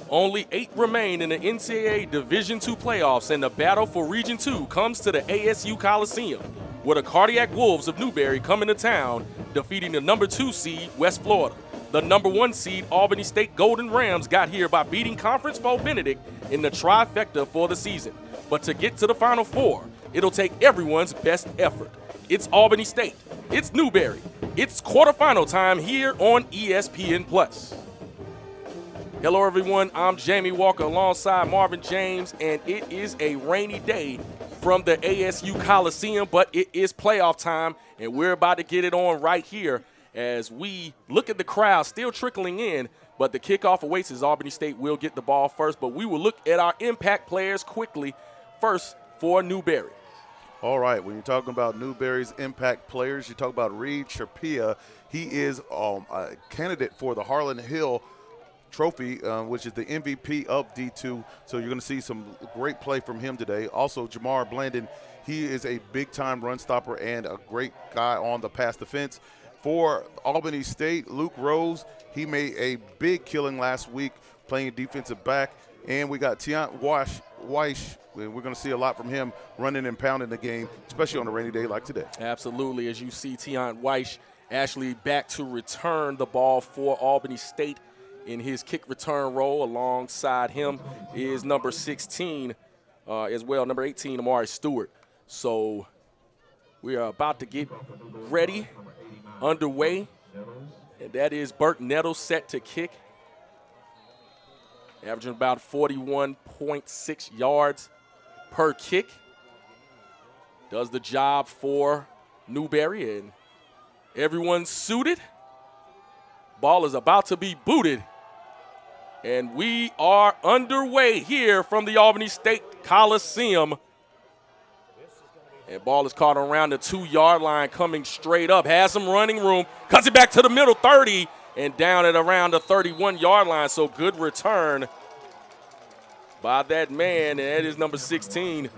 Only 8 remain in the NCAA Division II playoffs, and the battle for Region 2 comes to the ASU Coliseum, where the Cardiac Wolves of Newberry come into town, defeating the number 2 seed, West Florida. The number 1 seed, Albany State Golden Rams, got here by beating Conference foe Benedict in the trifecta for the season. But to get to the Final Four, it'll take everyone's best effort. It's Albany State. It's Newberry. It's quarterfinal time here on ESPN+. Hello, everyone. I'm Jamie Walker alongside Marvin James, and it is a rainy day from the ASU Coliseum, but it is playoff time, and we're about to get it on right here as we look at the crowd still trickling in, but the kickoff awaits as Albany State will get the ball first, but we will look at our impact players quickly first for Newberry. All right, when you're talking about Newberry's impact players, you talk about Reed Sharpia. He is a candidate for the Harlan Hill Trophy, which is the MVP of D2. So you're going to see some great play from him today. Also, Jamar Blandon, he is a big-time run stopper and a great guy on the pass defense. For Albany State, Luke Rose, he made a big killing last week playing defensive back. And we got Tiant Weish. We're going to see a lot from him running and pounding the game, especially on a rainy day like today. Absolutely. As you see, Tiant Weish actually back to return the ball for Albany State in his kick return role. Alongside him is number 16 as well, number 18, Amari Stewart. So we are about to get ready, underway, and that is Burt Nettles set to kick, averaging about 41.6 yards per kick. Does the job for Newberry, and everyone's suited. Ball is about to be booted, and we are underway here from the Albany State Coliseum. And ball is caught around the 2-yard line, coming straight up, has some running room, cuts it back to the middle 30, and down at around the 31-yard line. So good return by that man, and that is number 16,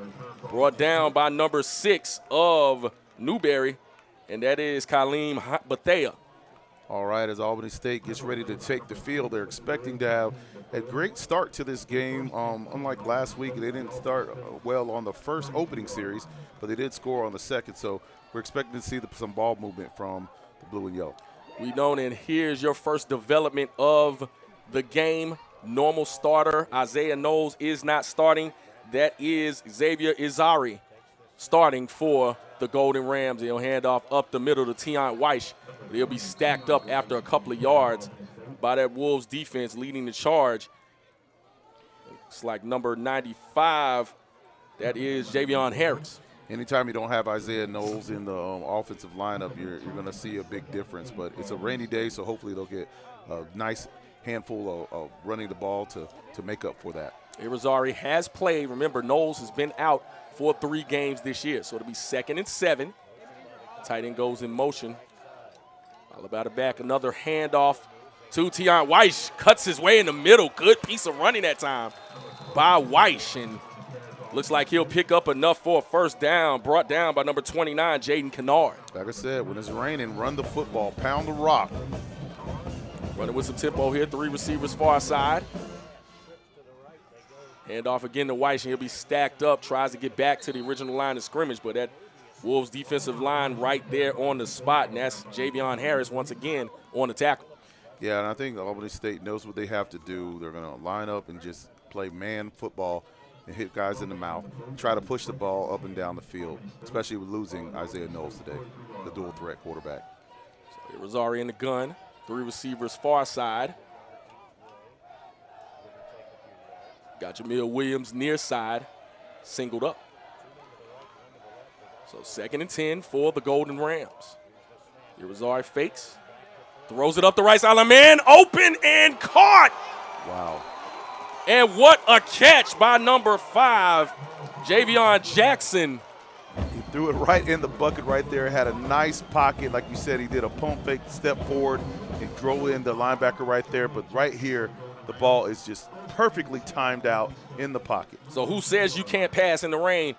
brought down by number 6 of Newberry, and that is Kaleem Bethea. All right, as Albany State gets ready to take the field, they're expecting to have a great start to this game. Unlike last week, they didn't start well on the first opening series, but they did score on the second. So we're expecting to see some ball movement from the blue and yellow. We know, and here's your first development of the game. Normal starter Isaiah Knowles is not starting. That is Xavier Izari starting for the Golden Rams. He'll hand off up the middle to Tiant Weish. They'll be stacked up after a couple of yards by that Wolves defense leading the charge. It's like number 95. That is Javion Harris. Anytime you don't have Isaiah Knowles in the offensive lineup, you're going to see a big difference. But it's a rainy day, so hopefully they'll get a nice handful of running the ball to make up for that. Irizarry has played. Remember, Knowles has been out for 3 games this year, so it'll be 2nd and 7. Tight end goes in motion. All about it back. Another handoff to Tiant Weish. Cuts his way in the middle. Good piece of running that time by Weish. And looks like he'll pick up enough for a first down. Brought down by number 29, Jaden Kennard. Like I said, when it's raining, run the football. Pound the rock. Running with some tempo here. 3 receivers far side. Handoff again to Weish, and he'll be stacked up. Tries to get back to the original line of scrimmage, but that Wolves defensive line right there on the spot, and that's Javion Harris once again on the tackle. Yeah, and I think Albany State knows what they have to do. They're going to line up and just play man football and hit guys in the mouth, try to push the ball up and down the field, especially with losing Isaiah Knowles today, the dual threat quarterback. So Irizarry in the gun, 3 receivers far side. Got Jamil Williams near side, singled up. So 2nd and 10 for the Golden Rams. Irizarry fakes, throws it up the right sideline. Man open and caught. Wow. And what a catch by number 5, Javion Jackson. He threw it right in the bucket right there. Had a nice pocket. Like you said, he did a pump fake, step forward, and drove in the linebacker right there. But right here, the ball is just perfectly timed out in the pocket. So who says you can't pass in the rain?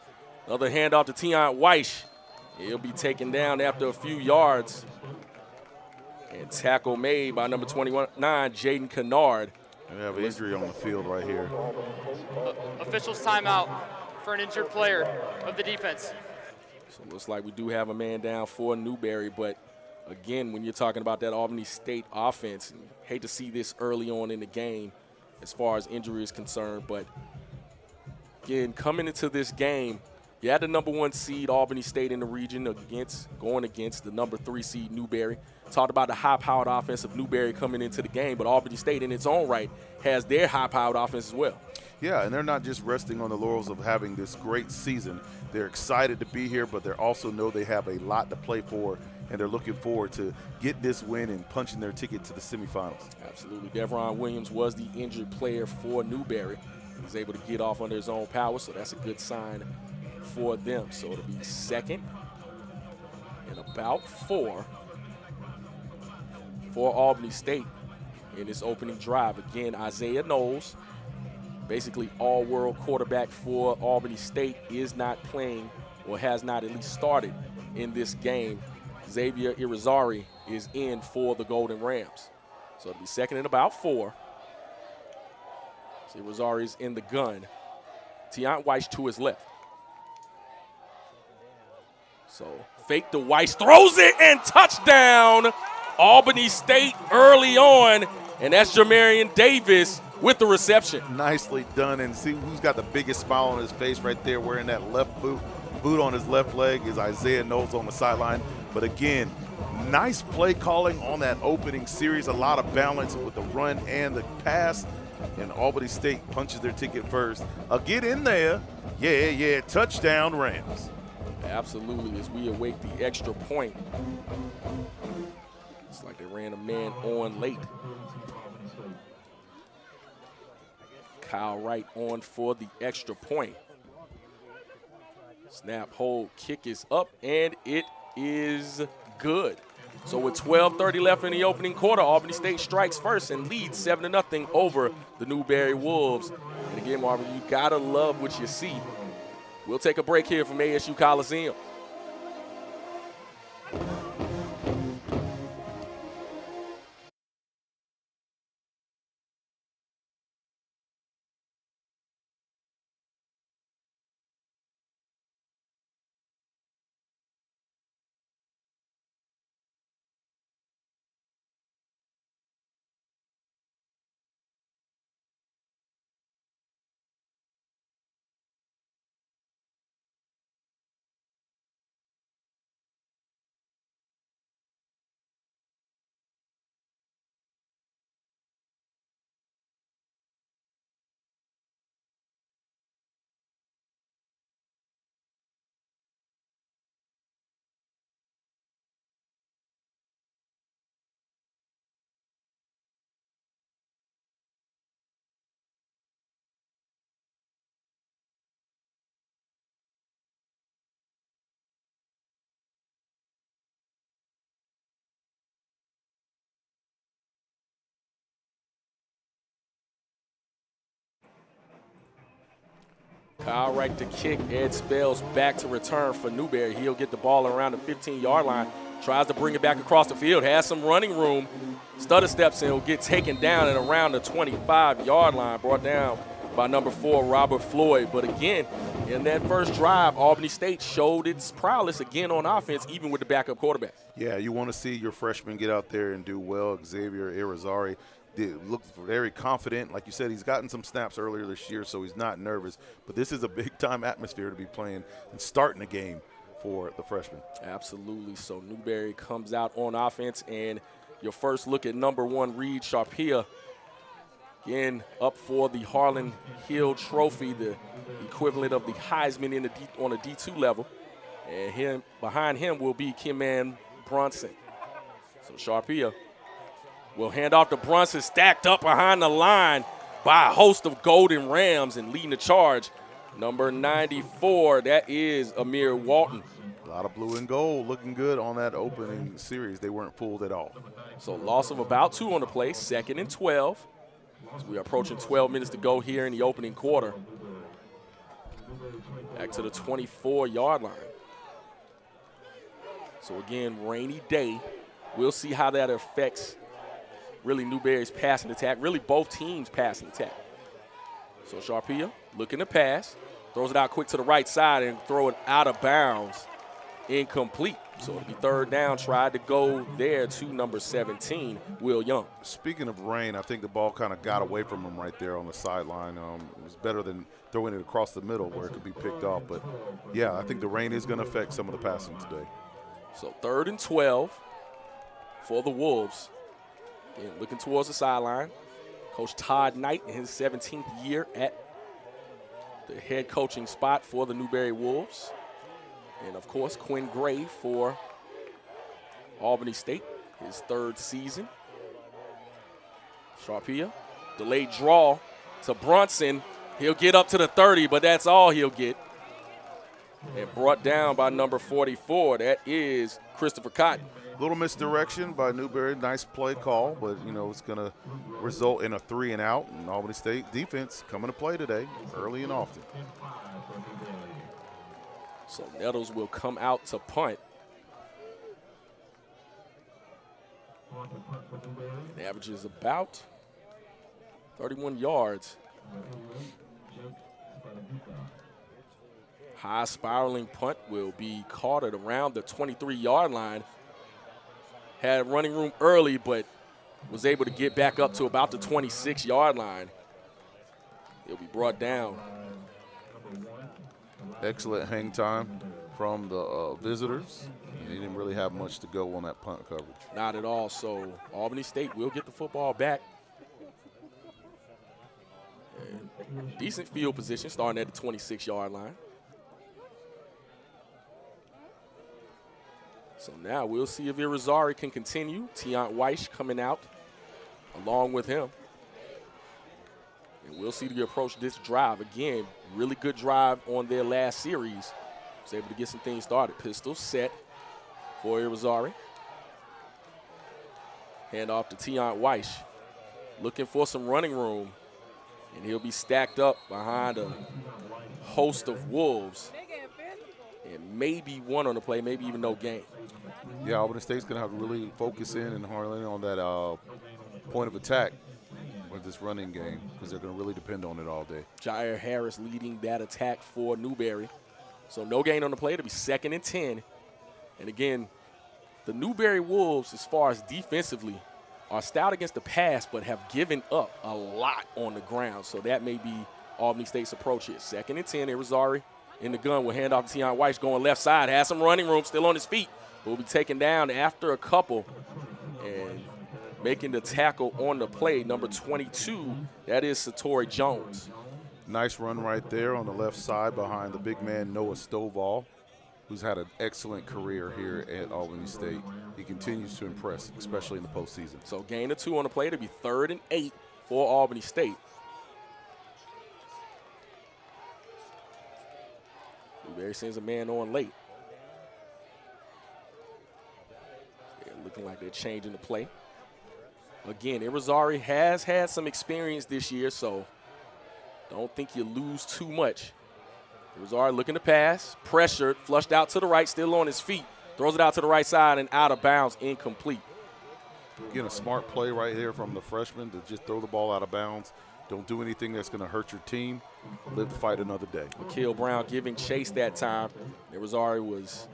Another handoff to Tiant Weish. He'll be taken down after a few yards. And tackle made by number 29, Jaden Kennard. We have an injury on the field right here. Officials timeout for an injured player of the defense. So it looks like we do have a man down for Newberry, but again, when you're talking about that Albany State offense, hate to see this early on in the game as far as injury is concerned, but again, coming into this game, you had the #1 seed Albany State in the region going against the #3 seed Newberry. Talked about the high-powered offense of Newberry coming into the game, but Albany State in its own right has their high-powered offense as well. Yeah, and they're not just resting on the laurels of having this great season. They're excited to be here, but they also know they have a lot to play for, and they're looking forward to get this win and punching their ticket to the semifinals. Absolutely. Devron Williams was the injured player for Newberry. He was able to get off under his own power, so that's a good sign for them. So it'll be second and about 4 for Albany State in this opening drive. Again, Isaiah Knowles, basically all-world quarterback for Albany State, is not playing or has not at least started in this game. Xavier Irizarry is in for the Golden Rams. So it'll be second and about 4. So Irizarry's in the gun. Tiant Weiss to his left. So fake to Weiss, throws it, and touchdown! Albany State early on, and that's Jamarian Davis with the reception. Nicely done, and see who's got the biggest smile on his face right there wearing that left boot. Boot on his left leg is Isaiah Knowles on the sideline. But again, nice play calling on that opening series. A lot of balance with the run and the pass. And Albany State punches their ticket first. Get in there. Yeah, touchdown Rams. Absolutely, as we await the extra point. It's like they ran a man on late. Kyle Wright on for the extra point. Snap, hold, kick is up, and it is good. So with 12:30 left in the opening quarter, Albany State strikes first and leads 7-0 over the Newberry Wolves. And again, Marvin, you gotta love what you see. We'll take a break here from ASU Coliseum. Kyle Wright to kick. Ed Spells back to return for Newberry. He'll get the ball around the 15-yard line. Tries to bring it back across the field. Has some running room. Stutter steps in. Will get taken down at around the 25-yard line. Brought down by number 4, Robert Floyd. But again, in that first drive, Albany State showed its prowess again on offense, even with the backup quarterback. Yeah, you want to see your freshman get out there and do well. Xavier Irizarry looked very confident. Like you said, he's gotten some snaps earlier this year, so he's not nervous. But this is a big-time atmosphere to be playing and starting the game for the freshman. Absolutely. So Newberry comes out on offense, and your first look at number 1, Reed Sharpia, again up for the Harlan Hill Trophy, the equivalent of the Heisman on the D2 level. And behind him will be Kimman Brunson. So Sharpia will hand off to Brunson, stacked up behind the line by a host of Golden Rams, and leading the charge, number 94, that is Amir Walton. A lot of blue and gold, looking good on that opening series. They weren't fooled at all. So loss of about 2 on the play, 2nd and 12. As we are approaching 12 minutes to go here in the opening quarter. Back to the 24-yard line. So again, rainy day. We'll see how that affects really Newberry's passing attack, really both teams' passing attack. So Sharpia looking to pass, throws it out quick to the right side and throw it out of bounds. Incomplete. So it'll be third down. Tried to go there to number 17, Will Young. Speaking of rain, I think the ball kind of got away from him right there on the sideline. It was better than throwing it across the middle where it could be picked off. But, yeah, I think the rain is going to affect some of the passing today. So 3rd and 12 for the Wolves. Again, looking towards the sideline. Coach Todd Knight in his 17th year at the head coaching spot for the Newberry Wolves. And, of course, Quinn Gray for Albany State, his 3rd season. Sharpia, delayed draw to Brunson. He'll get up to the 30, but that's all he'll get. And brought down by number 44. That is Christopher Cotton. Little misdirection by Newberry. Nice play call, but, it's going to result in a 3 and out. And Albany State defense coming to play today early and often. So Nettles will come out to punt. It averages about 31 yards. High spiraling punt will be caught at around the 23-yard line. Had running room early, but was able to get back up to about the 26-yard line. It'll be brought down. Excellent hang time from the visitors. They didn't really have much to go on that punt coverage. Not at all. So Albany State will get the football back. And decent field position starting at the 26-yard line. So now we'll see if Irizarry can continue. Tiant Weiss coming out along with him. And we'll see the approach this drive. Again, really good drive on their last series. Was able to get some things started. Pistol set for Irizarry. Hand off to Tiant Weiss. Looking for some running room. And he'll be stacked up behind a host of Wolves. And maybe one on the play, maybe even no gain. Yeah, Albany State's going to have to really focus in and hone on that point of attack with this running game because they're going to really depend on it all day. Jair Harris leading that attack for Newberry. So no gain on the play. It'll be 2nd and 10. And again, the Newberry Wolves, as far as defensively, are stout against the pass but have given up a lot on the ground. So that may be Albany State's approach here. 2nd and 10, Irizarry in the gun will hand off to Tiant Weiss going left side. Has some running room, still on his feet. Will be taken down after a couple and making the tackle on the play, number 22, that is Satori Jones. Nice run right there on the left side behind the big man Noah Stovall, who's had an excellent career here at Albany State. He continues to impress, especially in the postseason. So gain of 2 on the play to be 3rd and 8 for Albany State. Newberry sends a man on late. Looking like they're changing the play. Again, Irizarry has had some experience this year, so don't think you lose too much. Irizarry looking to pass, pressured, flushed out to the right, still on his feet. Throws it out to the right side and out of bounds, incomplete. Again, a smart play right here from the freshman to just throw the ball out of bounds. Don't do anything that's going to hurt your team. Live to fight another day. Akil Brown giving chase that time. Irizarry was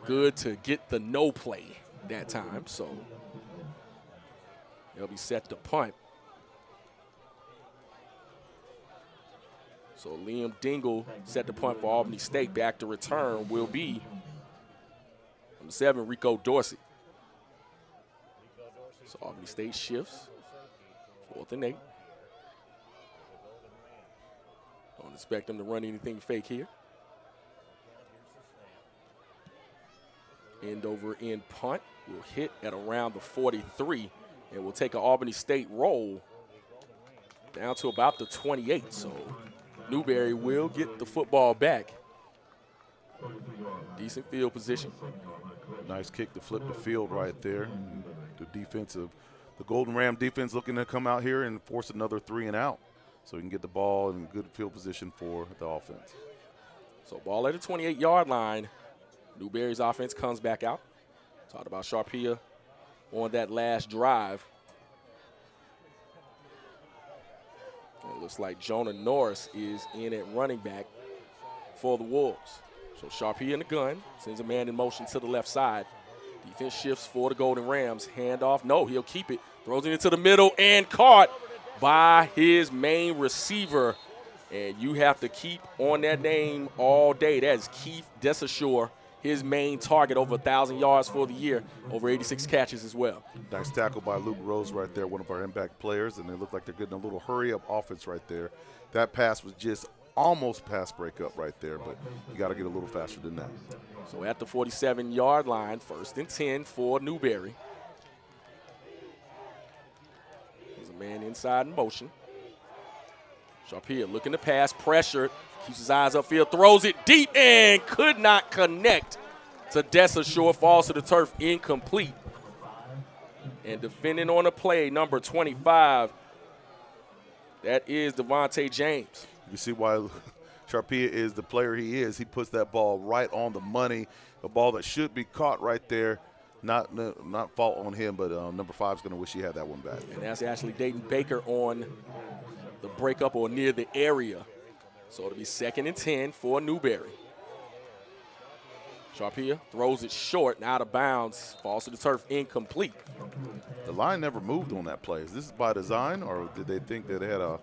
good to get the no play that time, so they'll be set to punt. So Liam Dingle set to punt for Albany State. Back to return will be number 7, Rico Dorsey. So Albany State shifts, 4th and 8. Don't expect them to run anything fake here. End over in punt will hit at around the 43, and will take an Albany State roll down to about the 28. So Newberry will get the football back. Decent field position. Nice kick to flip the field right there. The Golden Ram defense looking to come out here and force another 3 and out so we can get the ball in good field position for the offense. So ball at the 28-yard line. Newberry's offense comes back out. Talked about Sharpia on that last drive. looks like Jonah Norris is in at running back for the Wolves. So Sharpie in the gun, sends a man in motion to the left side. Defense shifts for the Golden Rams. Handoff, no, he'll keep it. Throws it into the middle and caught by his main receiver. And you have to keep on that name all day. That is Keith Desashore, his main target, over 1,000 yards for the year, over 86 catches as well. Nice tackle by Luke Rose right there, one of our impact players, and they look like they're getting a little hurry-up offense right there. That pass was just almost pass breakup right there, but you got to get a little faster than that. So at the 47-yard line, 1st and 10 for Newberry. There's a man inside in motion. Sharpia looking to pass, pressured, keeps his eyes upfield, throws it deep and could not connect to Desashore, falls to the turf, incomplete. And defending on the play, number 25, that is Devontae James. You see why Sharpia is the player he is. He puts that ball right on the money, a ball that should be caught right there. Not fault on him, but number 5 is going to wish he had that one back. And that's actually Dayton Baker on the breakup or near the area. So it'll be 2nd and 10 for Newberry. Sharpia throws it short and out of bounds, falls to the turf, incomplete. The line never moved on that play. Is this by design, or did they think that they had a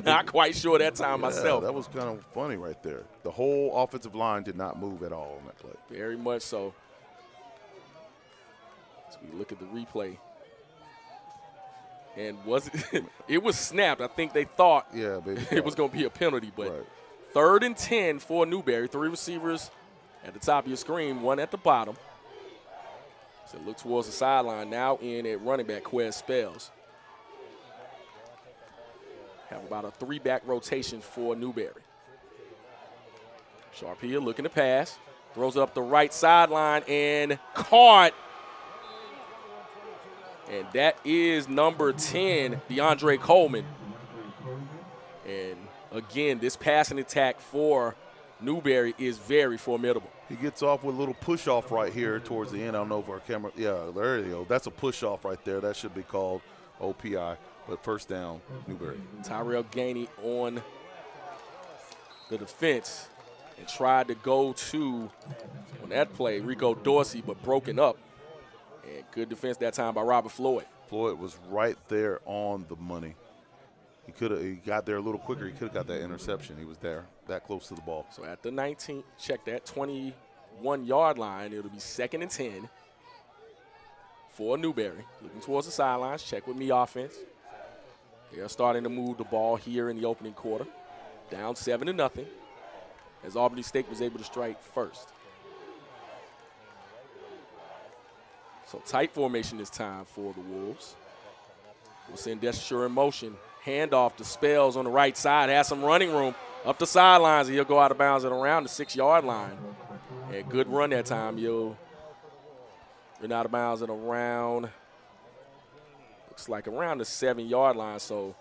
not quite sure that time myself. That was kind of funny right there. The whole offensive line did not move at all on that play. Very much so. As we look at the replay. And it was snapped. I think they thought it was going to be a penalty, but right. 3rd and 10 for Newberry. 3 receivers at the top of your screen, 1 at the bottom. So look towards the sideline. Now in at running back, Quez Spells. Have about a 3-back rotation for Newberry. Sharpia looking to pass. Throws up the right sideline and caught. And that is number 10, DeAndre Coleman. And again, this passing attack for Newberry is very formidable. He gets off with a little push-off right here towards the end. I don't know if our camera – yeah, there you go. That's a push-off right there. That should be called OPI. But 1st down, Newberry. Tyrell Gainey on the defense and tried to go to, on that play, Rico Dorsey, but broken up. And good defense that time by Robert Floyd. Floyd was right there on the money. He got there a little quicker. He could have got that interception. He was there, that close to the ball. So at the 19, check that, 21-yard line, it'll be 2nd and 10 for Newberry. Looking towards the sidelines, check with me offense. They're starting to move the ball here in the opening quarter. Down 7-0 as Albany State was able to strike first. So tight formation this time for the Wolves. We'll send Desashore in motion. Handoff to Spells on the right side. Has some running room up the sidelines, and he'll go out of bounds at around the 6-yard line. And good run that time. You'll run out of bounds at around, looks like around the 7-yard line. So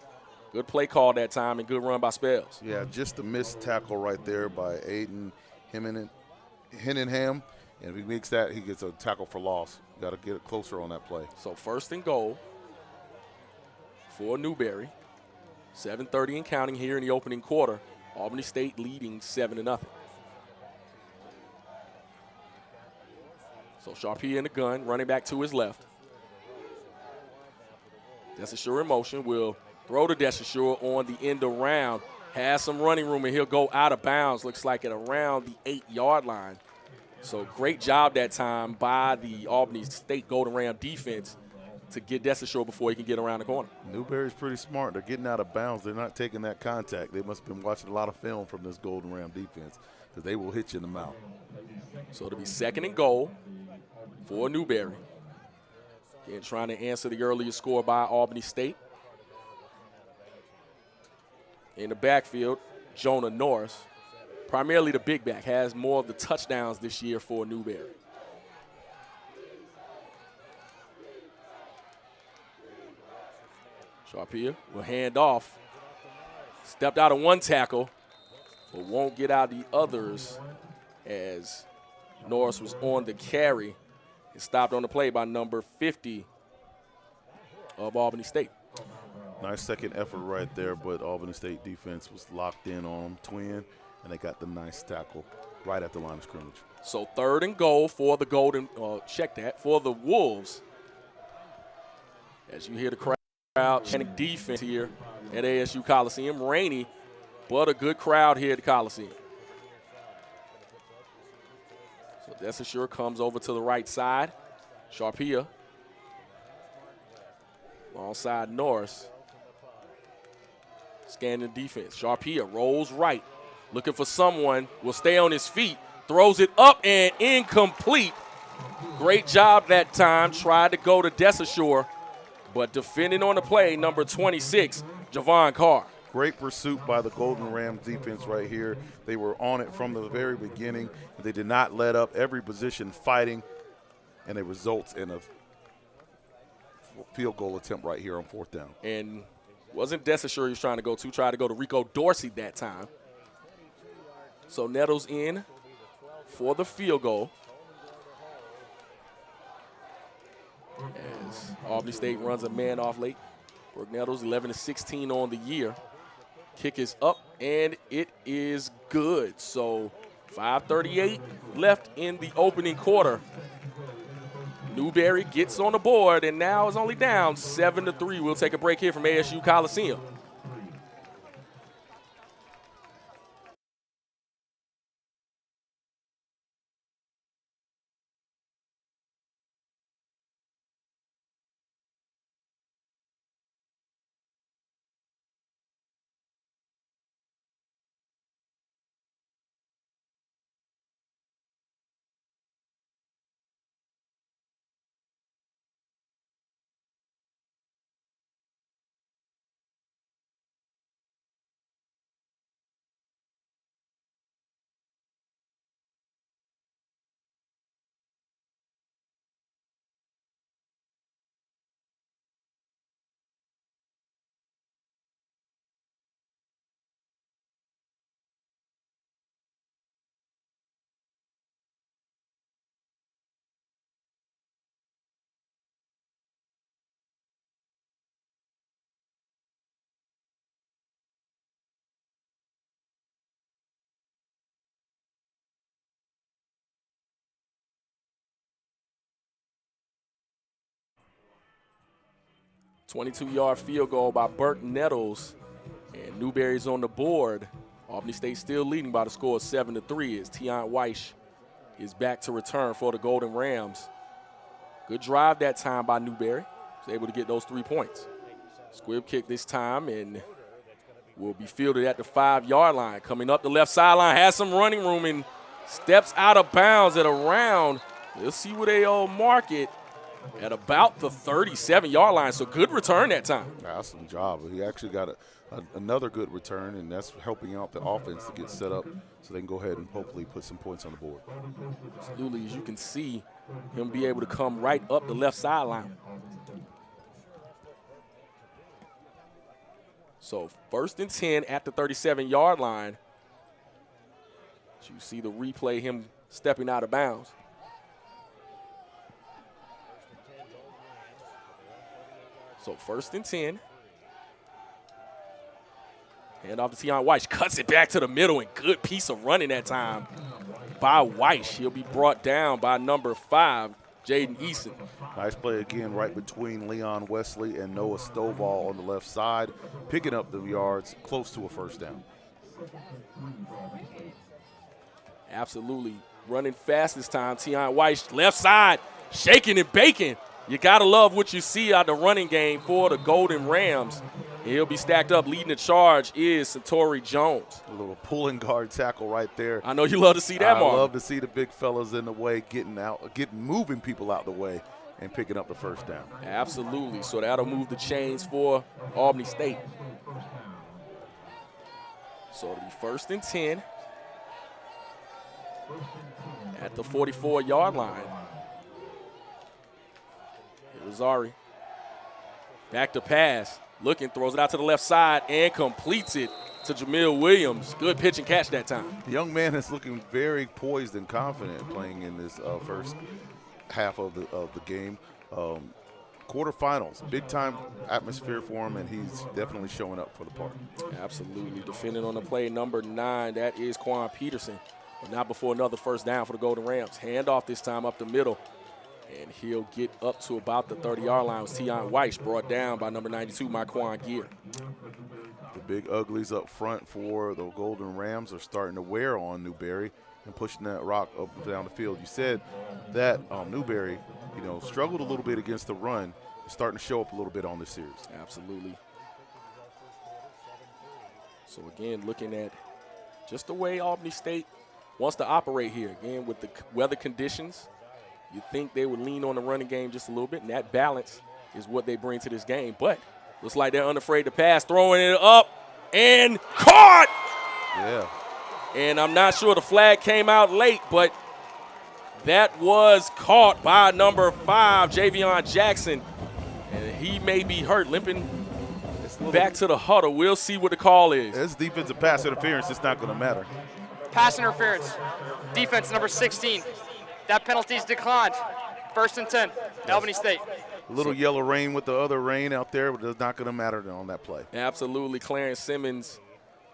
good play call that time and good run by Spells. Yeah, just a missed tackle right there by Aiden Henningham. And if he makes that, he gets a tackle for loss. Got to get it closer on that play. So 1st and goal for Newberry. 7:30 and counting here in the opening quarter. Albany State leading 7-0. So Sharpie in the gun, running back to his left. Desashore in motion, will throw to Desashore on the end around. Has some running room, and he'll go out of bounds, looks like at around the 8-yard line. So great job that time by the Albany State Golden Ram defense to get Desashore before he can get around the corner. Newberry's pretty smart. They're getting out of bounds. They're not taking that contact. They must have been watching a lot of film from this Golden Ram defense because they will hit you in the mouth. So it'll be 2nd and goal for Newberry. Again, trying to answer the earlier score by Albany State. In the backfield, Jonah Norris, primarily the big back, has more of the touchdowns this year for Newberry. Sharpia will hand off. Stepped out of one tackle, but won't get out the others as Norris was on the carry and stopped on the play by number 50 of Albany State. Nice second effort right there, but Albany State defense was locked in on them, twin, and they got the nice tackle right at the line of scrimmage. So 3rd and goal for the for the Wolves. As you hear the crowd chanting defense here at ASU Coliseum. Rainy, but a good crowd here at the Coliseum. So Desasure comes over to the right side. Sharpia alongside Norris. Scanning the defense. Sharpia rolls right. Looking for someone. Will stay on his feet. Throws it up and incomplete. Great job that time. Tried to go to Desasure, but defending on the play, number 26, Javon Carr. Great pursuit by the Golden Rams defense right here. They were on it from the very beginning. They did not let up. Every position fighting, and it results in a field goal attempt right here on 4th down. And wasn't Desasure he was trying to go to. Tried to go to Rico Dorsey that time. So Nettles in for the field goal. As Albany State runs a man off late. Brooke Nettles 11-16 on the year. Kick is up, and it is good. So 5:38 left in the opening quarter. Newberry gets on the board and now is only down 7-3. We'll take a break here from ASU Coliseum. .22-yard field goal by Burke Nettles, and Newberry's on the board. Albany State still leading by the score of 7-3 as Tion Weish is back to return for the Golden Rams. Good drive that time by Newberry. Was able to get those 3 points. Squib kick this time and will be fielded at the 5-yard line. Coming up the left sideline, has some running room and steps out of bounds at around. We'll see where they'll mark it. At about the 37-yard line, so good return that time. Awesome job. He actually got another good return, and that's helping out the offense to get set up so they can go ahead and hopefully put some points on the board. Absolutely, as you can see him be able to come right up the left sideline. So 1st and 10 at the 37-yard line. You see the replay, him stepping out of bounds. So 1st and 10. Hand off to Tion Weish. Cuts it back to the middle, and good piece of running that time by Weish. He'll be brought down by number 5, Jaden Eason. Nice play again right between Leon Wesley and Noah Stovall on the left side, picking up the yards close to a 1st down. Absolutely. Running fast this time. Tion Weish, left side, shaking and baking. You got to love what you see out the running game for the Golden Rams. He'll be stacked up. Leading the charge is Satori Jones. A little pulling guard tackle right there. I know you love to see that, Mark. I love to see the big fellas in the way, moving people out the way and picking up the 1st down. Absolutely. So that'll move the chains for Albany State. So it'll be 1st and 10 at the 44-yard line. Rosari back to pass, looking, throws it out to the left side and completes it to Jamil Williams. Good pitch and catch that time. The young man is looking very poised and confident playing in this first half of the game. quarterfinals. Big time atmosphere for him, and he's definitely showing up for the part. Absolutely. Defending on the play, number 9, that is Quan Peterson. But not before another first down for the Golden Rams. Handoff this time up the middle. And he'll get up to about the 30-yard line. It was Tion Weiss brought down by number 92, Marquand Gear. The big uglies up front for the Golden Rams are starting to wear on Newberry and pushing that rock up and down the field. You said that Newberry, struggled a little bit against the run. It's starting to show up a little bit on this series. Absolutely. So, again, looking at just the way Albany State wants to operate here. Again, with the weather conditions, you think they would lean on the running game just a little bit, and that balance is what they bring to this game. But looks like they're unafraid to pass, throwing it up and caught. Yeah. And I'm not sure the flag came out late, but that was caught by number 5, Javion Jackson. And he may be hurt, limping back to the huddle. We'll see what the call is. It's defensive pass interference. It's not going to matter. Pass interference. Defense number 16. That penalty's declined. 1st and 10, Albany State. A little yellow rain with the other rain out there, but it's not going to matter on that play. Absolutely. Clarence Simmons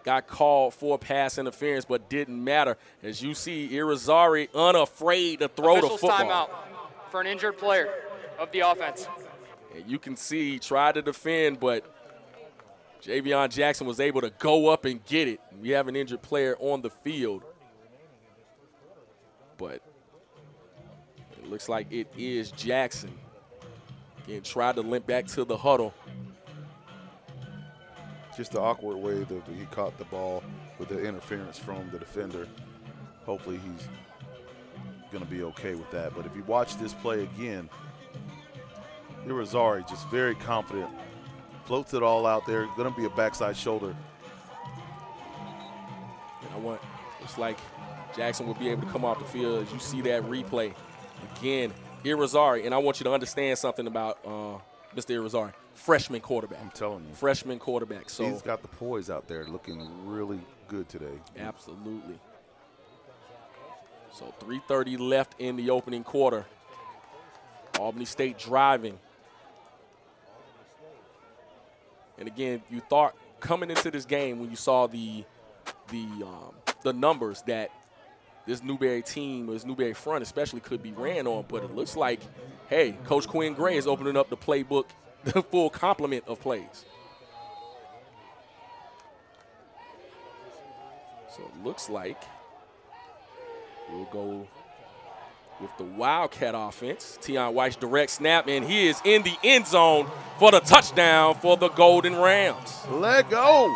got called for pass interference, but didn't matter. As you see, Irizarry unafraid to throw the football. Timeout for an injured player of the offense. And you can see he tried to defend, but Javion Jackson was able to go up and get it. We have an injured player on the field. But it looks like it is Jackson. Again, tried to limp back to the huddle. Just the awkward way that he caught the ball with the interference from the defender. Hopefully he's going to be okay with that. But if you watch this play again, Irizarry just very confident. Floats it all out there. Going to be a backside shoulder. And it's like Jackson will be able to come off the field as you see that replay. Again, Irizarry, and I want you to understand something about Mr. Irizarry. Freshman quarterback. I'm telling you. Freshman quarterback. So he's got the poise out there looking really good today. Absolutely. So 3:30 left in the opening quarter. Albany State driving. And again, you thought coming into this game when you saw the numbers that this Newberry team, or this Newberry front especially, could be ran on, but it looks like, hey, Coach Quinn Gray is opening up the playbook, the full complement of plays. So it looks like we'll go with the Wildcat offense. Tion Weiss direct snap, and he is in the end zone for the touchdown for the Golden Rams. Let go.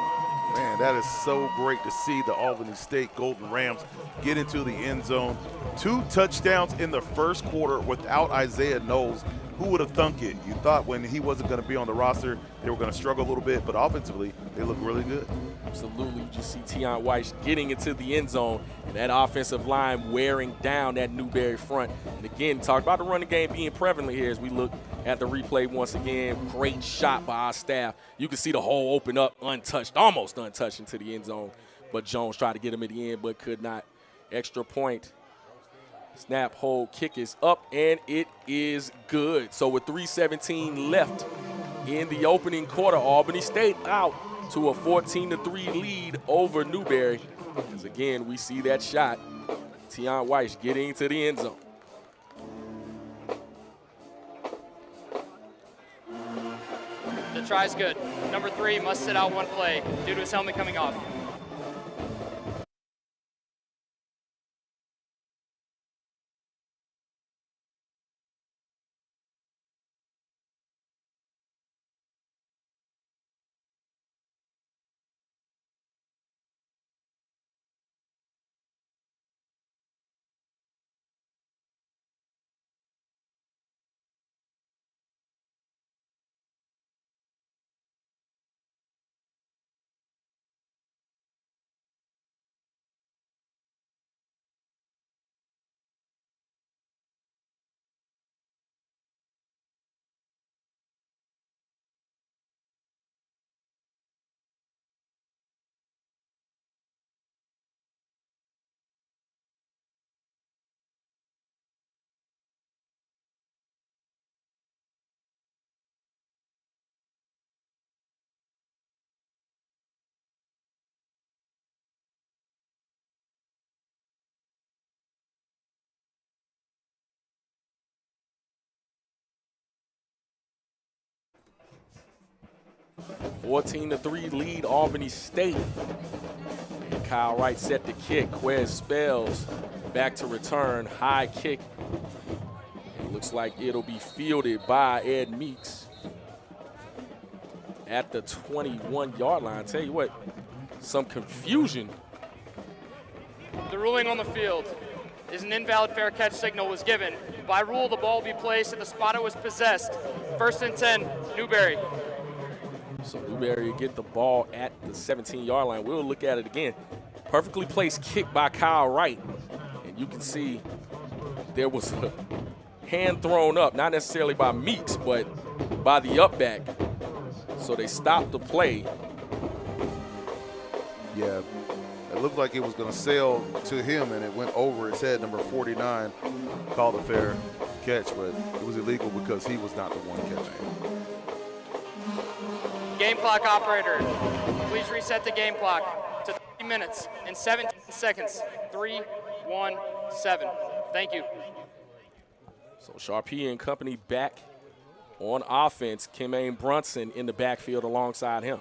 Man, that is so great to see the Albany State Golden Rams get into the end zone. 2 touchdowns in the first quarter without Isaiah Knowles. Who would have thunk it? You thought when he wasn't going to be on the roster, they were going to struggle a little bit, but offensively, they look really good. Absolutely. You just see Tion Weiss getting into the end zone, and that offensive line wearing down that Newberry front. And again, talk about the running game being prevalent here as we look at the replay once again. Great shot by our staff. You can see the hole open up untouched, almost untouched into the end zone. But Jones tried to get him at the end, but could not. Extra point. Snap, hold, kick is up, and it is good. So with 3:17 left in the opening quarter, Albany State out to a 14-3 lead over Newberry. As again, we see that shot. Tion Weiss getting into the end zone. The try's good. Number 3 must sit out one play due to his helmet coming off. 14-3 lead Albany State. And Kyle Wright set the kick. Quez Spells back to return. High kick. It looks like it'll be fielded by Ed Meeks at the 21-yard line. Tell you what, some confusion. The ruling on the field is an invalid fair catch signal was given. By rule, the ball will be placed at the spot it was possessed. 1st and 10, Newberry. So Newberry get the ball at the 17-yard line. We'll look at it again. Perfectly placed kick by Kyle Wright. And you can see there was a hand thrown up, not necessarily by Meeks, but by the up back. So they stopped the play. Yeah, it looked like it was going to sail to him, and it went over his head. Number 49 called a fair catch, but it was illegal because he was not the one catching. Game clock operator, please reset the game clock to 3 minutes and 17 seconds. 3, 1, 7. Thank you. So Sharpie and company back on offense. Kimaine Brunson in the backfield alongside him.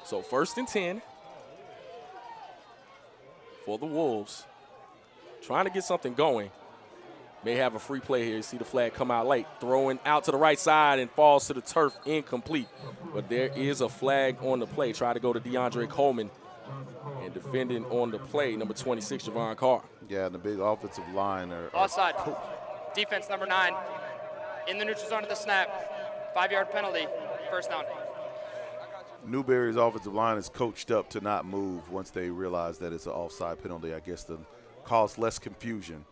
So 1st and 10 for the Wolves. Trying to get something going. May have a free play here. You see the flag come out late. Throwing out to the right side and falls to the turf, incomplete. But there is a flag on the play. Try to go to DeAndre Coleman. And defending on the play, number 26, Javon Carr. Yeah, and the big offensive line. Offside. Defense number 9 in the neutral zone at the snap. 5-yard penalty. 1st down. Newberry's offensive line is coached up to not move once they realize that it's an offside penalty. I guess to cause less confusion.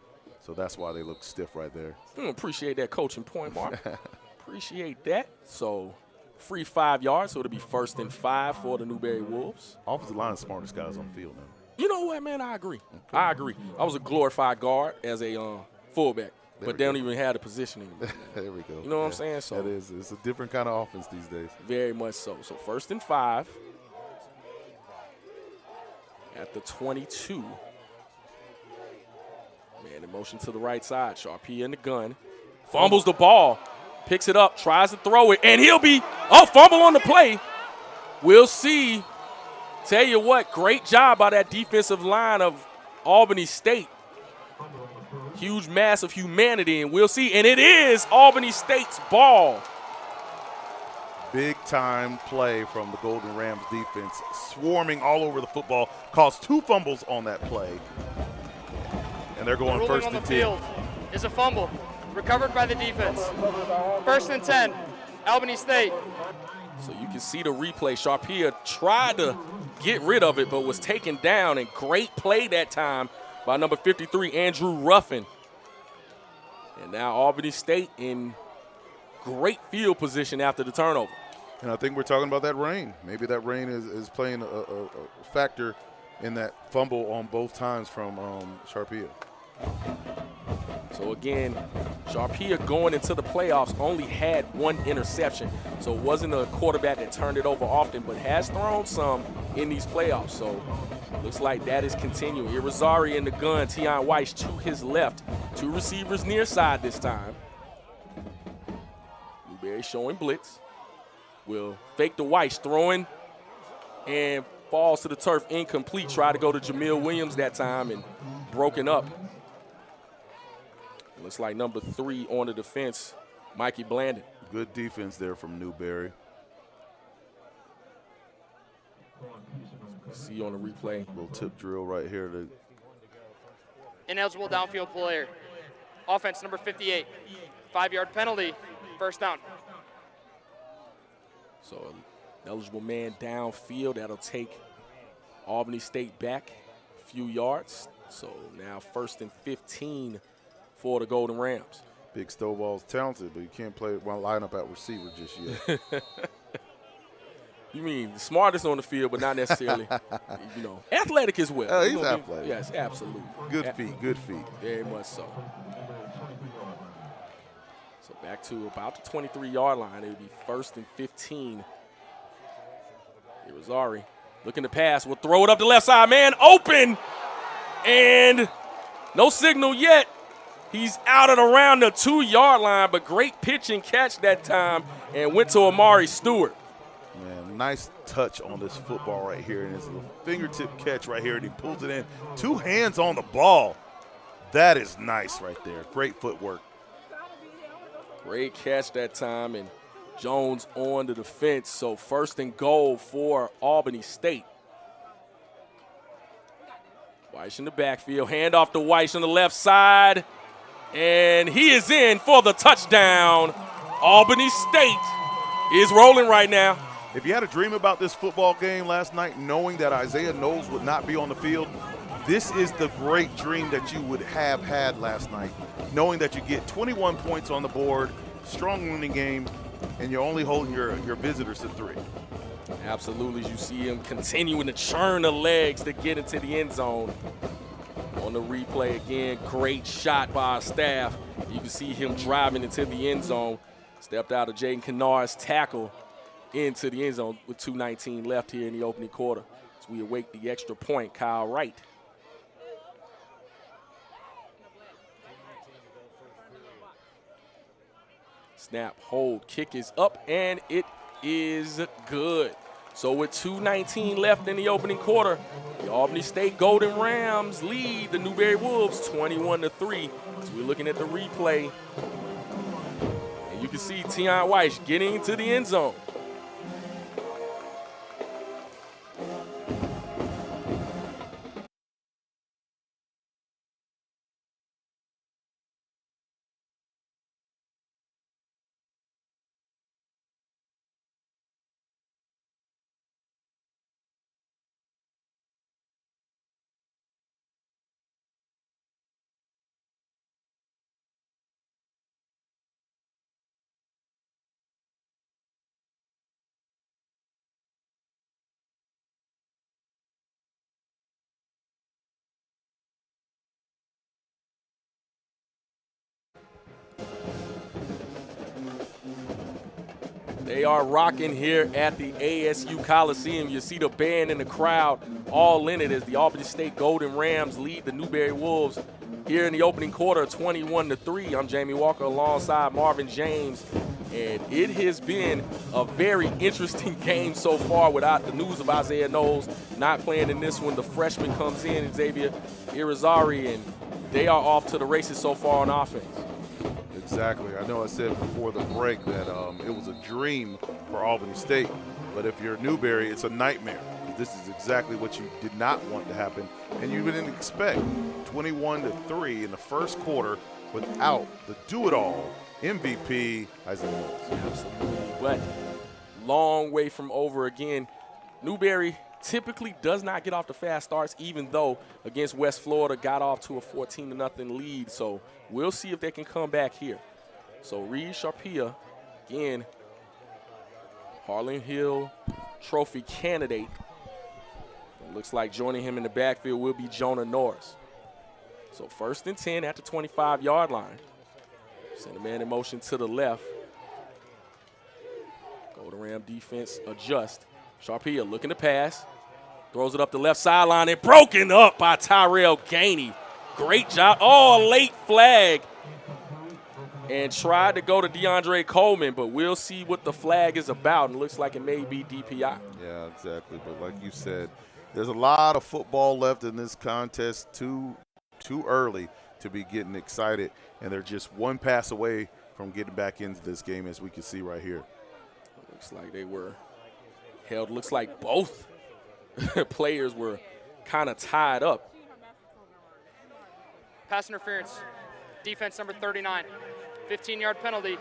So that's why they look stiff right there. Appreciate that coaching point, Mark. Appreciate that. So free 5 yards, so it'll be 1st and 5 for the Newberry Wolves. Offensive line is the smartest guys on the field now. You know what, man? I agree. I agree. I was a glorified guard as a fullback, but they don't even have the position anymore. There we go. You know what I'm saying? So it's a different kind of offense these days. Very much so. So 1st and 5 at the 22. Man, in motion to the right side. Sharpie in the gun. Fumbles the ball. Picks it up. Tries to throw it. And he'll be, fumble on the play. We'll see. Tell you what, great job by that defensive line of Albany State. Huge mass of humanity, and we'll see. And it is Albany State's ball. Big time play from the Golden Rams defense. Swarming all over the football. Caused 2 fumbles on that play. And they're going 1st and 10. On the field is a fumble recovered by the defense. 1st and 10, Albany State. So you can see the replay. Sharpia tried to get rid of it, but was taken down. And great play that time by number 53, Andrew Ruffin. And now Albany State in great field position after the turnover. And I think we're talking about that rain. Maybe that rain is playing a factor in that fumble on both times from Sharpia. So again, Sharpia going into the playoffs only had 1 interception. So it wasn't a quarterback that turned it over often, but has thrown some in these playoffs. So looks like that is continuing. Irizarry in the gun, Tion Weiss to his left. 2 receivers near side this time. Newberry showing blitz. Will fake the Weiss, throwing and falls to the turf, incomplete. Try to go to Jamil Williams that time and broken up. Looks like number 3 on the defense, Mikey Blandon. Good defense there from Newberry. See on the replay. Little tip drill right here. Ineligible downfield player. Offense number 58. 5-yard penalty. 1st down. So an eligible man downfield. That'll take Albany State back a few yards. So now 1st and 15 for the Golden Rams. Big Stovall's talented, but you can't play one lineup at receiver just yet. You mean the smartest on the field, but not necessarily, athletic as well. He's athletic. Yes, absolutely. Good feet. Very much so. So back to about the 23-yard line. It would be 1st and 15. Irizarry looking to pass. Will throw it up the left side. Man open. And no signal yet. He's out and around the 2-yard line, but great pitch and catch that time and went to Amari Stewart. nice touch on this football right here, and it's a fingertip catch right here, and he pulls it in. 2 hands on the ball. That is nice right there. Great footwork. Great catch that time, and Jones on the defense. So 1st and goal for Albany State. Weiss in the backfield, hand off to Weiss on the left side, and he is in for the touchdown. Albany State is rolling right now. If you had a dream about this football game last night, knowing that Isaiah Knowles would not be on the field, this is the great dream that you would have had last night, knowing that you get 21 points on the board, strong winning game, and you're only holding your visitors to 3. Absolutely, you see him continuing to churn the legs to get into the end zone. On the replay again, great shot by our staff. You can see him driving into the end zone. Stepped out of Jaden Kennard's tackle into the end zone with 2:19 left here in the opening quarter. As we await the extra point, Kyle Wright. Snap, hold, kick is up, and it is good. So with 2:19 left in the opening quarter, the Albany State Golden Rams lead the Newberry Wolves 21-3. So we're looking at the replay. And you can see Tion Weiss getting to the end zone. They are rocking here at the ASU Coliseum. You see the band and the crowd all in it as the Albany State Golden Rams lead the Newberry Wolves here in the opening quarter, 21-3. I'm Jamie Walker alongside Marvin James, and it has been a very interesting game so far without the news of Isaiah Knowles not playing in this one. The freshman comes in, Xavier Irizarry, and they are off to the races so far on offense. Exactly. I know I said before the break that it was a dream for Albany State, but if you're Newberry, it's a nightmare. This is exactly what you did not want to happen, and you didn't expect. 21-3 in the first quarter without the do-it-all MVP Isaiah Knowles. Absolutely, but long way from over again. Newberry typically does not get off the fast starts, even though against West Florida got off to a 14-0 lead. So we'll see if they can come back here. So Reed Sharpia, again, Harlan Hill Trophy candidate. It looks like joining him in the backfield will be Jonah Norris. So 1st and 10 at the 25-yard line. Send a man in motion to the left. Golden Ram defense adjust. Sharpia looking to pass. Throws it up the left sideline and broken up by Tyrell Gainey. Great job. Oh, a late flag. And tried to go to DeAndre Coleman, but we'll see what the flag is about. And it looks like it may be DPI. Yeah, exactly. But like you said, there's a lot of football left in this contest. Too early to be getting excited. And they're just one pass away from getting back into this game, as we can see right here. Looks like they were held. Looks like both players were kind of tied up. Pass interference, defense number 39, 15-yard penalty,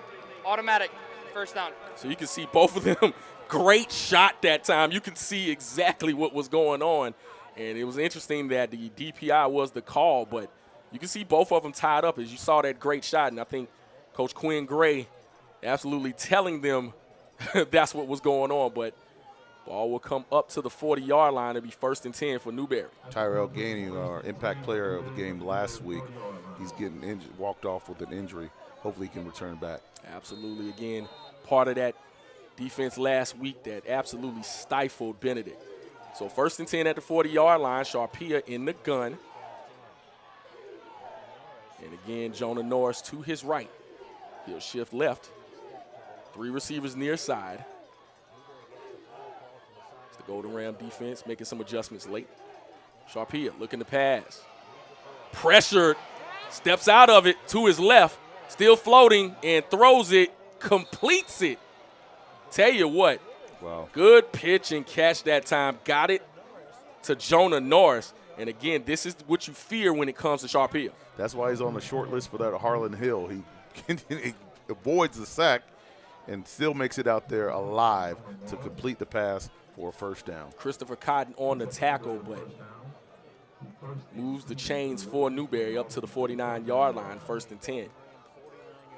automatic, first down. So you can see both of them. Great shot that time. You can see exactly what was going on. And it was interesting that the DPI was the call, but you can see both of them tied up as you saw that great shot. And I think Coach Quinn Gray absolutely telling them that's what was going on. But ball will come up to the 40-yard line. It'll be 1st and 10 for Newberry. Tyrell Gainey, our impact player of the game last week, he's getting injured, walked off with an injury. Hopefully he can return back. Absolutely. Again, part of that defense last week that absolutely stifled Benedict. So 1st and 10 at the 40-yard line. Sharpia in the gun. And again, Jonah Norris to his right. He'll shift left. 3 receivers near side. Golden Ram defense making some adjustments late. Sharpia looking to pass. Pressured, steps out of it to his left, still floating, and throws it, completes it. Tell you what, Wow. Good pitch and catch that time. Got it to Jonah Norris. And again, this is what you fear when it comes to Sharpia. That's why he's on the short list for that Harlan Hill. He avoids the sack and still makes it out there alive to complete the pass for a first down. Christopher Cotton on the tackle, but moves the chains for Newberry up to the 49-yard line, 1st and 10.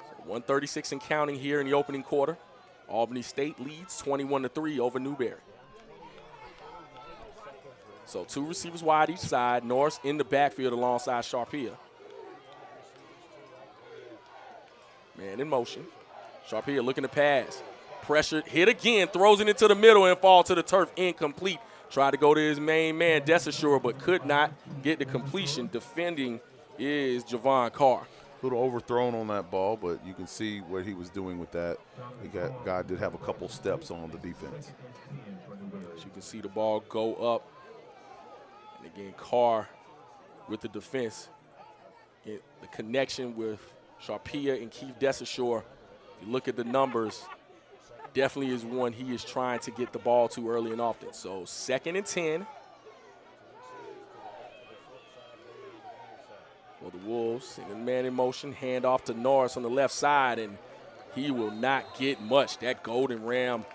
So 136 and counting here in the opening quarter. Albany State leads 21-3 over Newberry. So 2 receivers wide each side. Norris in the backfield alongside Sharpia. Man in motion. Sharpia looking to pass. Pressured, hit again, throws it into the middle and fall to the turf, incomplete. Tried to go to his main man, Desashore, but could not get the completion. Defending is Javon Carr. A little overthrown on that ball, but you can see what he was doing with that. The guy did have a couple steps on the defense. As you can see the ball go up. And again, Carr with the defense. The connection with Sharpia and Keith Desashore, if you look at the numbers, definitely is one he is trying to get the ball to early and often. So 2nd and 10. For the Wolves, and a man in motion, handoff to Norris on the left side, and he will not get much. That Golden Ram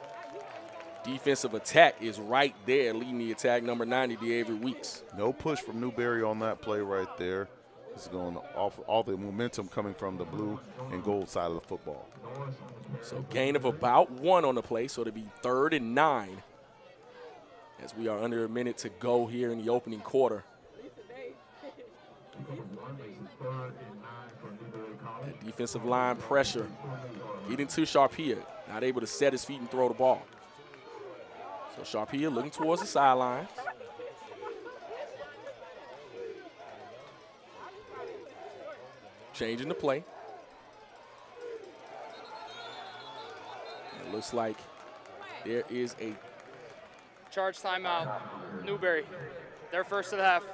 defensive attack is right there, leading the attack, number 90, DeAvery Weeks. No push from Newberry on that play right there. This is going off all the momentum coming from the blue and gold side of the football. So gain of about 1 on the play, so it'll be 3rd and 9 as we are under a minute to go here in the opening quarter. That defensive line pressure getting to Sharpia, not able to set his feet and throw the ball. So Sharpia looking towards the sidelines. Changing the play. It looks like there is a Charge timeout, Newberry. Their first of the half.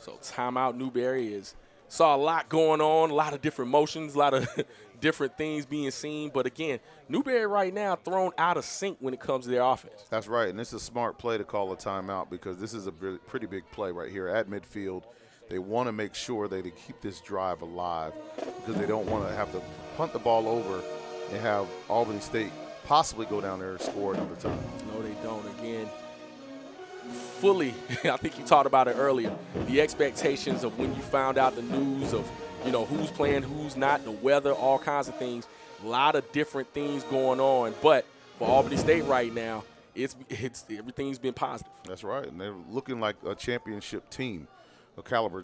So timeout Newberry saw a lot going on, a lot of different motions, a lot of different things being seen. But again, Newberry right now thrown out of sync when it comes to their offense. That's right, and this is a smart play to call a timeout because this is a pretty big play right here at midfield. They want to make sure they keep this drive alive because they don't want to have to punt the ball over and have Albany State possibly go down there and score another time. No, they don't. Again, fully, I think you talked about it earlier, the expectations of when you found out the news of, who's playing, who's not, the weather, all kinds of things, a lot of different things going on. But for Albany State right now, it's everything's been positive. That's right, and they're looking like a championship team,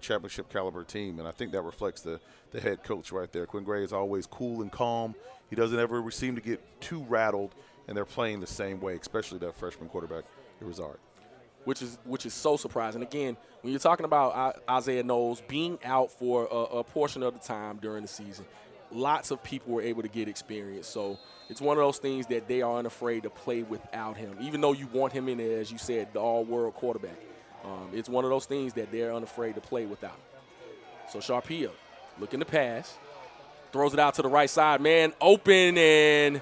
championship caliber team, and I think that reflects the head coach right there. Quinn Gray is always cool and calm. He doesn't ever seem to get too rattled, and they're playing the same way, especially that freshman quarterback, Irizarry. Which is so surprising. Again, when you're talking about Isaiah Knowles being out for a portion of the time during the season, lots of people were able to get experience. So it's one of those things that they are unafraid to play without him, even though you want him in there, as you said, the all-world quarterback. It's one of those things that they're unafraid to play without. So Sharpia looking to pass, throws it out to the right side, man open, and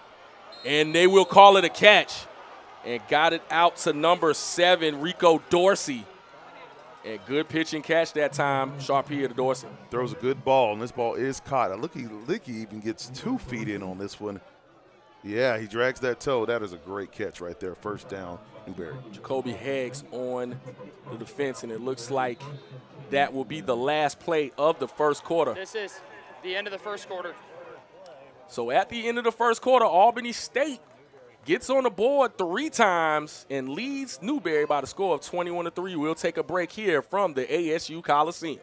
they will call it a catch. And got it out to number 7, Rico Dorsey. And good pitch and catch that time, Sharpia to Dorsey. Throws a good ball, and this ball is caught. Look, he even gets 2 feet in on this one. Yeah, he drags that toe. That is a great catch right there. First down, Newberry. Jacoby Haggs on the defense, and it looks like that will be the last play of the first quarter. This is the end of the first quarter. So at the end of the first quarter, Albany State gets on the board 3 times and leads Newberry by the score of 21-3. We'll take a break here from the ASU Coliseum.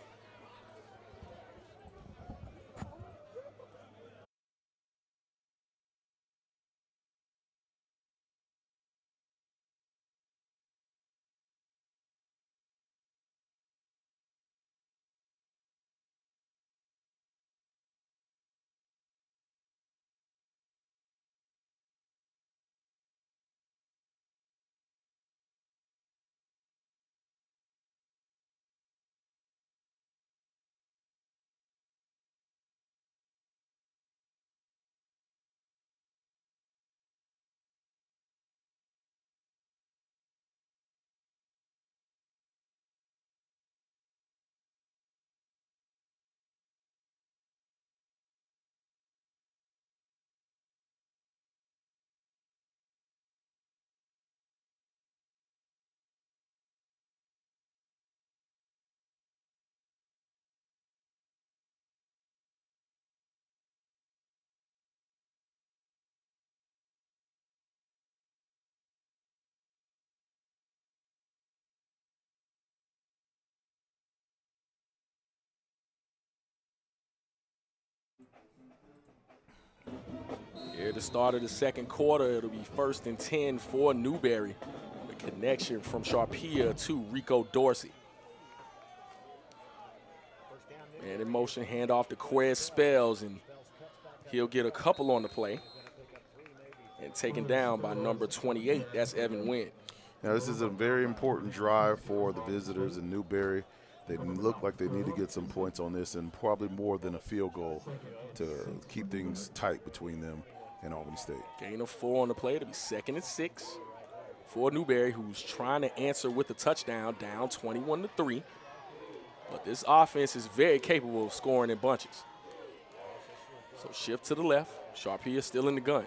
At the start of the second quarter, it'll be 1st and 10 for Newberry. The connection from Sharpia to Rico Dorsey. And in motion, handoff to Quez Spells, and he'll get a couple on the play. And taken down by number 28, that's Evan Wynn. Now, this is a very important drive for the visitors in Newberry. They look like they need to get some points on this, and probably more than a field goal to keep things tight between them and Albany State. Gain of 4 on the play. It'll be 2nd and 6 for Newberry, who's trying to answer with a touchdown, down 21-3. But this offense is very capable of scoring in bunches. So shift to the left. Sharpia still in the gun.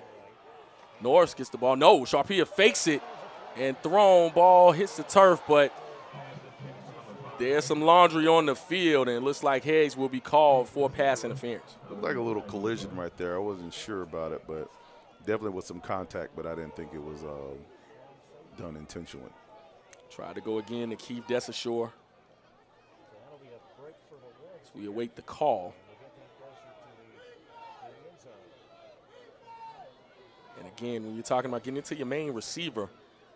Norris gets the ball. No, Sharpia fakes it and thrown. Ball hits the turf, but there's some laundry on the field, and it looks like Hayes will be called for pass interference. Looked like a little collision right there. I wasn't sure about it, but definitely with some contact, but I didn't think it was done intentionally. Tried to go again to Keith Desashore. So we await the call. And again, when you're talking about getting into your main receiver,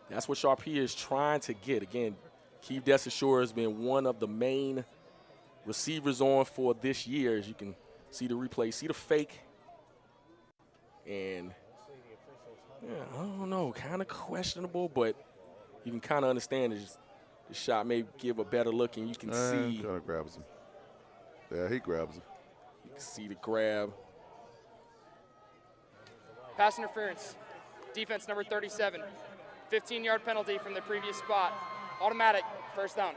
that's what Sharpia is trying to get. Again, Keith Desashore has been one of the main receivers on for this year. As you can see the replay, see the fake. And, yeah, I don't know, kind of questionable, but you can kind of understand the shot may give a better look, and you can see. Kind of grabs him. Yeah, he grabs him. You can see the grab. Pass interference. Defense number 37. 15-yard penalty from the previous spot. Automatic, first down.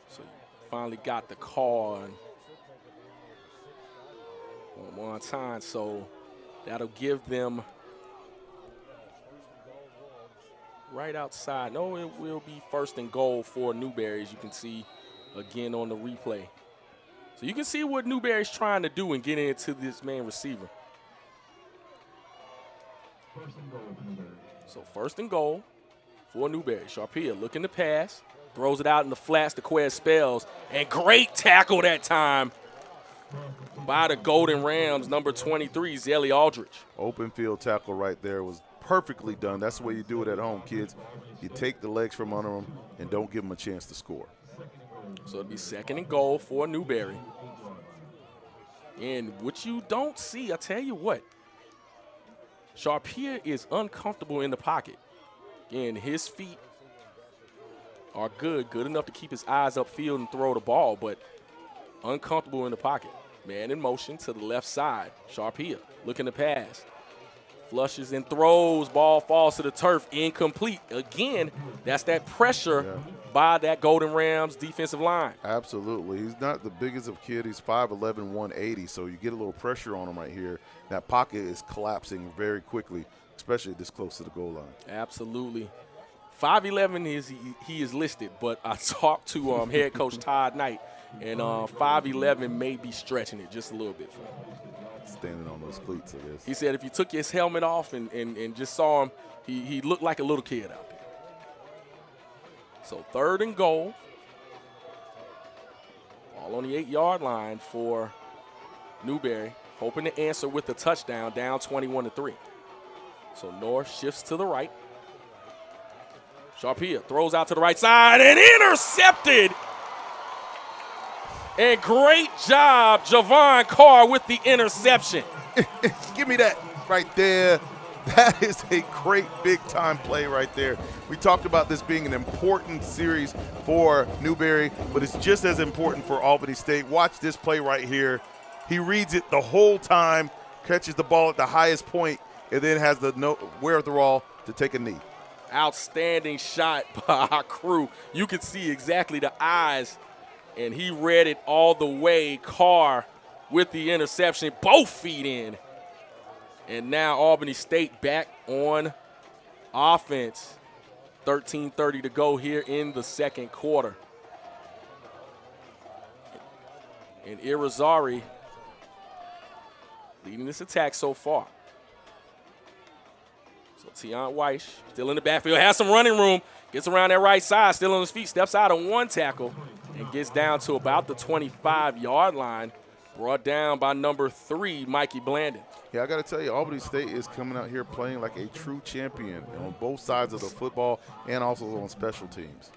So you finally got the call on one time, so that'll give them right outside. No, it will be 1st and goal for Newberry, as you can see again on the replay. So you can see what Newberry's trying to do in getting into this main receiver. So 1st and goal for Newberry. Sharpia looking to pass, throws it out in the flats to Quez Spells, and great tackle that time by the Golden Rams, number 23, Zelly Aldridge. Open field tackle right there was perfectly done. That's the way you do it at home, kids. You take the legs from under them and don't give them a chance to score. So it'll be 2nd and goal for Newberry. And what you don't see, I tell you what, Sharpia is uncomfortable in the pocket. Again, his feet are good enough to keep his eyes upfield and throw the ball, but uncomfortable in the pocket. Man in motion to the left side. Sharpia looking to pass. Flushes and throws. Ball falls to the turf. Incomplete. Again, that's that pressure by that Golden Rams defensive line. Absolutely. He's not the biggest of kid. He's 5'11", 180, so you get a little pressure on him right here. That pocket is collapsing very quickly, especially this close to the goal line. Absolutely. 5'11" he is listed, but I talked to head coach Todd Knight, and 5'11" may be stretching it just a little bit for him. Standing on those cleats, I guess. He said if you took his helmet off and just saw him, he looked like a little kid out there. So 3rd and goal. All on the 8-yard line for Newberry, hoping to answer with a touchdown, down 21-3. So North shifts to the right. Sharpia throws out to the right side and intercepted. And great job, Javon Carr, with the interception. Give me that right there. That is a great big-time play right there. We talked about this being an important series for Newberry, but it's just as important for Albany State. Watch this play right here. He reads it the whole time, catches the ball at the highest point, and then has the wherewithal to take a knee. Outstanding shot by our crew. You can see exactly the eyes, and he read it all the way. Carr with the interception, both feet in. And now Albany State back on offense. 13:30 to go here in the second quarter. And Irizarry leading this attack so far. So Tion Weiss still in the backfield, has some running room, gets around that right side, still on his feet, steps out on one tackle, and gets down to about the 25-yard line. Brought down by number 3, Mikey Blandon. Yeah, I got to tell you, Albany State is coming out here playing like a true champion on both sides of the football and also on special teams.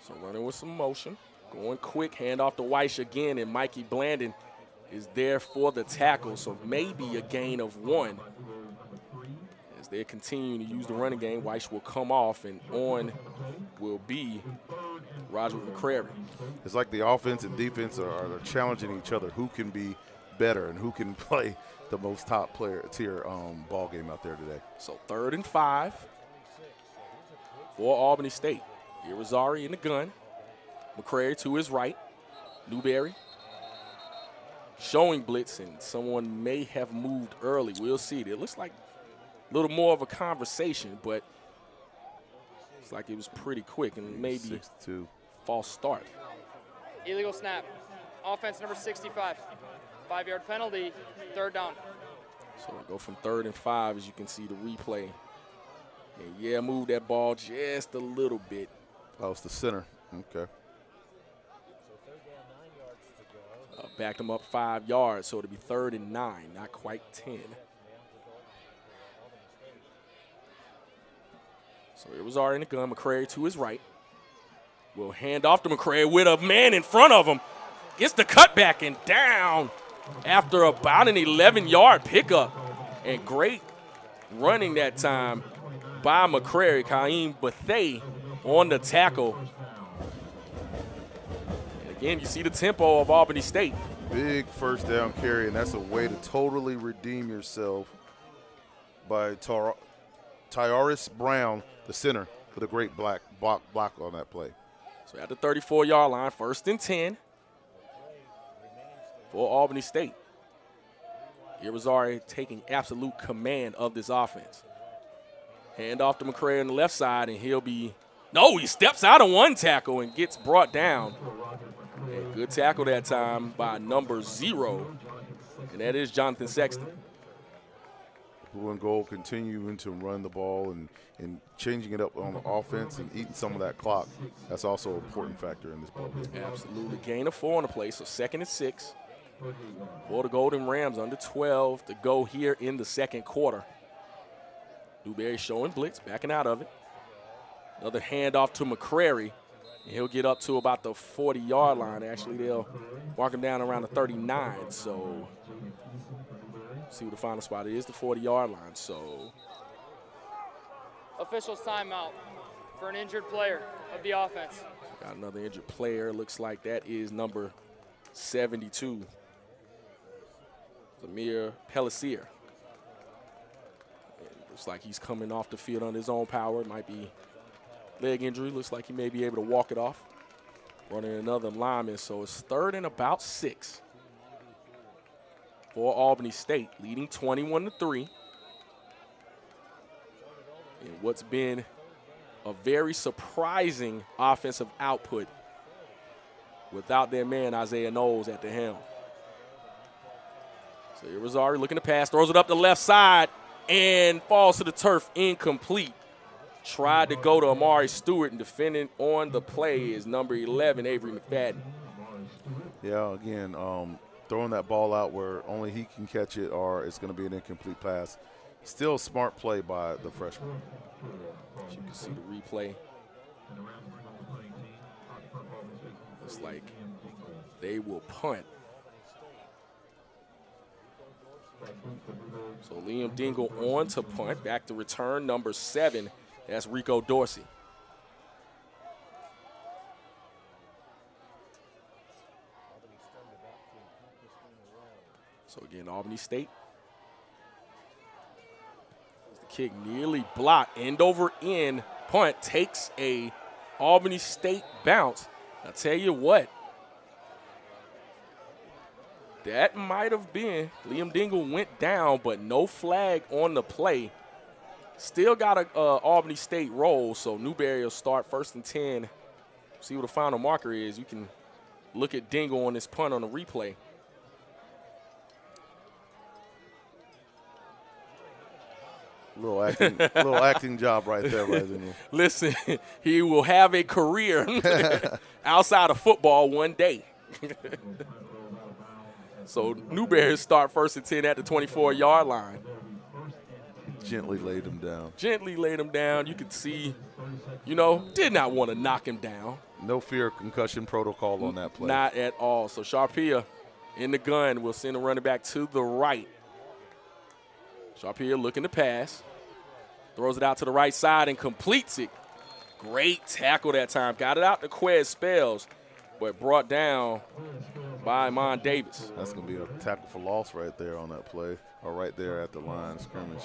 So running with some motion, going quick, hand off to Weish again, and Mikey Blandon is there for the tackle, so maybe a gain of 1. As they're continuing to use the running game, Weish will come off, and on will be Roger McCrary. It's like the offense and defense are challenging each other. Who can be better and who can play the most top tier ball game out there today? So 3rd and 5 for Albany State. Irizarry in the gun. McCrary to his right. Newberry showing blitz, and someone may have moved early. We'll see. It looks like a little more of a conversation, but it's like it was pretty quick and maybe 6-2. False start. Illegal snap. Offense number 65. 5-yard penalty, 3rd down. So we go from 3rd and 5, as you can see the replay. And yeah, move that ball just a little bit. Oh, it's the center. Okay. Backed him up 5 yards, so it'll be 3rd and 9, not quite 10. So it was already in the gun. McCrary to his right. Will hand off to McCrary with a man in front of him. Gets the cutback and down after about an 11-yard pickup. And great running that time by McCrary. Kaim Bethay on the tackle. And again, you see the tempo of Albany State. Big first down carry, and that's a way to totally redeem yourself by Tyrus Brown, the center, with a great block on that play. So at the 34-yard line, 1st and 10 for Albany State. Irizarry taking absolute command of this offense. Hand off to McCrary on the left side, and he steps out of one tackle and gets brought down. And good tackle that time by number 0, and that is Jonathan Sexton. Blue and gold continuing to run the ball and changing it up on the offense and eating some of that clock. That's also an important factor in this ball game. Absolutely. Gain of 4 on the play, so 2nd and 6 for the Golden Rams, under 12 to go here in the 2nd quarter. Newberry showing blitz, backing out of it. Another handoff to McCrary, and he'll get up to about the 40-yard line. Actually, they'll mark him down around the 39, so see what the final spot is, the 40-yard line. So Officials timeout for an injured player of the offense. Got another injured player. Looks like that is number 72, Zamir Pellissier. Looks like he's coming off the field on his own power. It might be leg injury. Looks like he may be able to walk it off. Running another lineman, so it's 3rd and about 6 for Albany State, leading 21-3. And what's been a very surprising offensive output without their man Isaiah Knowles at the helm. So Irizarry looking to pass, throws it up the left side, and falls to the turf, incomplete. Tried to go to Amari Stewart, and defending on the play is number 11, Avery McFadden. Yeah, again, throwing that ball out where only he can catch it or it's going to be an incomplete pass. Still a smart play by the freshman. As you can see the replay. Looks like they will punt. So Liam Dingle on to punt. Back to return number 7. That's Rico Dorsey. So again, Albany State. The kick nearly blocked. End over end punt takes a Albany State bounce. I'll tell you what. That might have been, Liam Dingle went down, but no flag on the play. Still got a Albany State roll, so Newberry will start 1st and 10. See what the final marker is. You can look at Dingle on this punt on the replay. Little acting job right there, Listen, he will have a career outside of football one day. So Newberry start 1st and 10 at the 24-yard line. Gently laid him down. Gently laid him down. You could see, you know, did not want to knock him down. No fear of concussion protocol on that play. Not at all. So Sharpia in the gun will send a running back to the right. Sharpia looking to pass. Throws it out to the right side and completes it. Great tackle that time. Got it out to Quez Spells, but brought down by Iman Davis. That's going to be a tackle for loss right there on that play, or right there at the line of scrimmage.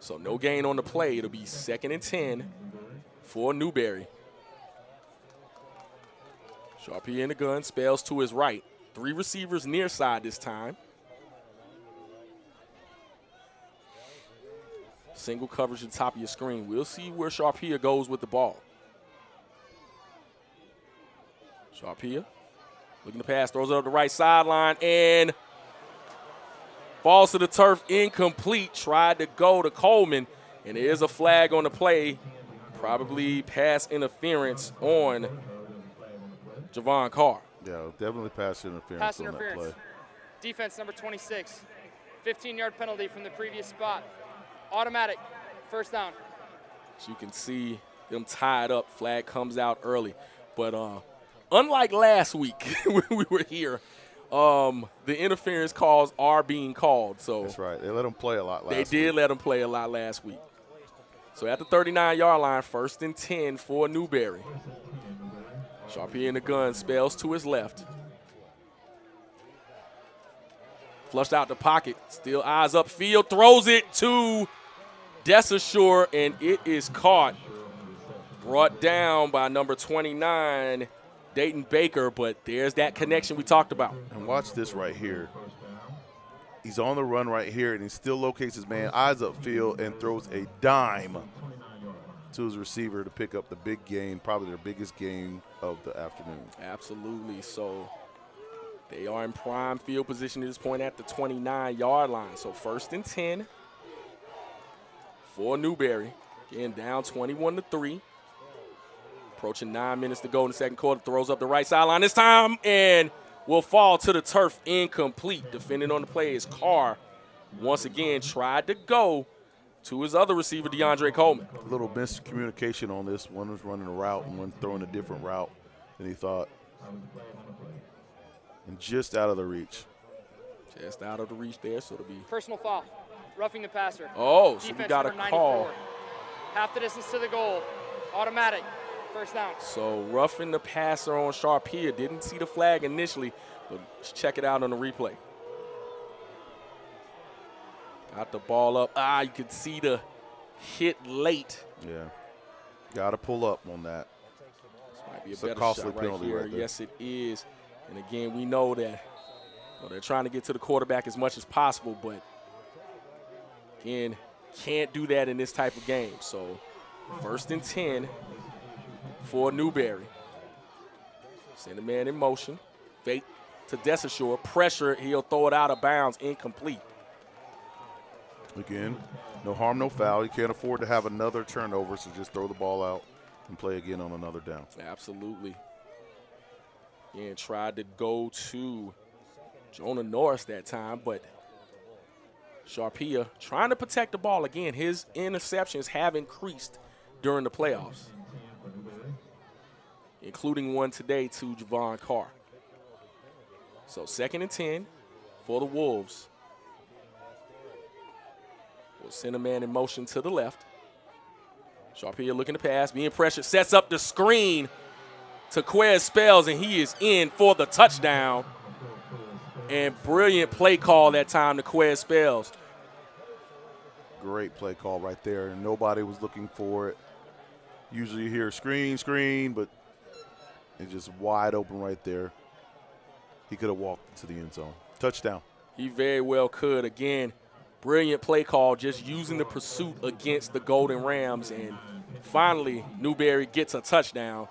So no gain on the play. It'll be 2nd and 10 for Newberry. Sharpie in the gun, Spells to his right. 3 receivers near side this time. Single coverage at the top of your screen. We'll see where Sharpia goes with the ball. Sharpia looking to pass, throws it up the right sideline, and falls to the turf, incomplete. Tried to go to Coleman, and there is a flag on the play. Probably pass interference on Javon Carr. Yeah, definitely pass interference on that play. Defense number 26. 15-yard penalty from the previous spot. Automatic, 1st down. So you can see them tied up. Flag comes out early. But unlike last week when we were here, the interference calls are being called. So that's right. They let them play a lot last week. They did let them play a lot last week. So at the 39-yard line, 1st and 10 for Newberry. Sharpie in the gun, Spells to his left. Flushed out the pocket, still eyes upfield, throws it to Desashore, and it is caught. Brought down by number 29, Dayton Baker, but there's that connection we talked about. And watch this right here. He's on the run right here, and he still locates his man, eyes upfield, and throws a dime to his receiver to pick up the big gain, probably their biggest gain of the afternoon. Absolutely. So they are in prime field position at this point at the 29-yard line. So 1st and 10 for Newberry. Again, down 21-3. Approaching 9 minutes to go in the 2nd quarter. Throws up the right sideline this time and will fall to the turf, incomplete. Defending on the play is Carr. Once again, tried to go to his other receiver, DeAndre Coleman. A little miscommunication on this. One was running a route and one throwing a different route than he thought. And just out of the reach. Just out of the reach there, so it'll be personal foul. Roughing the passer. Oh, so defense we got a number call. 94. Half the distance to the goal. Automatic. 1st down. So roughing the passer on Sharpia. Didn't see the flag initially, but let's check it out on the replay. Got the ball up. You could see the hit late. Yeah. Got to pull up on that. This might be a It's a better costly shot right penalty here. right there. Yes, it is. And again, we know that they're trying to get to the quarterback as much as possible, but again, can't do that in this type of game. So 1st and 10 for Newberry. Send a man in motion. Fake to Desashore. Pressure. He'll throw it out of bounds. Incomplete. Again, no harm, no foul. You can't afford to have another turnover, so just throw the ball out and play again on another down. Absolutely. And tried to go to Jonah Norris that time, but Sharpia trying to protect the ball. Again, his interceptions have increased during the playoffs, including one today to Javon Carr. So 2nd and 10 for the Wolves. We'll send a man in motion to the left. Sharpia looking to pass, being pressured, sets up the screen to Quez Spells, and he is in for the touchdown. And brilliant play call that time to Quez Spells. Great play call right there, and nobody was looking for it. Usually you hear screen, but it's just wide open right there. He could have walked to the end zone. Touchdown. He very well could. Again, brilliant play call, just using the pursuit against the Golden Rams. And finally, Newberry gets a touchdown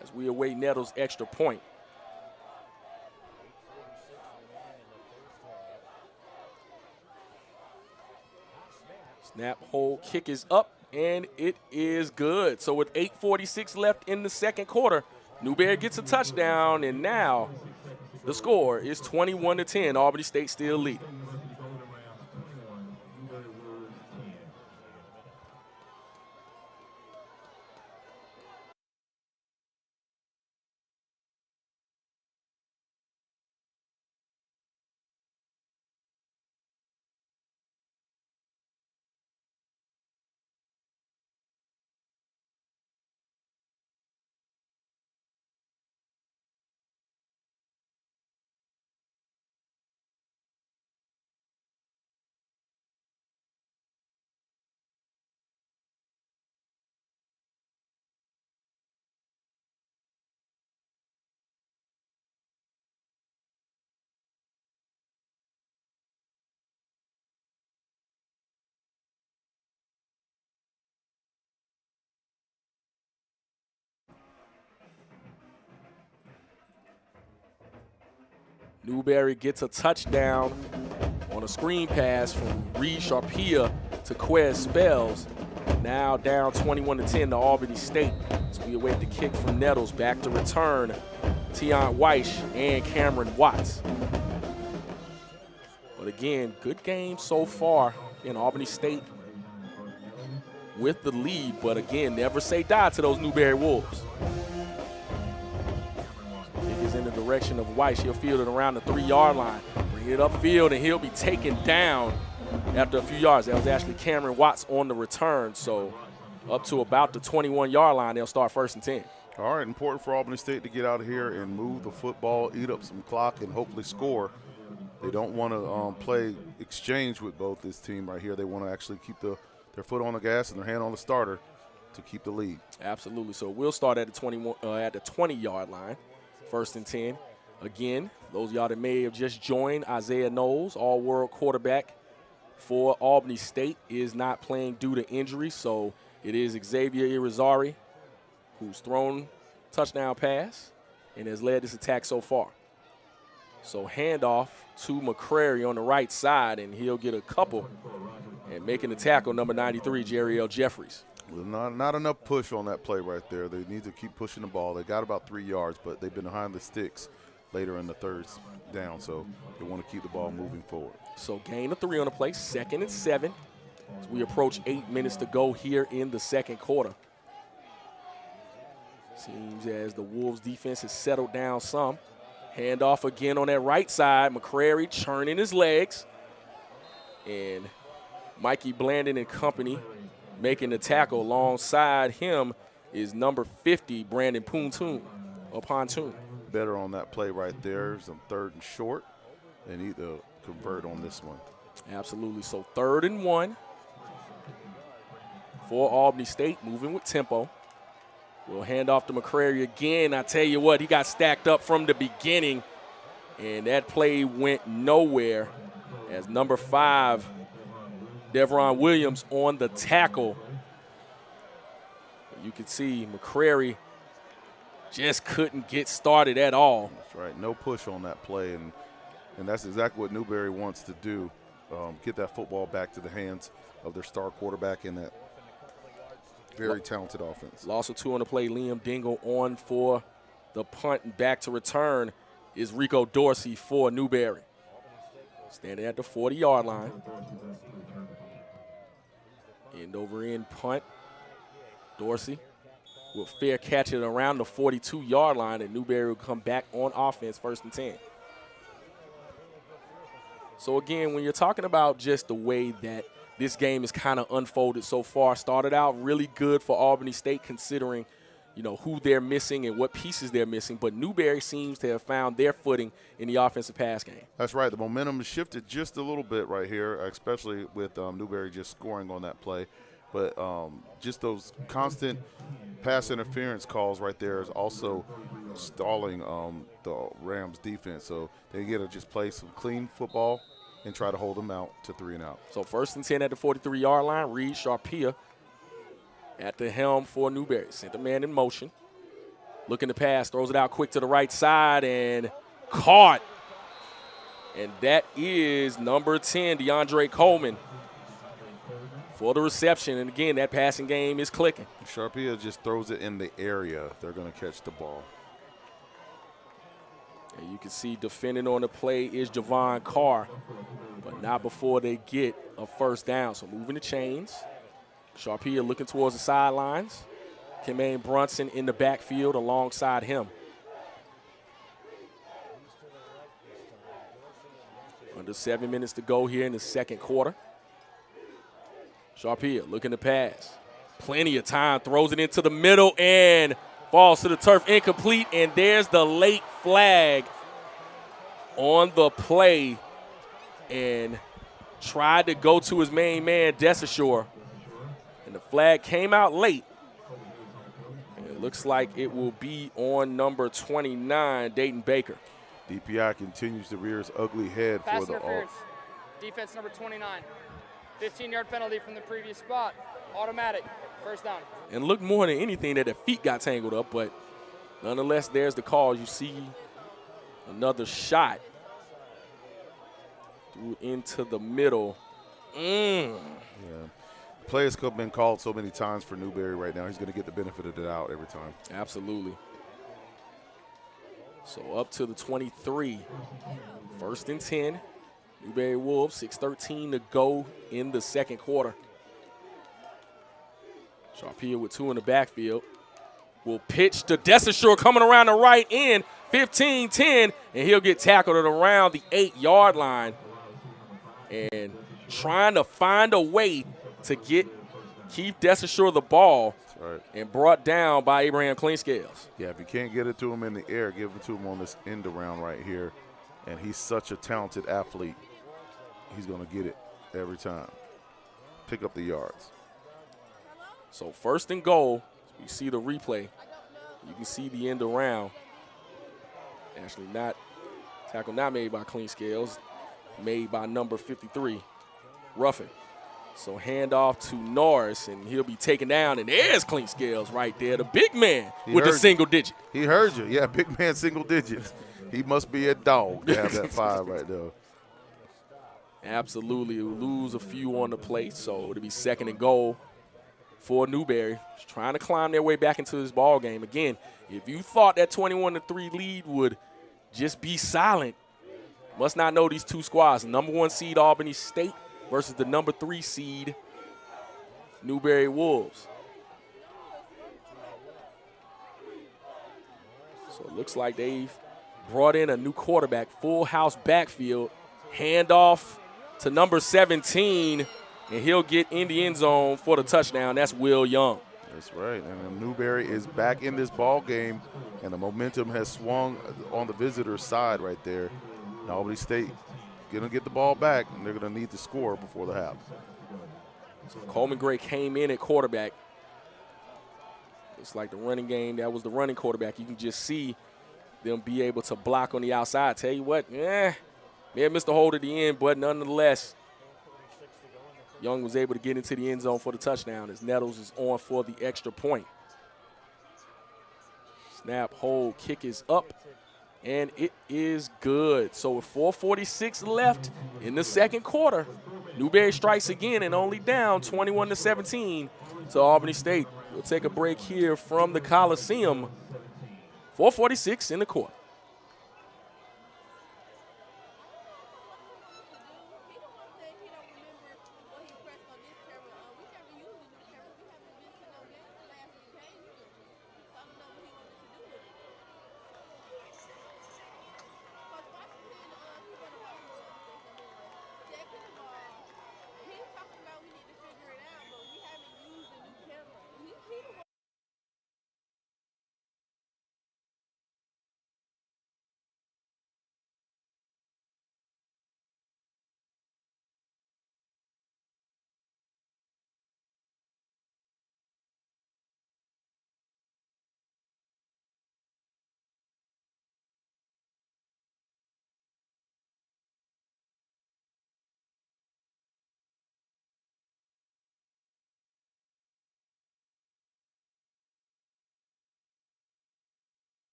as we await Nettles' extra point. Snap, hold, kick is up, and it is good. So with 8:46 left in the 2nd quarter, Newberry gets a touchdown, and now The score is 21-10. Albany State still leading. Newberry gets a touchdown on a screen pass from Reed Sharpia to Quez Spells. Now down 21-10 to Albany State. So we await the kick from Nettles. Back to return, Tion Weish and Cameron Watts. But again, good game so far in Albany State with the lead. But again, never say die to those Newberry Wolves. In the direction of Weiss. He'll field it around the 3-yard line. Bring it upfield, and he'll be taken down after a few yards. That was actually Cameron Watts on the return. So up to about the 21-yard line, they'll start 1st and 10. All right, important for Albany State to get out here and move the football, eat up some clock, and hopefully score. They don't want to play exchange with both this team right here. They want to actually keep their foot on the gas and their hand on the starter to keep the lead. Absolutely. So we'll start at the 20-yard line. 1st and 10. Again, those of y'all that may have just joined, Isaiah Knowles, all-world quarterback for Albany State, is not playing due to injury. So it is Xavier Irizarry who's thrown touchdown pass and has led this attack so far. So handoff to McCrary on the right side, and he'll get a couple. And making the tackle, number 93, Jerry L. Jeffries. Well, not enough push on that play right there. They need to keep pushing the ball. They got about 3 yards, but they've been behind the sticks later in the third down, so they want to keep the ball moving forward. So gain of 3 on the play, 2nd and 7. As we approach 8 minutes to go here in the 2nd quarter. Seems as the Wolves defense has settled down some. Handoff again on that right side. McCrary churning his legs. And Mikey Blandon and company making the tackle. Alongside him is number 50, Brandon Pontoon. Better on that play right there. Some 3rd and short. They need to convert on this one. Absolutely. So 3rd and 1 for Albany State, moving with tempo. We'll hand off to McCrary again. I tell you what, he got stacked up from the beginning, and that play went nowhere as number 5, Devron Williams, on the tackle. You can see McCrary just couldn't get started at all. That's right. No push on that play, and that's exactly what Newberry wants to do, get that football back to the hands of their star quarterback in that very talented offense. Loss of 2 on the play. Liam Dingle on for the punt, and back to return is Rico Dorsey for Newberry. Standing at the 40-yard line. End over end punt. Dorsey will fair catch it around the 42-yard line, and Newberry will come back on offense, 1st and 10. So again, when you're talking about just the way that this game is kind of unfolded so far, started out really good for Albany State considering, you know, who they're missing and what pieces they're missing, but Newberry seems to have found their footing in the offensive pass game. That's right. The momentum shifted just a little bit right here, especially with Newberry just scoring on that play. But just those constant pass interference calls right there is also stalling the Rams defense. So they get to just play some clean football and try to hold them out to 3 and out. So 1st and 10 at the 43-yard line. Reed Sharpia at the helm for Newberry. Sent the man in motion. Looking to pass, throws it out quick to the right side and caught. And that is number 10, DeAndre Coleman, for the reception. And again, that passing game is clicking. Sharpia just throws it in the area. They're going to catch the ball. And you can see defending on the play is Javon Carr, but not before they get a first down. So moving the chains. Sharpia looking towards the sidelines. Kemaine Brunson in the backfield alongside him. Under 7 minutes to go here in the second quarter. Sharpia looking to pass. Plenty of time, throws it into the middle and falls to the turf, incomplete, and there's the late flag on the play and tried to go to his main man, Desashore, and the flag came out late. And it looks like it will be on number 29, Dayton Baker. DPI continues to rear its ugly head Pass for the interference. Defense number 29. 15-yard penalty from the previous spot. Automatic. First down. And looked more than anything that the feet got tangled up, but nonetheless, there's the call. You see another shot through into the middle. Yeah. Play has been called so many times for Newberry right now. He's going to get the benefit of the doubt every time. Absolutely. So up to the 23. First and 10. Newberry Wolves, 6:13 to go in the second quarter. Sharpia with 2 in the backfield. Will pitch to Desashore coming around the right end. 15-10, and he'll get tackled at around the 8-yard line. And trying to find a way to get Keith Desashore the ball. That's right. And brought down by Abraham Cleanscales. Yeah, if you can't get it to him in the air, give it to him on this end around right here. And he's such a talented athlete. He's going to get it every time. Pick up the yards. So first and goal, you see the replay. You can see the end around. Actually not, tackle not made by Cleanscales, made by number 53, Ruffin. So handoff to Norris, and he'll be taken down, and there's Cleanscales right there, the big man with the single digit. He heard you. Yeah, big man single digits. He must be a dog to have that 5 right there. Absolutely. He'll lose a few on the play, so it'll be second and goal for Newberry. Just trying to climb their way back into this ball game. Again, if you thought that 21-3 lead would just be silent, must not know these two squads. Number 1 seed Albany State versus the number 3 seed Newberry Wolves. So it looks like they've brought in a new quarterback, full house backfield, handoff to number 17, and he'll get in the end zone for the touchdown. That's Will Young. That's right. And Newberry is back in this ball game, and the momentum has swung on the visitor's side right there. And Albany State going to get the ball back, and they're going to need to score before the half. So Coleman Gray came in at quarterback. It's like the running game. That was the running quarterback. You can just see them be able to block on the outside. Tell you what, may have missed a hold at the end, but nonetheless, Young was able to get into the end zone for the touchdown as Nettles is on for the extra point. Snap, hold, kick is up, and it is good. So with 4:46 left in the second quarter, Newberry strikes again and only down 21-17 to Albany State. We'll take a break here from the Coliseum. 4:46 in the quarter.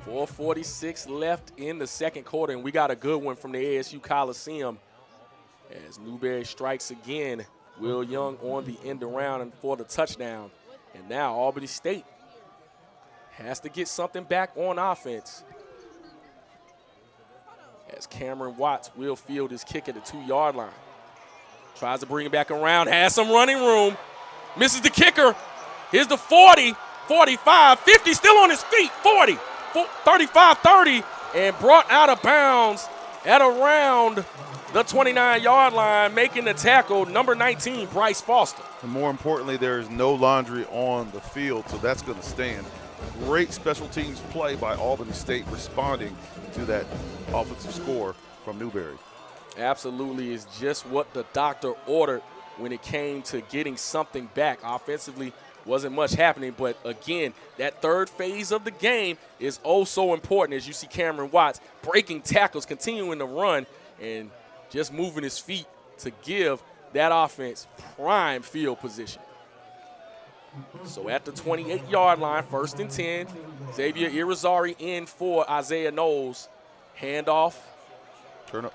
.446 left in the second quarter, and we got a good one from the ASU Coliseum as Newberry strikes again. Will Young on the end around and for the touchdown. And now Albany State has to get something back on offense. As Cameron Watts will field his kick at the 2-yard line. Tries to bring it back around, has some running room. Misses the kicker. Here's the 40, 45, 50, still on his feet. 40, 35, 30, and brought out of bounds at around the 29-yard line, making the tackle, number 19, Bryce Foster. And more importantly, there is no laundry on the field, so that's going to stand. Great special teams play by Albany State, responding to that offensive score from Newberry. Absolutely, is just what the doctor ordered when it came to getting something back. Offensively, wasn't much happening, but again, that third phase of the game is oh so important, as you see Cameron Watts breaking tackles, continuing to run, and just moving his feet to give that offense prime field position. So at the 28-yard line, 1st and 10, Xavier Irizarry in for Isaiah Knowles. Handoff. Turn up.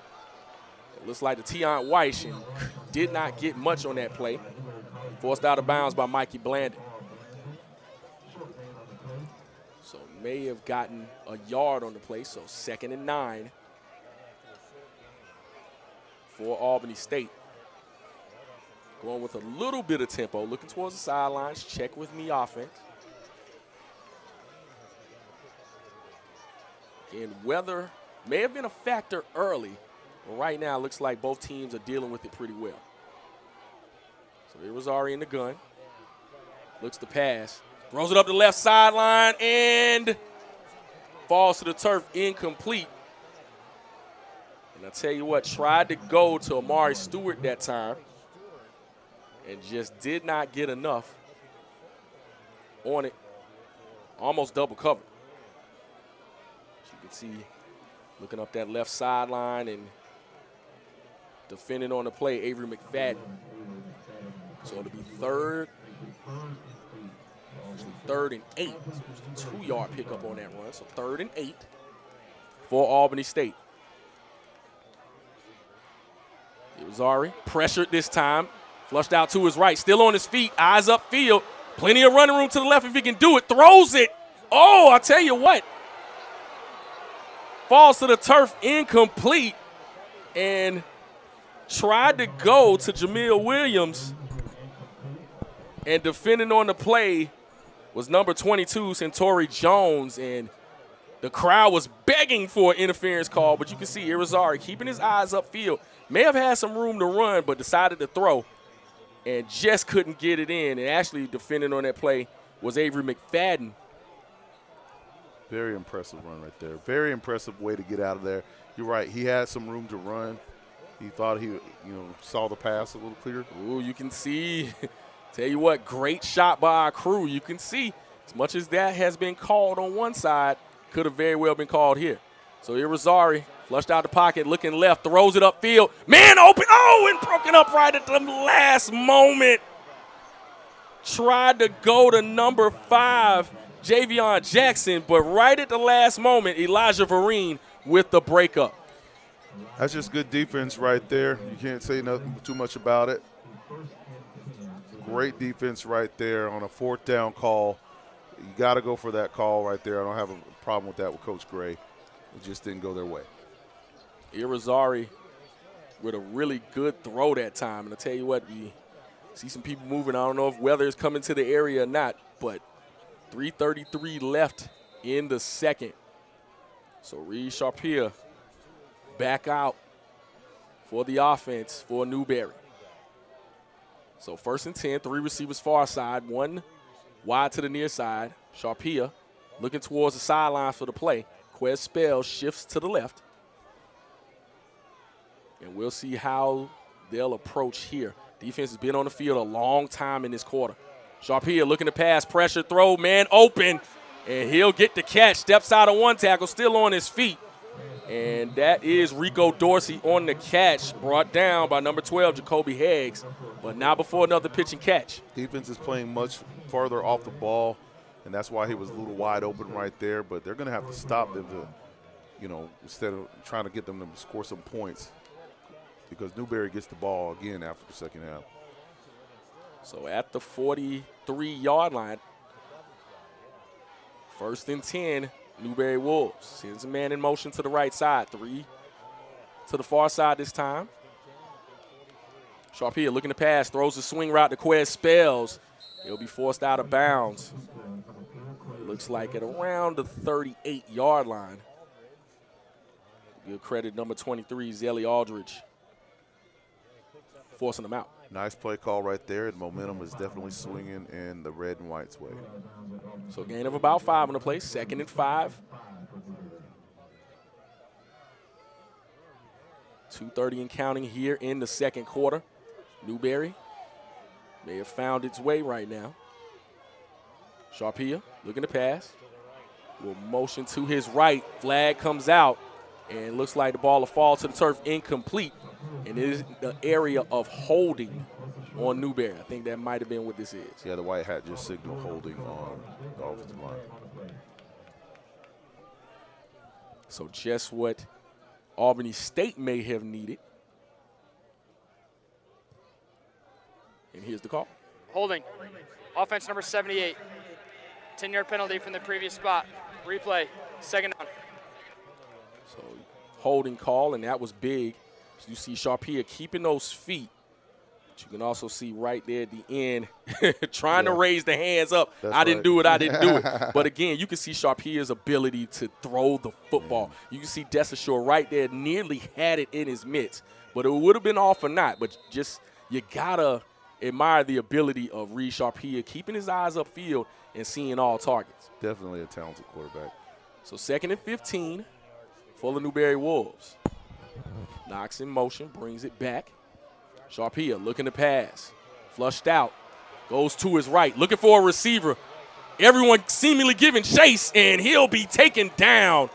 It looks like the Tion Weish and did not get much on that play. Forced out of bounds by Mikey Blandon. So may have gotten a yard on the play, so 2nd and 9 for Albany State. Going with a little bit of tempo, looking towards the sidelines. Check with me offense. Again, weather may have been a factor early, but right now it looks like both teams are dealing with it pretty well. So Irizarry in the gun. Looks to pass. Throws it up the left sideline and falls to the turf, incomplete. And I tell you what, tried to go to Amari Stewart that time and just did not get enough on it. Almost double covered. As you can see, looking up that left sideline and defending on the play, Avery McFadden. So it'll be third and 8. So 2-yard pickup on that run. So 3rd and 8 for Albany State. Irizarry pressured this time. Flushed out to his right, still on his feet, eyes upfield. Plenty of running room to the left if he can do it. Throws it. Oh, I tell you what. Falls to the turf, incomplete. And tried to go to Jamil Williams. And defending on the play was number 22, Centauri Jones. And the crowd was begging for an interference call, but you can see Irizarry keeping his eyes upfield. May have had some room to run, but decided to throw. And just couldn't get it in. And actually defending on that play was Avery McFadden. Very impressive run right there. Very impressive way to get out of there. You're right. He had some room to run. He thought he, saw the pass a little clearer. Ooh, you can see. Tell you what, great shot by our crew. You can see as much as that has been called on one side, could have very well been called here. So Irizarry flushed out the pocket, looking left, throws it upfield. Man open. Oh, and broken up right at the last moment. Tried to go to number 5, Javion Jackson, but right at the last moment, Elijah Vereen with the breakup. That's just good defense right there. You can't say nothing too much about it. Great defense right there on a 4th down call. You got to go for that call right there. I don't have a problem with that with Coach Gray. It just didn't go their way. Irizarry with a really good throw that time. And I tell you what, we see some people moving. I don't know if weather is coming to the area or not, but 3:33 left in the second. So Reed Sharpia back out for the offense for Newberry. So 1st and 10, 3 receivers far side, 1 wide to the near side. Sharpia looking towards the sideline for the play. Quez Spell shifts to the left. And we'll see how they'll approach here. Defense has been on the field a long time in this quarter. Sharpia looking to pass, pressure, throw, man open. And he'll get the catch, steps out of one tackle, still on his feet. And that is Rico Dorsey on the catch, brought down by number 12, Jacoby Heggs. But now before another pitch and catch. Defense is playing much farther off the ball, and that's why he was a little wide open right there. But they're going to have to stop them to, instead of trying to get them to score some points, because Newberry gets the ball again after the second half. So at the 43-yard line, First and 10, Newberry Wolves. Sends a man in motion to the right side. 3 to the far side this time. Sharpia looking to pass, throws a swing route to Quez Spells. He'll be forced out of bounds. Looks like at around the 38-yard line. Give credit number 23, Zelly Aldridge, forcing him out. Nice play call right there. The momentum is definitely swinging in the red and white's way. So gain of about 5 on the play, 2nd and 5. 2:30 and counting here in the second quarter. Newberry may have found its way right now. Sharpia looking to pass. Will motion to his right. Flag comes out. And looks like the ball will fall to the turf incomplete. And it is the area of holding on Newberry. I think that might have been what this is. Yeah, the white hat just signaled holding on the offensive line. So just what Albany State may have needed. And here's the call. Holding. Offense number 78. 10-yard penalty from the previous spot. Replay. 2nd down. So holding call, and that was big. So you see Sharpia keeping those feet. But you can also see right there at the end trying to raise the hands up. I didn't do it. But again, you can see Sharpia's ability to throw the football. You can see Desashore right there nearly had it in his mitts. But it would have been off or not. But just you got to admire the ability of Reed Sharpia keeping his eyes upfield and seeing all targets. Definitely a talented quarterback. So 2nd and 15 for the Newberry Wolves. Knocks in motion, brings it back. Sharpia looking to pass. Flushed out. Goes to his right, looking for a receiver. Everyone seemingly giving chase, and he'll be taken down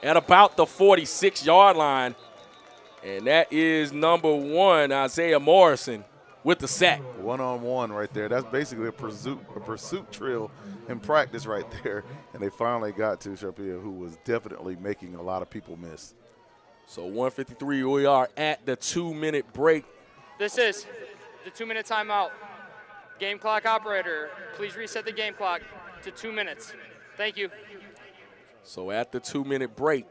at about the 46-yard line. And that is number 1, Isaiah Morrison, with the sack. One-on-one right there. That's basically a pursuit drill in practice right there. And they finally got to Sharpia, who was definitely making a lot of people miss. So 1:53, we are at the 2-minute break. This is the 2-minute timeout. Game clock operator, please reset the game clock to 2 minutes. Thank you. So at the 2-minute break,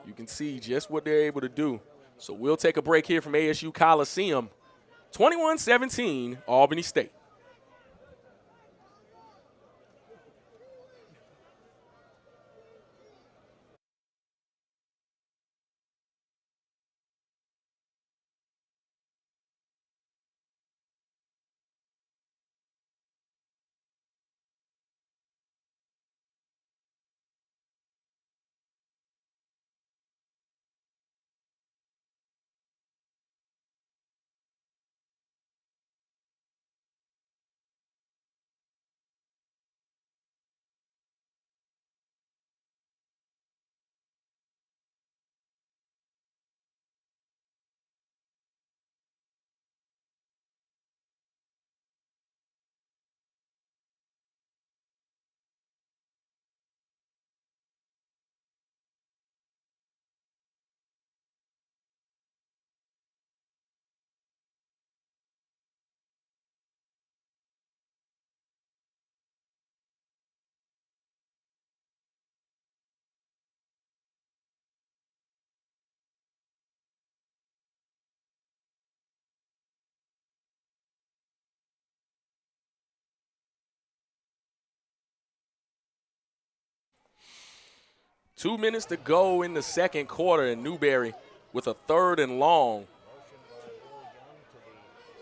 you can see just what they're able to do. So we'll take a break here from ASU Coliseum. 21-17, Albany State. Two minutes to go in the second quarter, and Newberry with a 3rd and long.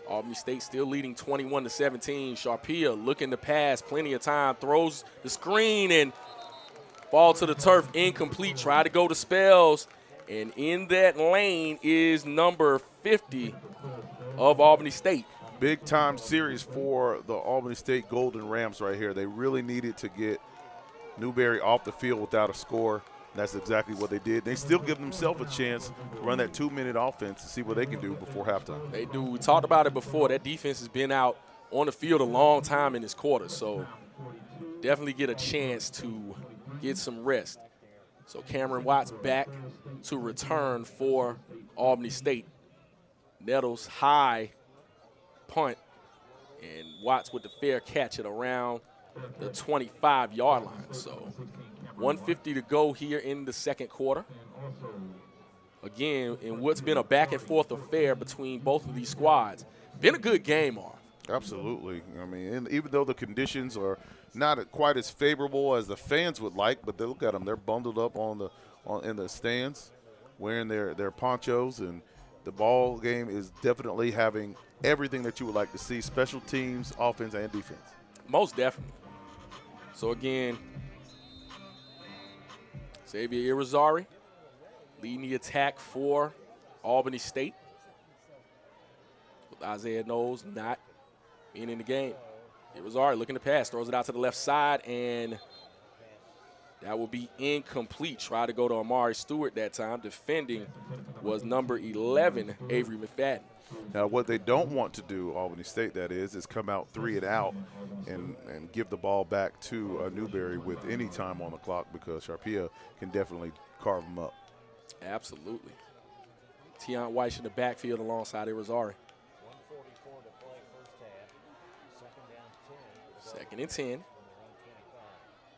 Albany State still leading 21-17. Sharpia looking to pass, plenty of time, throws the screen and ball to the turf, incomplete. Try to go to Spells, and in that lane is number 50 of Albany State. Big time series for the Albany State Golden Rams right here. They really needed to get Newberry off the field without a score. That's exactly what they did. They still give themselves a chance to run that 2-minute offense to see what they can do before halftime. They do. We talked about it before. That defense has been out on the field a long time in this quarter, so definitely get a chance to get some rest. So Cameron Watts back to return for Albany State. Nettles high punt, and Watts with the fair catch at around the 25-yard line. So 150 to go here in the second quarter. Again, in what's been a back-and-forth affair between both of these squads. Been a good game, Marv. Absolutely. I mean, and even though the conditions are not quite as favorable as the fans would like, but they look at them. They're bundled up in the stands, wearing their ponchos, and the ball game is definitely having everything that you would like to see, special teams, offense, and defense. Most definitely. So, again, Xavier Irizarry leading the attack for Albany State, with Isaiah Knowles not being in the game. Irizarry looking to pass, throws it out to the left side, and that will be incomplete. Try to go to Amari Stewart that time. Defending was number 11, Avery McFadden. Now, what they don't want to do, Albany State that is come out 3 and out and give the ball back to Newberry with any time on the clock, because Sharpia can definitely carve them up. Absolutely. Tion Weiss in the backfield alongside Irizarry. 2nd and 10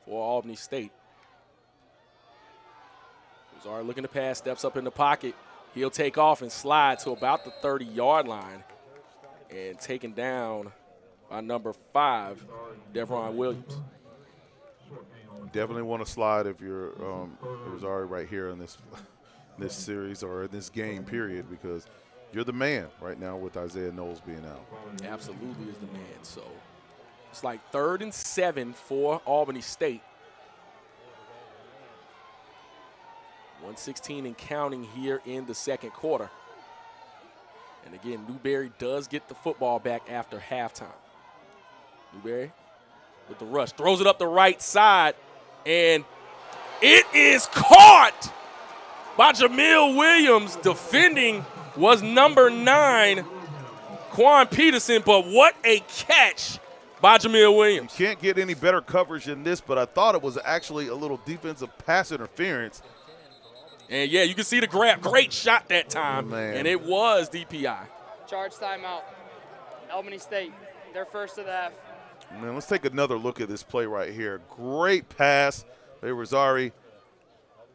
for Albany State. Irizarry looking to pass, steps up in the pocket. He'll take off and slide to about the 30-yard line, and taken down by number 5, Devron Williams. Definitely want to slide if you're Irizarry right here in this series or in this game period, because you're the man right now with Isaiah Knowles being out. Absolutely is the man. So it's like 3rd and 7 for Albany State. 1:16 and counting here in the second quarter. And again, Newberry does get the football back after halftime. Newberry with the rush, throws it up the right side, and it is caught by Jamil Williams. Defending was number 9, Quan Peterson, but what a catch by Jamil Williams. Can't get any better coverage than this, but I thought it was actually a little defensive pass interference. And, yeah, you can see the grab. Great shot that time, Man. And it was DPI. Charge timeout. Albany State, their first of the half. Man, let's take another look at this play right here. Great pass by Irizarry,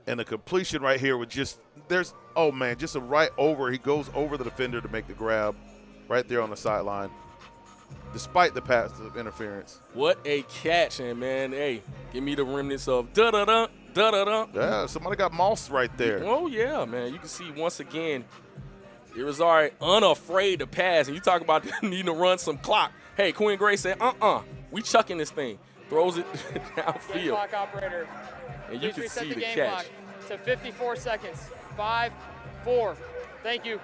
and the completion right here with just a right over. He goes over the defender to make the grab right there on the sideline, despite the pass interference. What a catch, and, man, hey, give me the remnants of da-da-da. Da-da-da. Yeah, somebody got mossed right there. Oh, yeah, man. You can see once again, Irizarry unafraid to pass. And you talk about needing to run some clock. Hey, Quinn Gray said, we chucking this thing. Throws it downfield. Game clock operator. And you Please can reset see the the game catch. clock to 54 seconds. 5, 4. Thank you.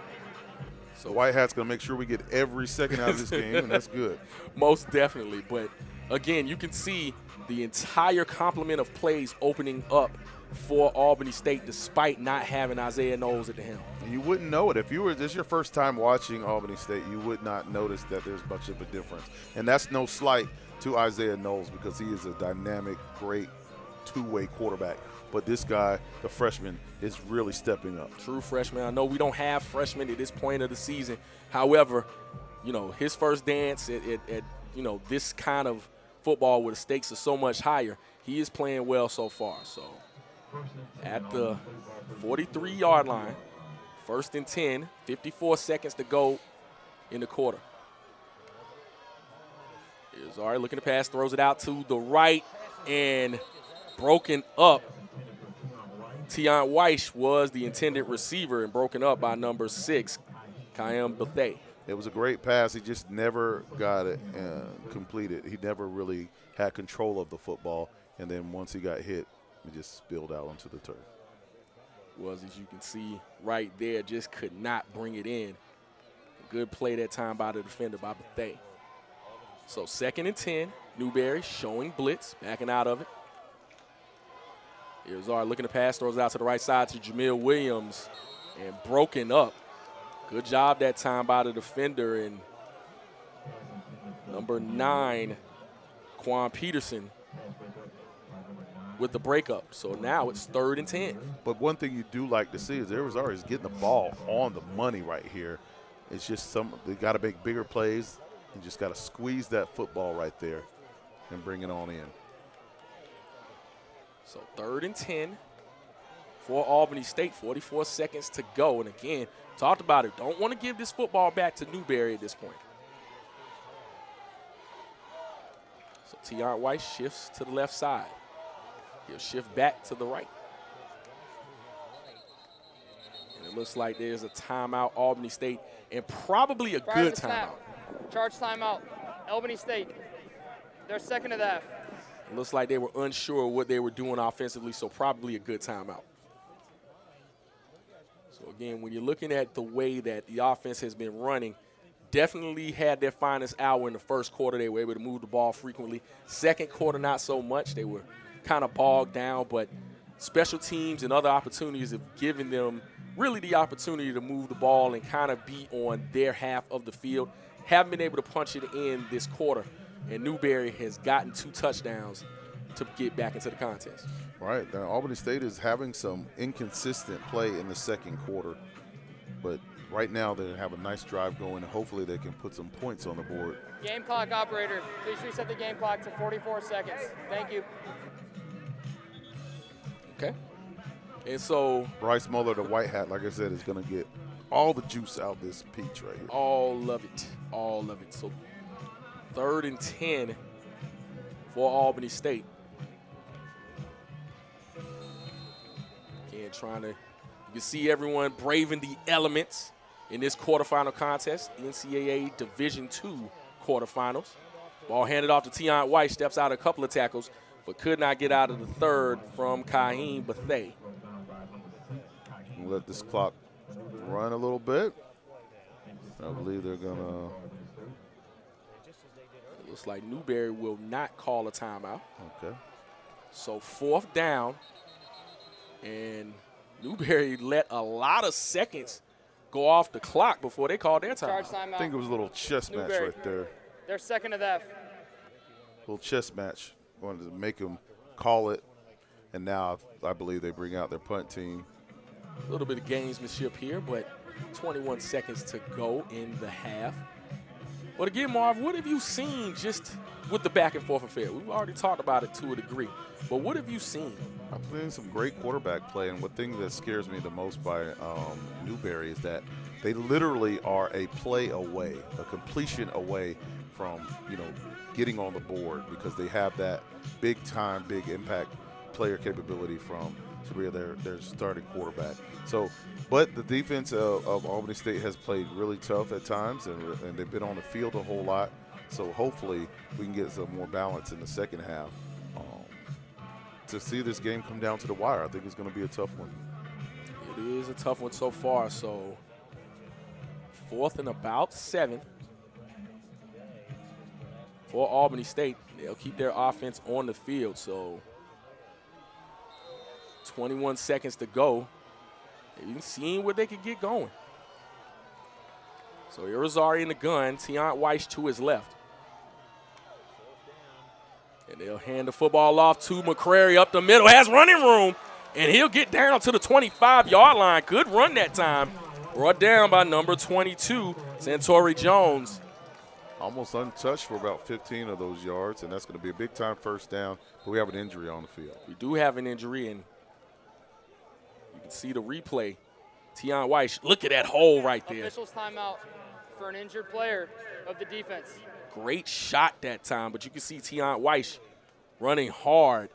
So White Hat's going to make sure we get every second out of this game, and that's good. Most definitely. But, again, you can see the entire complement of plays opening up for Albany State despite not having Isaiah Knowles at the helm. You wouldn't know it. If this is your first time watching Albany State, you would not notice that there's much of a difference. And that's no slight to Isaiah Knowles, because he is a dynamic, great two-way quarterback. But this guy, the freshman, is really stepping up. True freshman. I know we don't have freshmen at this point of the season. However, his first dance at this kind of football where the stakes are so much higher, he is playing well so far. So at the 43-yard line, 1st and 10, 54 seconds to go in the quarter. Irizarry looking to pass, throws it out to the right, and broken up. Tion Weiss was the intended receiver and broken up by number 6, Kayam Bethay. It was a great pass. He just never got it completed. He never really had control of the football. And then once he got hit, it just spilled out onto the turf. Was, as you can see right there, just could not bring it in. Good play that time by the defender, by Bethay. So 2nd and 10, Newberry showing blitz, backing out of it. Irizarry looking to pass, throws it out to the right side to Jamil Williams, and broken up. Good job that time by the defender, and number 9, Quan Peterson, with the breakup. So now it's 3rd and 10. But one thing you do like to see is Irizarry is getting the ball on the money right here. It's just they got to make bigger plays and just got to squeeze that football right there. and bring it on in. So 3rd and 10 for Albany State, 44 seconds to go. And again, talked about it, don't want to give this football back to Newberry at this point. So Tion White shifts to the left side. He'll shift back to the right. And it looks like there's a timeout, Albany State, and probably a good timeout. Charge timeout, Albany State. They're second of the half. It looks like they were unsure what they were doing offensively, so probably a good timeout. So again, when you're looking at the way that the offense has been running, definitely had their finest hour in the first quarter. They were able to move the ball frequently. Second quarter, not so much. They were kind of bogged down, but special teams and other opportunities have given them really the opportunity to move the ball and kind of be on their half of the field. Haven't been able to punch it in this quarter, and Newberry has gotten 2 touchdowns to get back into the contest. Right. Now, Albany State is having some inconsistent play in the second quarter, but right now they have a nice drive going, and hopefully they can put some points on the board. Game clock operator, please reset the game clock to 44 seconds. Thank you. Okay. And so Bryce Muller, the white hat, like I said, is going to get all the juice out this peach right here. all of it. All of it. So 3rd and 10 for Albany State. Again, you can see everyone braving the elements in this quarterfinal contest, NCAA Division II quarterfinals. Ball handed off to Tion White, steps out a couple of tackles, but could not get out of the third from Kaheem Bethay. Let this clock run a little bit. I believe they're going to. Looks like Newberry will not call a timeout. Okay. So 4th down, and Newberry let a lot of seconds go off the clock before they called their Charge timeout. timeout. I think it was a little chess match Newberry. right there. They're second of the half. Little chess match. Wanted to make them call it, and now I believe they bring out their punt team. A little bit of gamesmanship here, but 21 seconds to go in the half. But again, Marv, what have you seen just with the back and forth affair? We've already talked about it to a degree, but what have you seen? I've seen some great quarterback play, and one thing that scares me the most by Newberry is that they literally are a play away, a completion away from, getting on the board, because they have that big-time, big impact player capability from their starting quarterback. So, but the defense of Albany State has played really tough at times, and they've been on the field a whole lot. So hopefully we can get some more balance in the second half to see this game come down to the wire. I think it's going to be a tough one. It is a tough one so far. So 4th and about 7 for Albany State. They'll keep their offense on the field. So 21 seconds to go. They've seen where they could get going. So Irizarry in the gun, Tion White to his left. And they'll hand the football off to McCrary up the middle. Has running room, and he'll get down to the 25-yard line. Good run that time. Brought down by number 22, Santori Jones. Almost untouched for about 15 of those yards, and that's going to be a big-time first down. But we have an injury on the field. We do have an injury, and you can see the replay. Tion White, look at that hole right there. Officials timeout for an injured player of the defense. Great shot that time, but you can see Tion White running hard.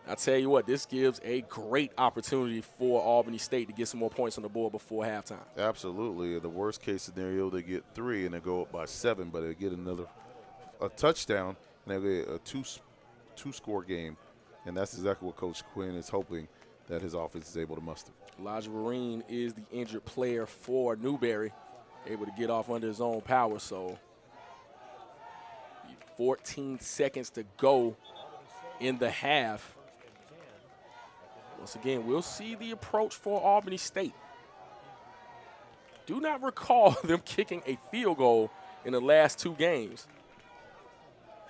I tell you what, this gives a great opportunity for Albany State to get some more points on the board before halftime. Absolutely. The worst case scenario, they get 3 and they go up by 7, but they get a touchdown, and they get a two-score game, and that's exactly what Coach Quinn is hoping that his offense is able to muster. Elijah Vereen is the injured player for Newberry, able to get off under his own power. So 14 seconds to go in the half. Once again, we'll see the approach for Albany State. Do not recall them kicking a field goal in the last 2 games.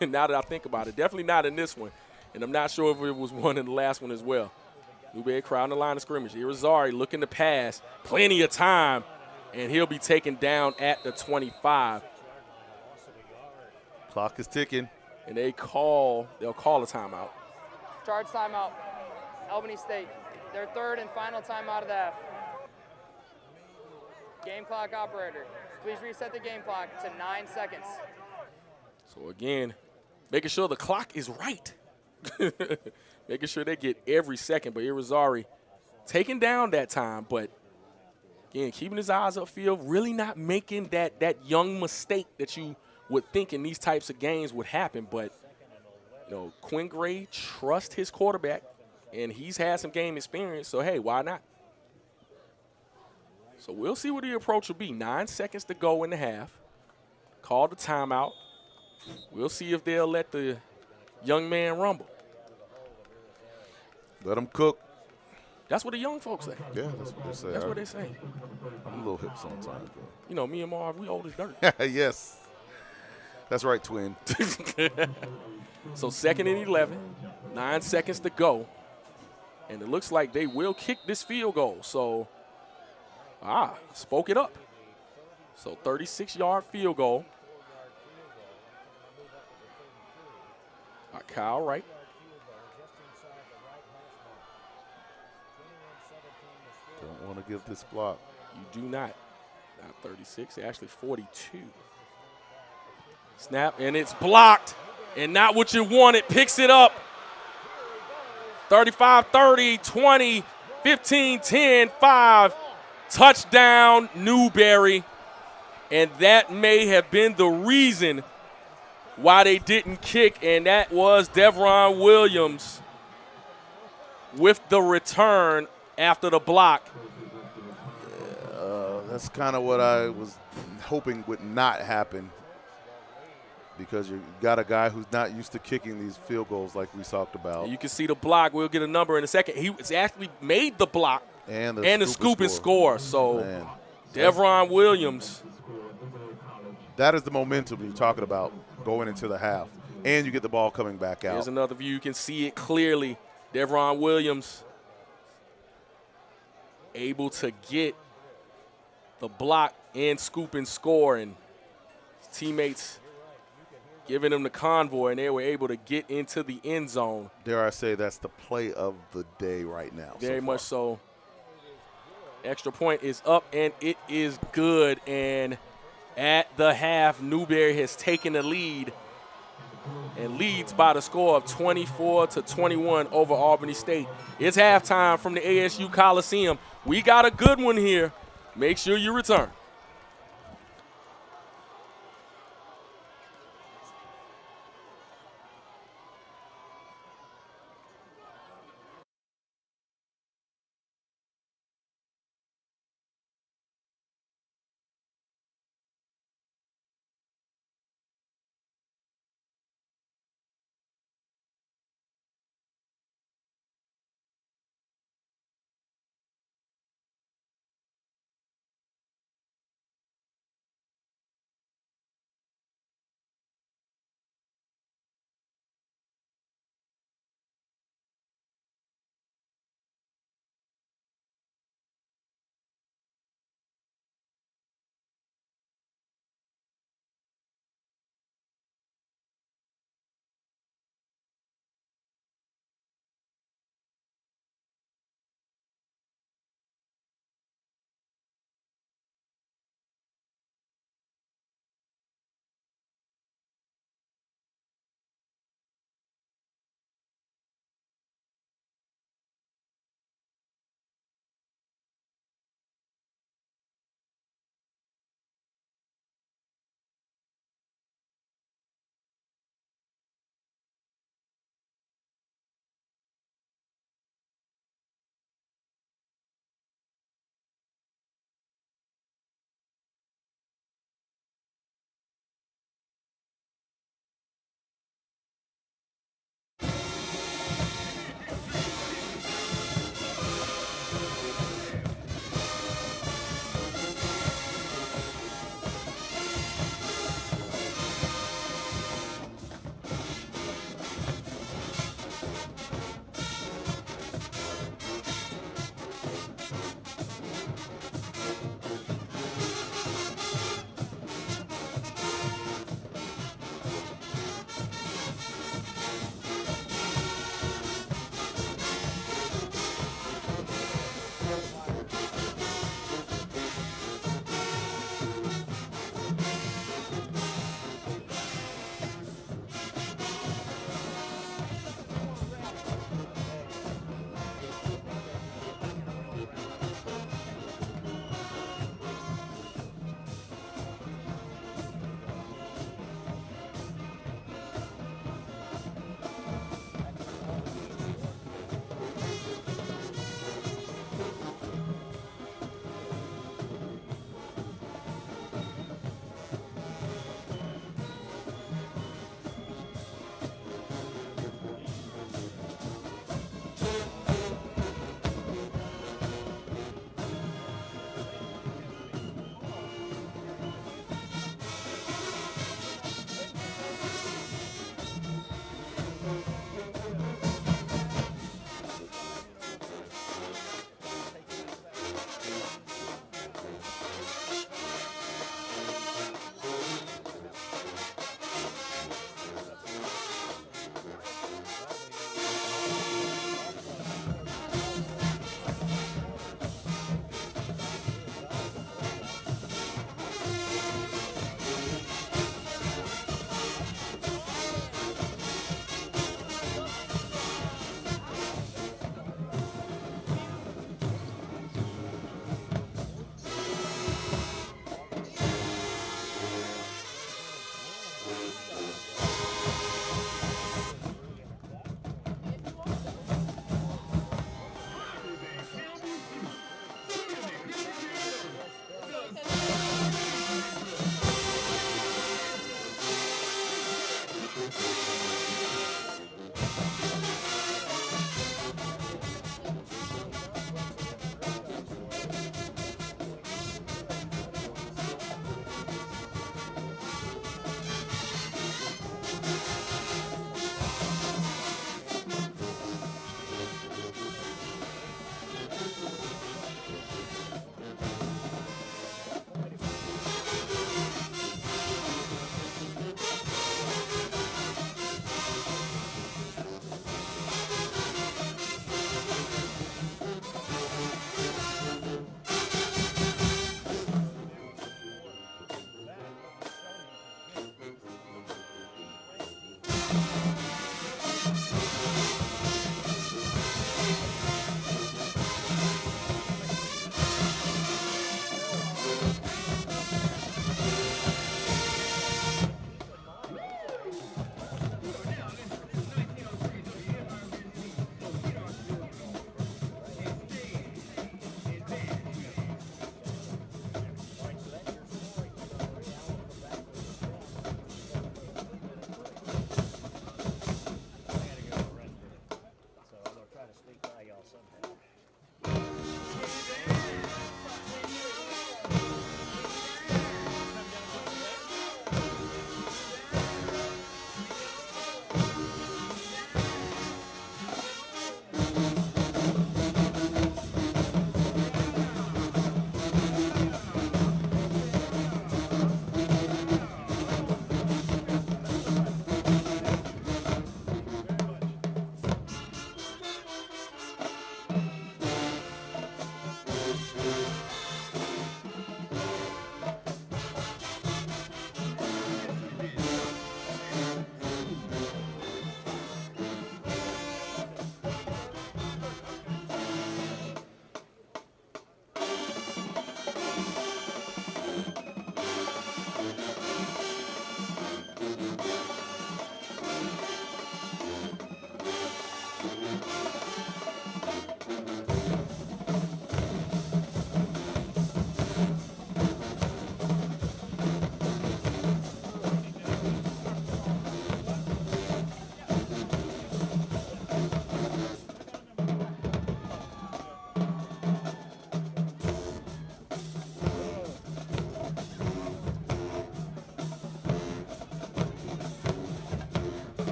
And now that I think about it, definitely not in this one. And I'm not sure if it was one in the last one as well. Newberry crowd in the line of scrimmage. Irizarry looking to pass. Plenty of time. And he'll be taken down at the 25. Clock is ticking. And they'll call a timeout. Charge timeout. Albany State, their third and final timeout of the half. Game clock operator, please reset the game clock to 9 seconds. So again, making sure the clock is right. Making sure they get every second. But Irizarry taking down that time, but again, keeping his eyes upfield, really not making that young mistake that you would think in these types of games would happen. But, you know, Quinn Gray trusts his quarterback, and he's had some game experience, so, hey, why not? So we'll see what the approach will be. 9 seconds to go in the half. Call the timeout. We'll see if they'll let the young man rumble. Let him cook. That's what the young folks say. Yeah, that's what they say. That's what they say. I'm a little hip sometimes, bro. You know, me and Marv, we old as dirt. Yes. That's right, twin. So 2nd and 11, 9 seconds to go. And it looks like they will kick this field goal. So, spoke it up. So 36-yard field goal. Kyle Wright. Don't want to give this block. You do not. Not 36, actually 42. Snap, and it's blocked. And not what you wanted. Picks it up. 35-30, 20, 15, 10, 5. Touchdown, Newberry. And that may have been the reason why they didn't kick, and that was Devron Williams with the return after the block. That's kind of what I was hoping would not happen, because you got a guy who's not used to kicking these field goals like we talked about. You can see the block. We'll get a number in a second. He actually made the block and the scoop and score. So, man, Devron Williams. That is the momentum you're talking about going into the half. And you get the ball coming back out. Here's another view. You can see it clearly. Devron Williams able to get the block and scoop and score, and his teammates giving him the convoy, and they were able to get into the end zone. Dare I say that's the play of the day right now. Very much so. Extra point is up, and it is good. And at the half, Newberry has taken the lead and leads by the score of 24-21 over Albany State. It's halftime from the ASU Coliseum. We got a good one here. Make sure you return.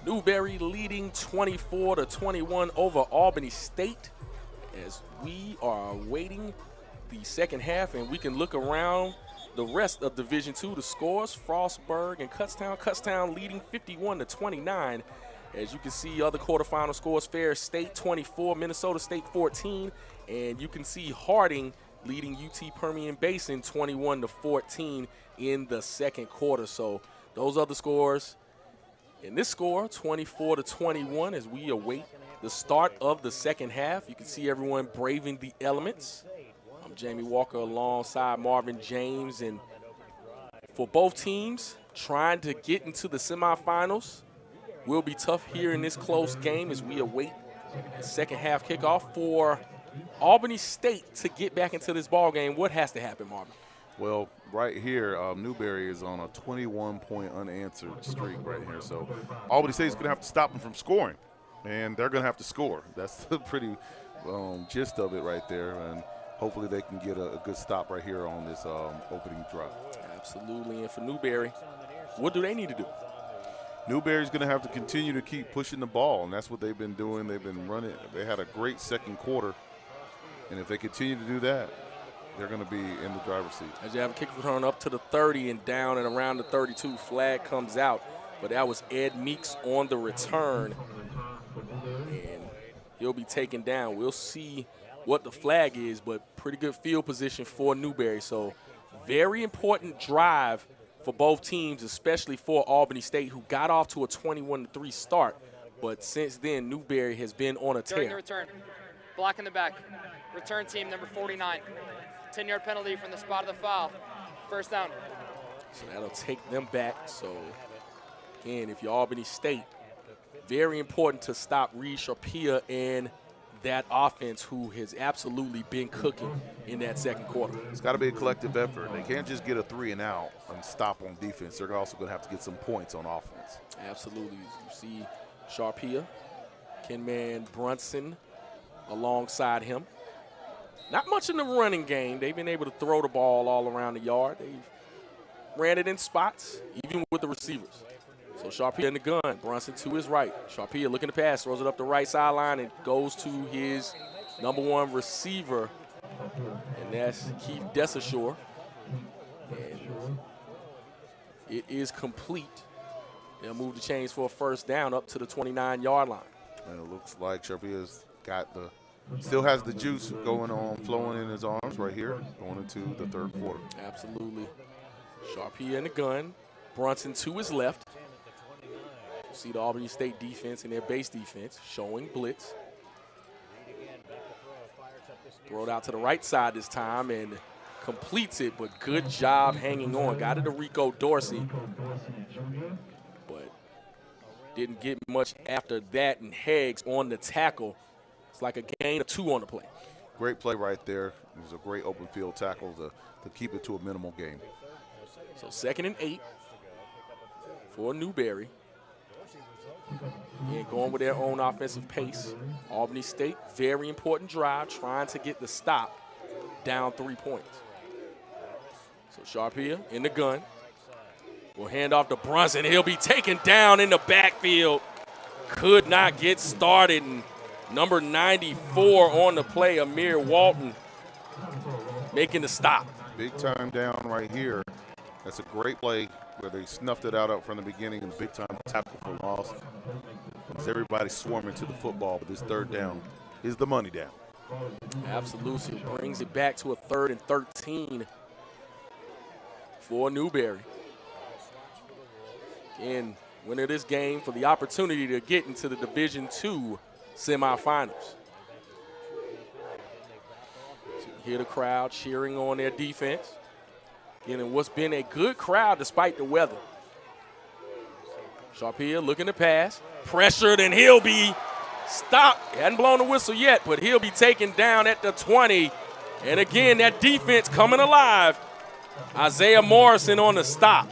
Newberry leading 24-21 over Albany State as we are awaiting the second half, and we can look around the rest of Division II. The scores, Frostburg and Kutztown leading 51-29. As you can see, other quarterfinal scores, Ferris State 24, Minnesota State 14, and you can see Harding leading UT Permian Basin 21-14 in the second quarter. So those are the scores. In this score, 24-21, as we await the start of the second half. You can see everyone braving the elements. I'm Jamie Walker alongside Marvin James, and for both teams, trying to get into the semifinals will be tough here in this close game as we await the second half kickoff. For Albany State to get back into this ball game, what has to happen, Marvin? Well, right here, Newberry is on a 21-point unanswered streak right here. So Albany State is going to have to stop them from scoring, and they're going to have to score. That's the pretty gist of it right there, and hopefully they can get a good stop right here on this opening drive. Absolutely, and for Newberry, what do they need to do? Newberry's going to have to continue to keep pushing the ball, and that's what they've been doing. They've been running. They had a great second quarter, and if they continue to do that, they're going to be in the driver's seat. As you have a kick return up to the 30 and down and around the 32, flag comes out. But that was Ed Meeks on the return, and he'll be taken down. We'll see what the flag is, but pretty good field position for Newberry. So very important drive for both teams, especially for Albany State, who got off to a 21-3 start. But since then, Newberry has been on a tear. During the return, block in the back. Return team number 49. 10-yard penalty from the spot of the foul. First down. So that'll take them back. So, again, if you're Albany State, very important to stop Reed Sharpia and that offense, who has absolutely been cooking in that second quarter. It's got to be a collective effort. They can't just get a 3 and out and stop on defense. They're also going to have to get some points on offense. Absolutely. You see Sharpia, Kenman Brunson alongside him. Not much in the running game. They've been able to throw the ball all around the yard. They've ran it in spots, even with the receivers. So Sharpia in the gun, Brunson to his right. Sharpia looking to pass, throws it up the right sideline and goes to his number one receiver, and that's Keith Desashore. And it is complete. They'll move the chains for a first down up to the 29-yard line. And it looks like Sharpia's got still has the juice going on, flowing in his arms right here, going into the third quarter. Absolutely. Sharpia in the gun, Brunson to his left. See the Albany State defense and their base defense showing blitz. Throw it out to the right side this time and completes it, but good job hanging on. Got it to Rico Dorsey, but didn't get much after that, and Heggs on the tackle. It's like a gain of 2 on the play. Great play right there. It was a great open field tackle to keep it to a minimal gain. So 2nd and 8 for Newberry. And going with their own offensive pace. Albany State, very important drive, trying to get the stop down 3 points. So Sharpia in the gun. Will hand off to Brunson. He'll be taken down in the backfield. Could not get started. And number 94 on the play, Amir Walton, making the stop. Big time down right here. That's a great play where they snuffed it out from the beginning, and big time tackle for loss. As everybody swarming to the football, but this third down is the money down. Absolutely. Brings it back to a 3rd and 13 for Newberry. Again, winner this game for the opportunity to get into the Division II semifinals. So you hear the crowd cheering on their defense. Again, in what's been a good crowd despite the weather. Sharpia looking to pass. Pressured, and he'll be stopped. He hadn't blown the whistle yet, but he'll be taken down at the 20. And again, that defense coming alive. Isaiah Morrison on the stop.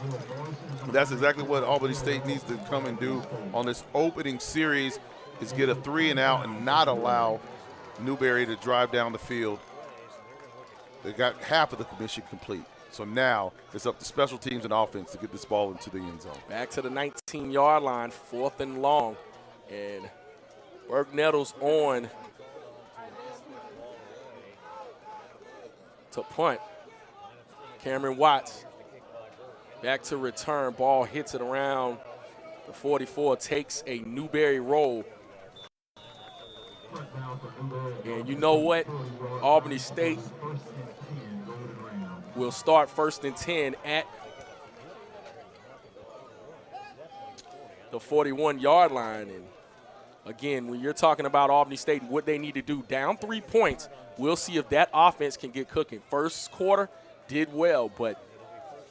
That's exactly what Albany State needs to come and do on this opening series, is get a 3 and out and not allow Newberry to drive down the field. They got half of the commission complete. So now it's up to special teams and offense to get this ball into the end zone. Back to the 19-yard line, 4th and long. And Burke Nettles on to punt. Cameron Watts back to return. Ball hits it around the 44, takes a Newberry roll. And you know what? Albany State will start 1st and 10 at the 41-yard line. And again, when you're talking about Albany State, what they need to do, down 3 points, we'll see if that offense can get cooking. First quarter did well, but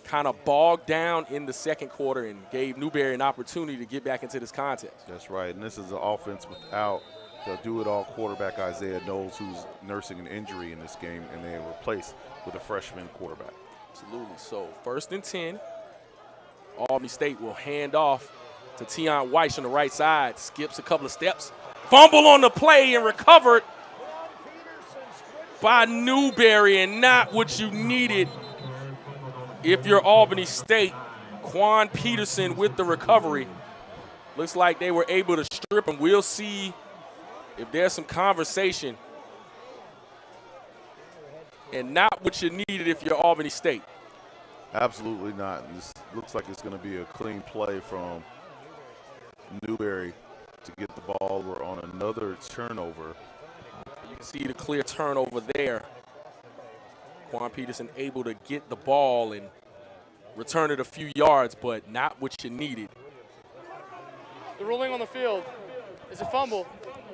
kind of bogged down in the second quarter and gave Newberry an opportunity to get back into this contest. That's right, and this is an offense without the do-it-all quarterback Isaiah Knowles, who's nursing an injury in this game, and they are replaced with a freshman quarterback. Absolutely. So 1st and 10, Albany State will hand off to Tion Weiss on the right side. Skips a couple of steps. Fumble on the play and recovered by Newberry, and not what you needed if you're Albany State. Quan Peterson with the recovery. Looks like they were able to strip him. We'll see if there's some conversation. And not what you needed if you're Albany State. Absolutely not. And this looks like it's going to be a clean play from Newberry to get the ball. We're on another turnover. You can see the clear turnover there. Quan Peterson able to get the ball and return it a few yards, but not what you needed. The ruling on the field is a fumble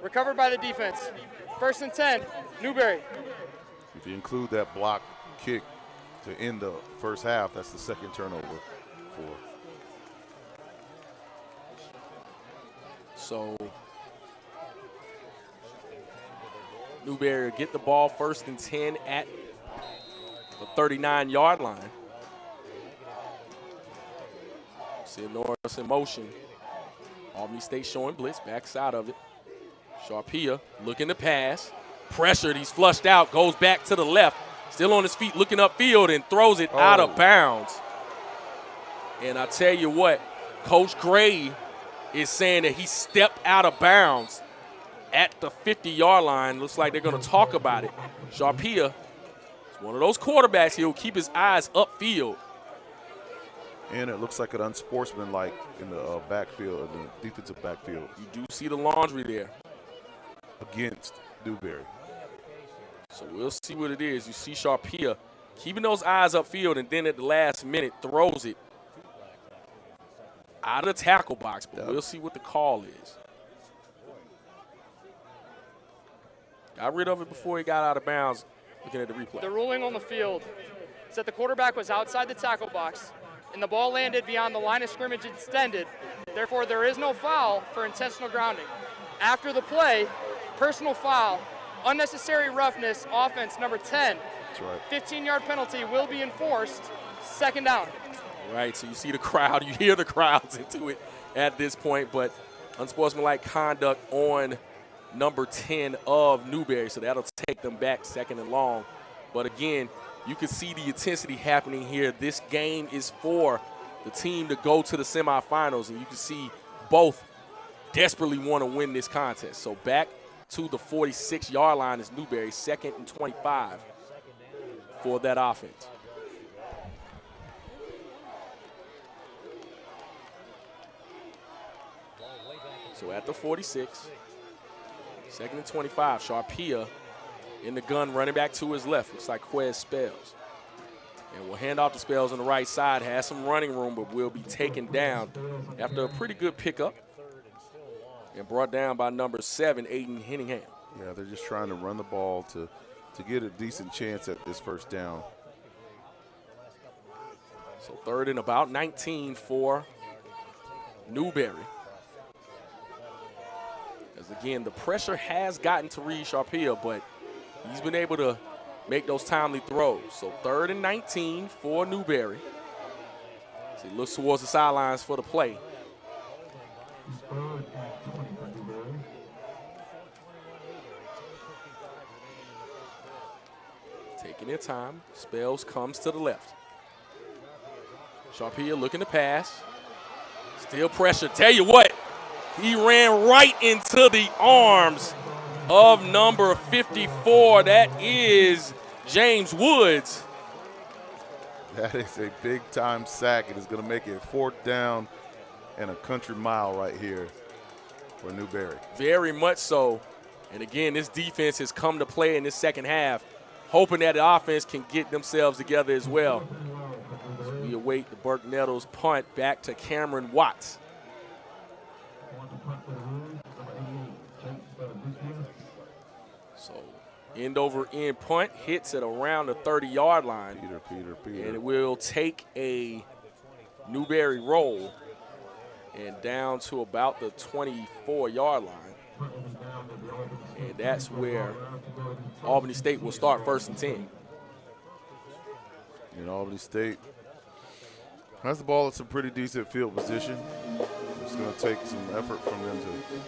recovered by the defense. 1st and 10, Newberry. If you include that block kick to end the first half, that's the second turnover for. So Newberry get the ball 1st and 10 at the 39-yard line. See Norris in motion. Albany State showing blitz, backside of it. Sharpia looking to pass. Pressured, he's flushed out, goes back to the left. Still on his feet, looking upfield, and throws it out of bounds. And I tell you what, Coach Gray is saying that he stepped out of bounds at the 50-yard line. Looks like they're going to talk about it. Sharpia is one of those quarterbacks. He'll keep his eyes upfield. And it looks like an unsportsmanlike in the backfield, in the defensive backfield. You do see the laundry there. Against Newberry. So we'll see what it is. You see Sharpia keeping those eyes upfield, and then at the last minute throws it out of the tackle box. But we'll see what the call is. Got rid of it before he got out of bounds, looking at the replay. The ruling on the field is that the quarterback was outside the tackle box and the ball landed beyond the line of scrimmage extended. Therefore, there is no foul for intentional grounding. After the play, personal foul, unnecessary roughness, offense number 10. That's right. 15-yard penalty will be enforced. 2nd down. All right, so you see the crowd. You hear the crowds into it at this point, but unsportsmanlike conduct on number 10 of Newberry, so that'll take them back 2nd and long. But again, you can see the intensity happening here. This game is for the team to go to the semifinals, and you can see both desperately want to win this contest. So back to the 46-yard line is Newberry, 2nd and 25 for that offense. So at the 46, 2nd and 25, Sharpia in the gun, running back to his left. Looks like Quez Spells. And we'll hand off to Spells on the right side. Has some running room, but will be taken down after a pretty good pickup. And brought down by number 7, Aiden Henningham. Yeah, they're just trying to run the ball to get a decent chance at this first down. So 3rd and about 19 for Newberry. As again, the pressure has gotten to Reed Sharpia, but he's been able to make those timely throws. So 3rd and 19 for Newberry. As he looks towards the sidelines for the play. Taking their time. Spells comes to the left. Sharpia looking to pass. Still pressure. Tell you what, he ran right into the arms of number 54. That is James Woods. That is a big-time sack. It is going to make it 4th down and a country mile right here for Newberry. Very much so. And again, this defense has come to play in this second half, hoping that the offense can get themselves together as well. As we await the Burke Nettles punt back to Cameron Watts. So end over end punt hits at around the 30-yard line. Peter. And it will take a Newberry roll and down to about the 24-yard line. And that's where Albany State will start 1st and 10. And Albany State has the ball at some pretty decent field position. It's going to take some effort from them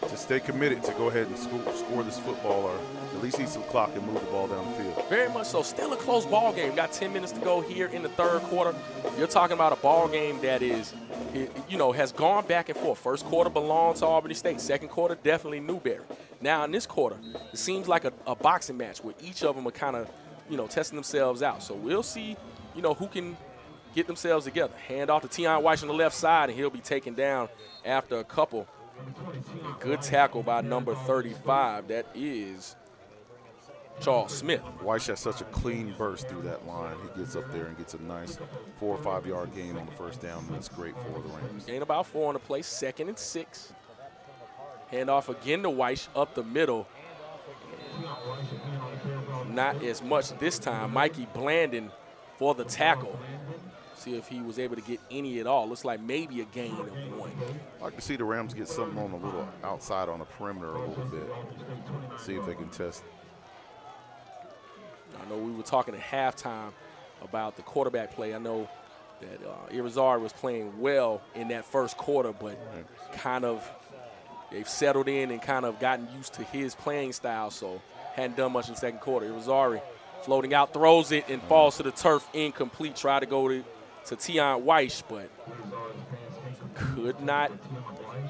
to stay committed to go ahead and score this football, or at least eat some clock and move the ball down the field. Very much so. Still a close ball game. Got 10 minutes to go here in the 3rd quarter. You're talking about a ball game that is, has gone back and forth. 1st quarter belonged to Albany State. 2nd quarter, definitely Newberry. Now in this quarter, it seems like a boxing match where each of them are kind of, testing themselves out. So we'll see, who can get themselves together. Hand off to Tion Weiss on the left side, and he'll be taken down after a couple. Good tackle by number 35. That is Charles Smith. Weiss has such a clean burst through that line. He gets up there and gets a nice 4 or 5 yard gain on the 1st down. That's great for the Rams. Gain about 4 on the play, 2nd and 6. Hand off again to Weiss up the middle. Not as much this time. Mikey Blandon for the tackle. See if he was able to get any at all. Looks like maybe a gain of 1. I'd like to see the Rams get something on a little outside on the perimeter a little bit. See if they can test. I know we were talking at halftime about the quarterback play. I know that Irizarry was playing well in that 1st quarter, but kind of they've settled in and kind of gotten used to his playing style, so hadn't done much in the 2nd quarter. Irizarry floating out, throws it, and falls to the turf incomplete. Tried to go to Tion Weiss, but could not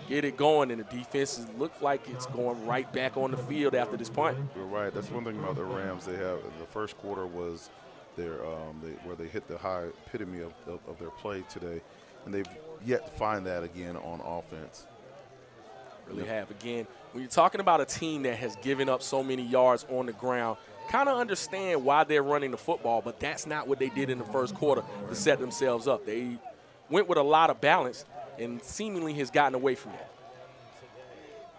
get it going, and the defense looked like it's going right back on the field after this punt. You're right. That's one thing about the Rams. They have the 1st quarter was their where they hit the high epitome of their play today, and they've yet to find that again on offense. Really have. Again, when you're talking about a team that has given up so many yards on the ground, kind of understand why they're running the football, but that's not what they did in the 1st quarter to set themselves up. They went with a lot of balance and seemingly has gotten away from that.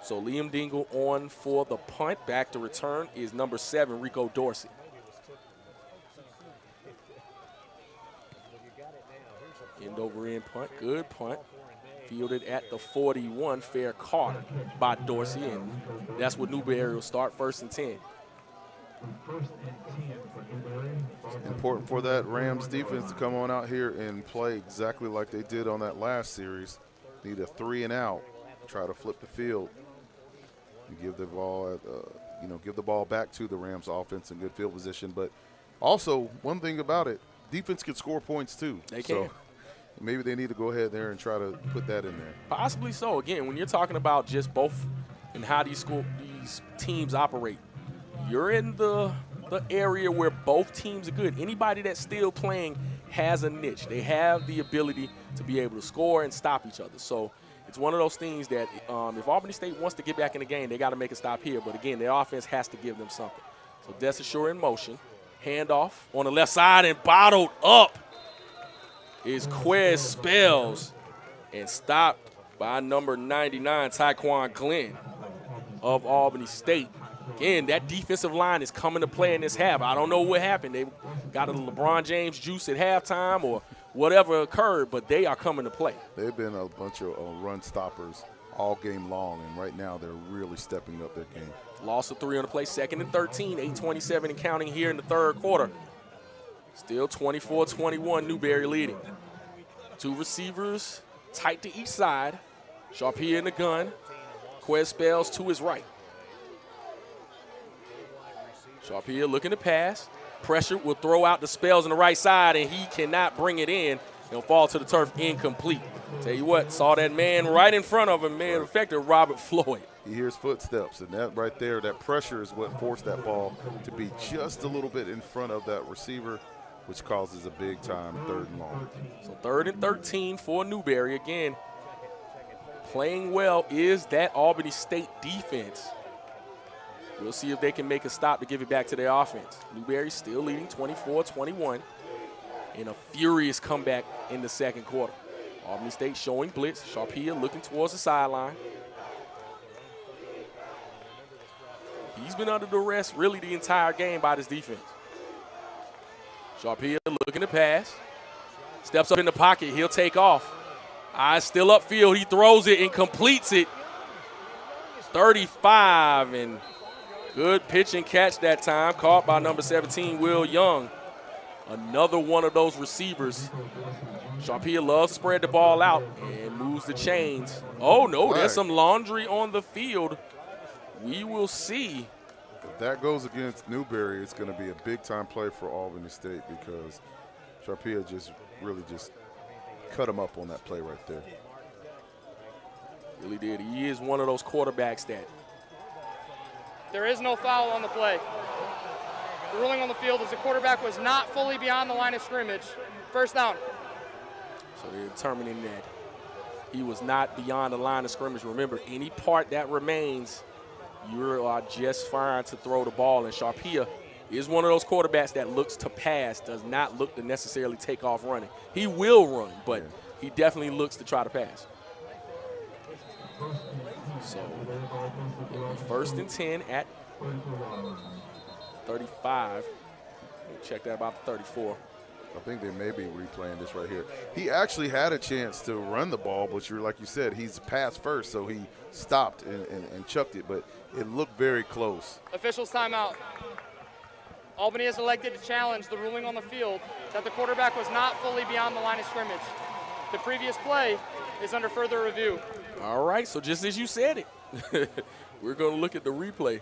So Liam Dingle on for the punt. Back to return is number 7, Rico Dorsey. End over end punt, good punt. Fielded at the 41, fair caught by Dorsey, and that's what Newberry will start 1st and 10. Important for that Rams defense to come on out here and play exactly like they did on that last series. Need a 3 and out, try to flip the field, and give the ball, give the ball back to the Rams offense in good field position. But also, one thing about it, defense can score points too. They can. So maybe they need to go ahead there and try to put that in there. Possibly so. Again, when you're talking about just both and how these teams operate, you're in the area where both teams are good. Anybody that's still playing has a niche. They have the ability to be able to score and stop each other. So it's one of those things that if Albany State wants to get back in the game, they got to make a stop here. But, again, their offense has to give them something. So Desashore in motion. Handoff on the left side and bottled up is Quez Spells and stopped by number 99, Tyquan Glenn of Albany State. Again, that defensive line is coming to play in this half. I don't know what happened. They got a LeBron James juice at halftime or whatever occurred, but they are coming to play. They've been a bunch of run stoppers all game long, and right now they're really stepping up their game. Loss of 3 on the play, 2nd and 13, 8:27 and counting here in the 3rd quarter. Still 24-21, Newberry leading. 2 receivers tight to each side. Sharpia in the gun. Quez Spells to his right. Sharpia looking to pass. Pressure will throw out the Spells on the right side, and he cannot bring it in. He'll fall to the turf incomplete. Tell you what, saw that man right in front of him, man, affected Robert Floyd. He hears footsteps, and that right there, that pressure is what forced that ball to be just a little bit in front of that receiver, which causes a big-time 3rd and long. So 3rd and 13 for Newberry. Again, playing well is that Albany State defense. We'll see if they can make a stop to give it back to their offense. Newberry still leading 24-21 in a furious comeback in the 2nd quarter. Albany State showing blitz. Sharpia looking towards the sideline. He's been under duress really the entire game by this defense. Sharpia looking to pass. Steps up in the pocket. He'll take off. Eyes still upfield. He throws it and completes it. 35, and good pitch and catch that time. Caught by number 17, Will Young. Another one of those receivers. Sharpia loves to spread the ball out and moves the chains. Oh, no, there's some laundry on the field. We will see. If that goes against Newberry, it's going to be a big-time play for Albany State because Sharpia really cut him up on that play right there. Really did. He is one of those quarterbacks that. There is no foul on the play. The ruling on the field is the quarterback was not fully beyond the line of scrimmage. 1st down. So they're determining that he was not beyond the line of scrimmage. Remember, any part that remains, you are just fine to throw the ball. And Sharpia is one of those quarterbacks that looks to pass, does not look to necessarily take off running. He will run, but he definitely looks to try to pass. So, 1st and 10 at 35. We'll check that about 34. I think they may be replaying this right here. He actually had a chance to run the ball, but like you said, he's pass first, so he stopped and chucked it, but it looked very close. Officials timeout. Albany has elected to challenge the ruling on the field that the quarterback was not fully beyond the line of scrimmage. The previous play is under further review. All right, so just as you said it, we're going to look at the replay.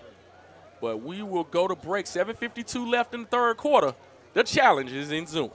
But we will go to break. 7:52 left in the 3rd quarter. The challenge is in Zoom.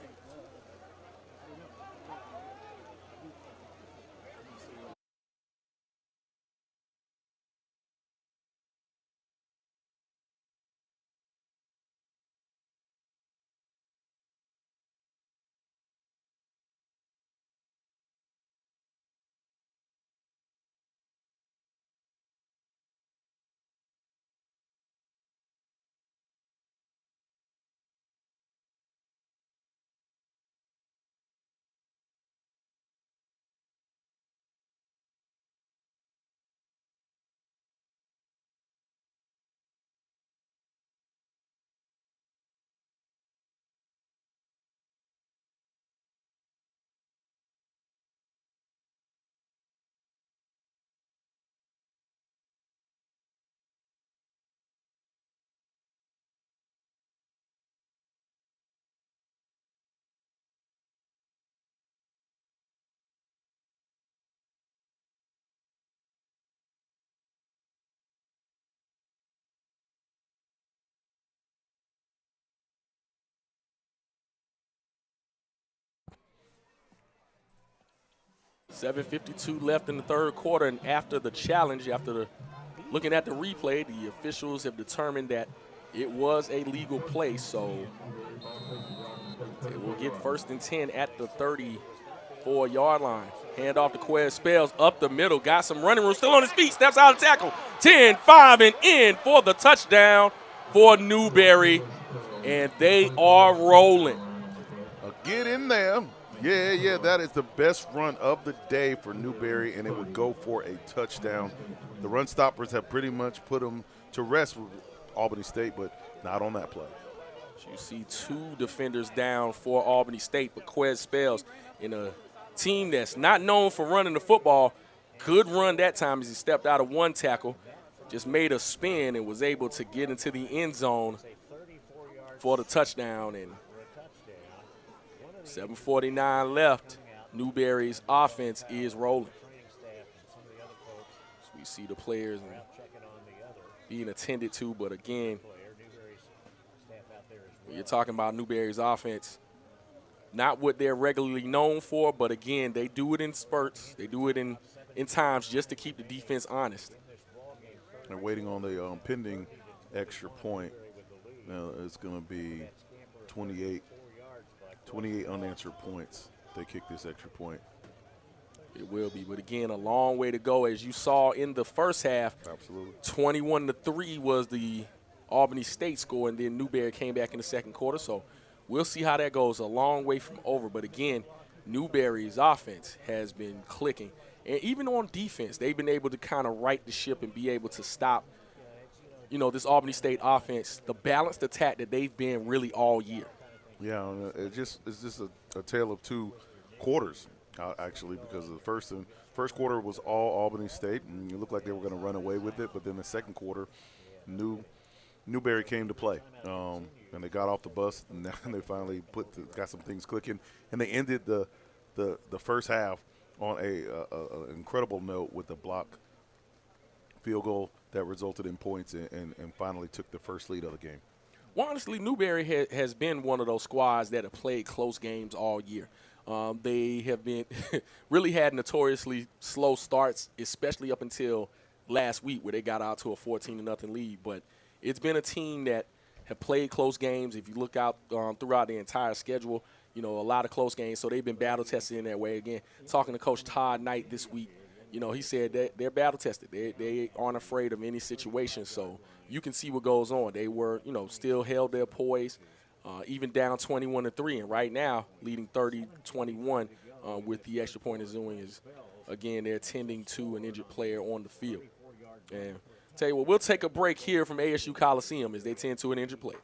$7:52 left in the 3rd quarter, and after the challenge, looking at the replay, the officials have determined that it was a legal play, so they will get 1st and 10 at the 34-yard line. Hand off to Quez Spells up the middle, got some running room, still on his feet, steps out of tackle. 10-5 and in for the touchdown for Newberry, and they are rolling. Get in there. Yeah, that is the best run of the day for Newberry, and it would go for a touchdown. The run stoppers have pretty much put them to rest with Albany State, but not on that play. You see 2 defenders down for Albany State, but Quez Spells in a team that's not known for running the football, good run that time as he stepped out of 1 tackle, just made a spin and was able to get into the end zone for the touchdown. And 7:49 left. Newberry's offense is rolling. So we see the players being attended to, but again, when you're talking about Newberry's offense, not what they're regularly known for, but again, they do it in spurts. They do it in times just to keep the defense honest. They're waiting on the pending extra point. Now it's going to be 28 unanswered points if they kick this extra point. It will be, but again, a long way to go. As you saw in the first half, Absolutely. 21-3 was the Albany State score, and then Newberry came back in the second quarter. So we'll see how that goes. A long way from over, but again, Newberry's offense has been clicking. And even on defense, they've been able to kind of right the ship and be able to stop, this Albany State offense, the balanced attack that they've been really all year. Yeah, it's just a tale of two quarters. Actually, because the first quarter was all Albany State, and it looked like they were going to run away with it. But then the second quarter, Newberry came to play, and they got off the bus, and now they finally got some things clicking, and they ended the first half on a incredible note with a block field goal that resulted in points and finally took the first lead of the game. Well, honestly, Newberry has been one of those squads that have played close games all year. They have been really had notoriously slow starts, especially up until last week where they got out to a 14-0 lead. But it's been a team that have played close games. If you look out throughout the entire schedule, a lot of close games. So they've been battle-tested in that way. Again, talking to Coach Todd Knight this week, he said that they're battle-tested. They aren't afraid of any situation. So you can see what goes on. They were, still held their poise. Even down 21-3, and right now leading 30-21 with the extra point is doing is, again, they're tending to an injured player on the field. And tell you what, we'll take a break here from ASU Coliseum as they tend to an injured player.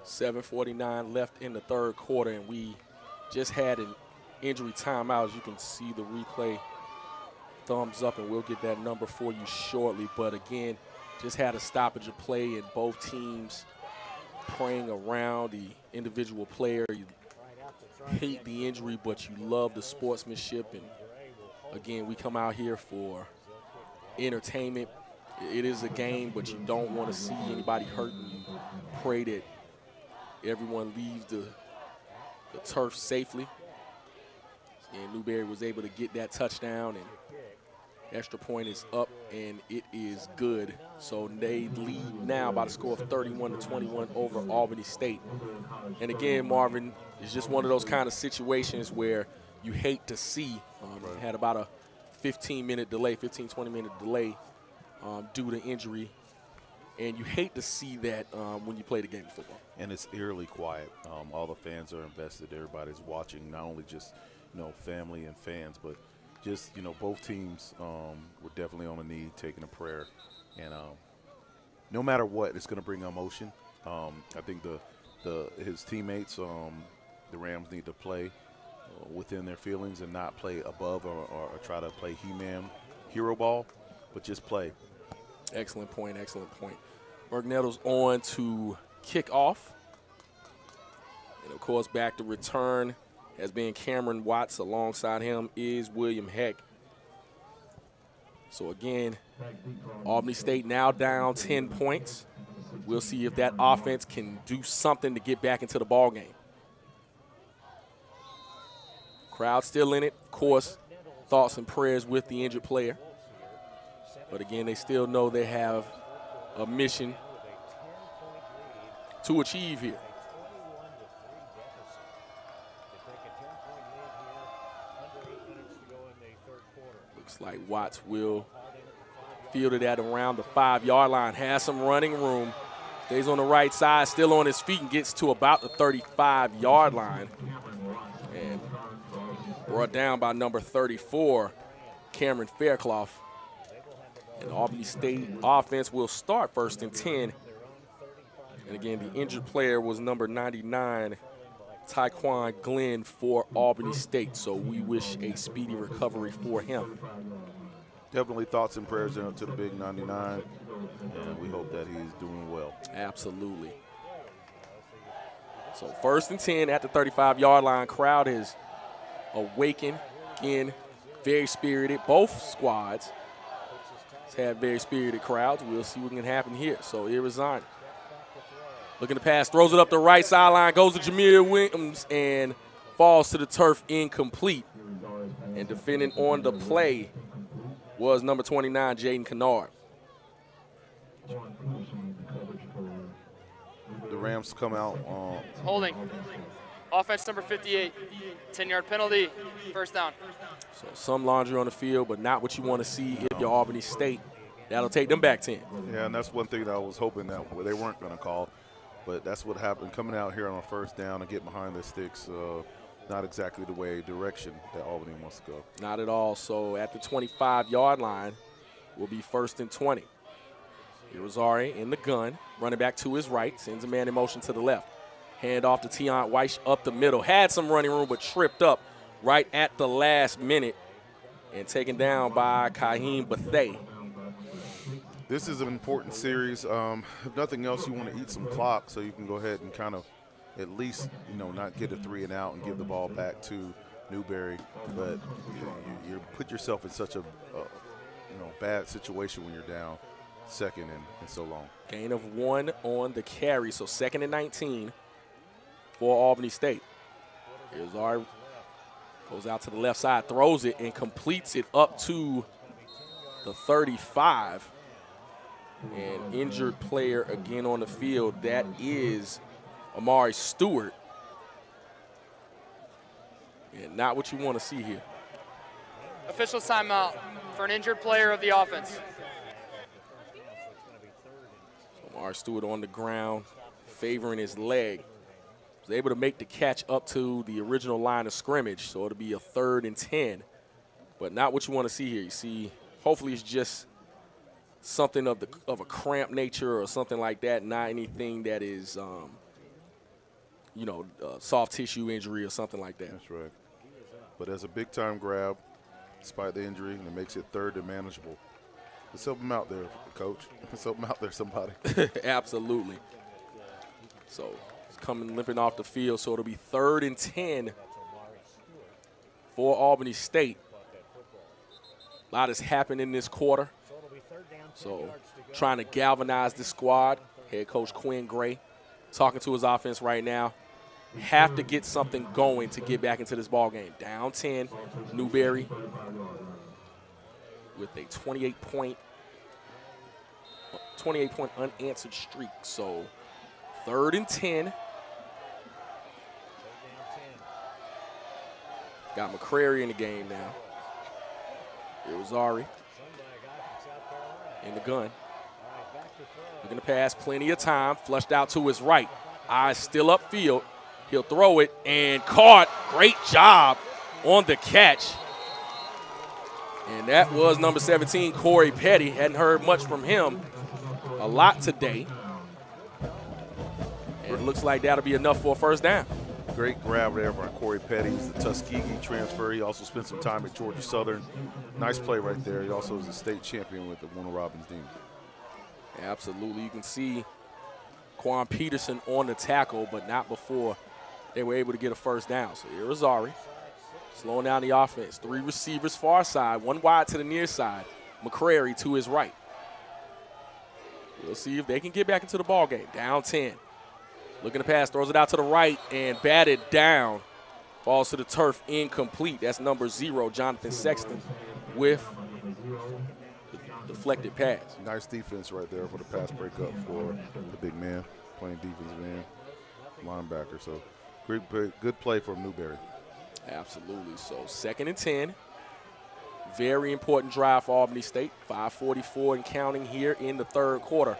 7:49 left in the third quarter, and we just had an injury timeout. As you can see the replay, thumbs up, and we'll get that number for you shortly. But again, just had a stoppage of play, and both teams praying around the individual player. You hate the injury, but you love the sportsmanship. And again, we come out here for entertainment. It is a game, but you don't want to see anybody hurt. And you pray that everyone leaves the turf safely. And Newberry was able to get that touchdown, and extra point is up, and it is good. So they lead now by the score of 31-21 over Albany State. And again, Marvin, it's just one of those kind of situations where you hate to see. Had about a 15-20-minute delay due to injury. And you hate to see that when you play the game of football. And it's eerily quiet. All the fans are invested. Everybody's watching, not only just, family and fans, but just, both teams were definitely on a knee, taking a prayer. And no matter what, it's going to bring emotion. I think his teammates, the Rams, need to play within their feelings and not play above or try to play He-Man hero ball, but just play. Excellent point, excellent point. Bergnettle's on to kick off. And, of course, back to return has been Cameron Watts. Alongside him is William Heck. So, again, Albany State now down 10 points. We'll see if that offense can do something to get back into the ball game. Crowd still in it. Of course, thoughts and prayers with the injured player. But, again, they still know they have a mission to achieve here. Looks like Watts will field it at around the 5-yard line. Has some running room. Stays on the right side, still on his feet, and gets to about the 35-yard line. And brought down by number 34, Cameron Fairclough. And Albany State offense will start 1st and 10. And again, the injured player was number 99, Tyquan Glenn, for Albany State. So we wish a speedy recovery for him. Definitely thoughts and prayers to the big 99, and we hope that he's doing well. Absolutely. So 1st and 10 at the 35-yard line. Crowd is awakened. Again, very spirited. Both squads had very spirited crowds. We'll see what can happen here. So Irizarry looking to pass, throws it up the right sideline, goes to Jameer Williams, and falls to the turf incomplete. And defending on the play was number 29, Jaden Kennard. The Rams come out. Holding. Offense number 58. 10-yard penalty. 1st down. So some laundry on the field, but not what you want to see if you're Albany State. That'll take them back 10. Yeah, and that's one thing that I was hoping that they weren't going to call. But that's what happened. Coming out here on a 1st down and getting behind the sticks, not exactly the direction that Albany wants to go. Not at all. So at the 25-yard line will be 1st and 20. Irizarry in the gun, running back to his right, sends a man in motion to the left. Hand off to Tion Weiss up the middle. Had some running room, but tripped up right at the last minute and taken down by Kaheem Bethay. This is an important series. If nothing else, you want to eat some clock so you can go ahead and kind of at least, not get a 3 and out and give the ball back to Newberry. But you put yourself in such a bad situation when you're down 2nd and so long. Gain of 1 on the carry, so 2nd and 19 for Albany State. Irizarry goes out to the left side, throws it, and completes it up to the 35. And injured player again on the field. That is Amari Stewart. And not what you want to see here. Official timeout for an injured player of the offense. So Amari Stewart on the ground, favoring his leg. Was able to make the catch up to the original line of scrimmage, so it'll be a 3rd and 10. But not what you want to see here. You see, hopefully it's just something of a cramp nature or something like that, not anything that is soft tissue injury or something like that. That's right. But as a big-time grab, despite the injury, and it makes it third and manageable. Let's help him out there, Coach. Let's help him out there, somebody. Absolutely. So he's coming limping off the field, so it'll be 3rd and 10 for Albany State. A lot has happened in this quarter. So trying to galvanize the squad. Head coach Quinn Gray talking to his offense right now. Have to get something going to get back into this ball game. Down 10, Newberry with a 28-point unanswered streak. So 3rd and 10. Got McCrary in the game now. Irizarry in the gun. Looking to pass, plenty of time. Flushed out to his right. Eyes still upfield. He'll throw it and caught. Great job on the catch. And that was number 17, Corey Petty. Hadn't heard much from him a lot today. And it looks like that'll be enough for a first down. Great grab there by Corey Petty. He's the Tuskegee transfer. He also spent some time at Georgia Southern. Nice play right there. He also is a state champion with the Warner Robins team. Absolutely. You can see Quan Peterson on the tackle, but not before they were able to get a first down. So Irizarry slowing down the offense. 3 receivers far side, 1 wide to the near side. McCrary to his right. We'll see if they can get back into the ball game. Down 10. Looking to pass, throws it out to the right and batted down. Falls to the turf, incomplete. That's number 0, Jonathan Sexton, with the deflected pass. Nice defense right there for the pass breakup for the big man, playing defensive end, linebacker. So good play from Newberry. Absolutely. So 2nd and 10. Very important drive for Albany State. 5:44 and counting here in the 3rd quarter.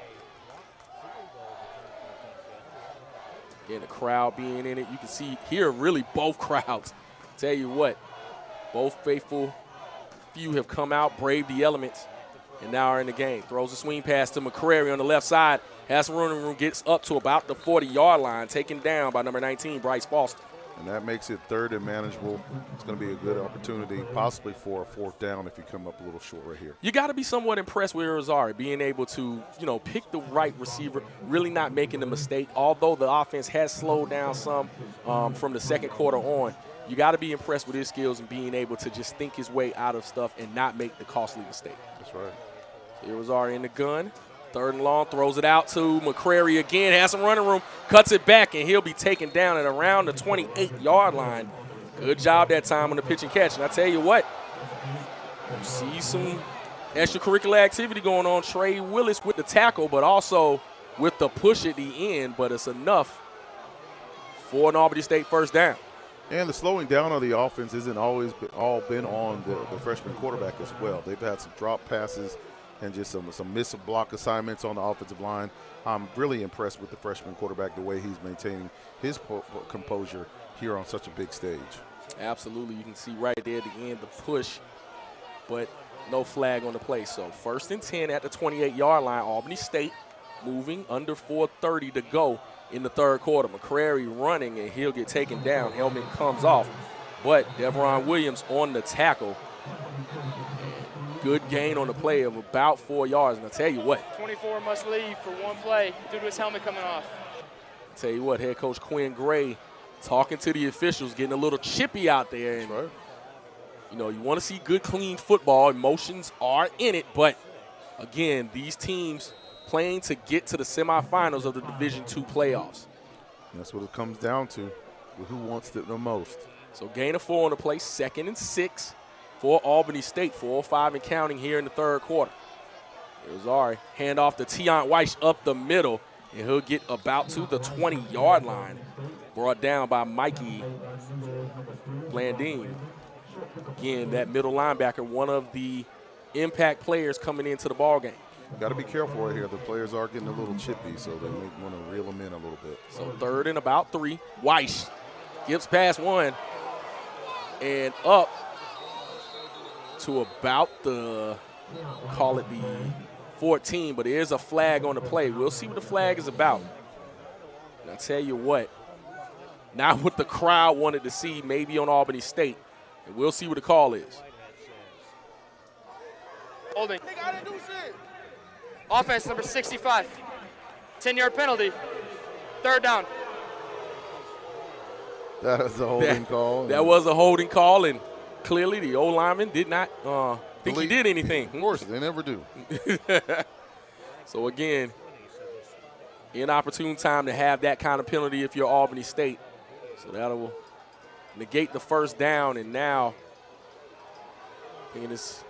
Again, the crowd being in it. You can see here really both crowds. Tell you what, both faithful few have come out, braved the elements, and now are in the game. Throws a swing pass to McCrary on the left side. Has some running room, gets up to about the 40-yard line, taken down by number 19, Bryce Foster. And that makes it 3rd and manageable. It's going to be a good opportunity, possibly for a 4th down if you come up a little short right here. You got to be somewhat impressed with Irizarry, being able to, pick the right receiver, really not making the mistake. Although the offense has slowed down some from the 2nd quarter on, you got to be impressed with his skills and being able to just think his way out of stuff and not make the costly mistake. That's right. Irizarry in the gun. 3rd and long, throws it out to McCrary again, has some running room, cuts it back, and he'll be taken down at around the 28-yard line. Good job that time on the pitch and catch. And I tell you what, you see some extracurricular activity going on. Trey Willis with the tackle, but also with the push at the end, but it's enough for an Albany State first down. And the slowing down of the offense isn't always all been on the freshman quarterback as well. They've had some drop passes and just some missed block assignments on the offensive line. I'm really impressed with the freshman quarterback, the way he's maintaining his composure here on such a big stage. Absolutely. You can see right there at the end the push, but no flag on the play. So 1st and 10 at the 28-yard line. Albany State moving under 4:30 to go in the 3rd quarter. McCrary running, and he'll get taken down. Helmet comes off, but Devron Williams on the tackle. Good gain on the play of about 4 yards. And I tell you what, 24 must leave for 1 play due to his helmet coming off. I tell you what, head coach Quinn Gray talking to the officials, getting a little chippy out there. And, you want to see good, clean football. Emotions are in it. But, again, these teams playing to get to the semifinals of the Division II playoffs. And that's what it comes down to, with who wants it the most. So gain of 4 on the play, 2nd and 6. For Albany State, 4:05 and counting here in the 3rd quarter. Irizarry, hand off to Tion Weiss up the middle, and he'll get about to the 20-yard line. Brought down by Mikey Blandine. Again, that middle linebacker, one of the impact players coming into the ball game. Got to be careful right here. The players are getting a little chippy, so they may want to reel them in a little bit. So 3rd and about 3. Weiss gives past 1 and up to about the, call it the 14, but there is a flag on the play. We'll see what the flag is about. And I tell you what, not what the crowd wanted to see, maybe on Albany State. And we'll see what the call is. Holding. Offense number 65. 10-yard penalty. Third down. That was a holding call. That was a holding call, and clearly the old lineman did not think he did anything. Of course, they never do. So again, inopportune time to have that kind of penalty if you're Albany State. So that will negate the first down, and now I think it's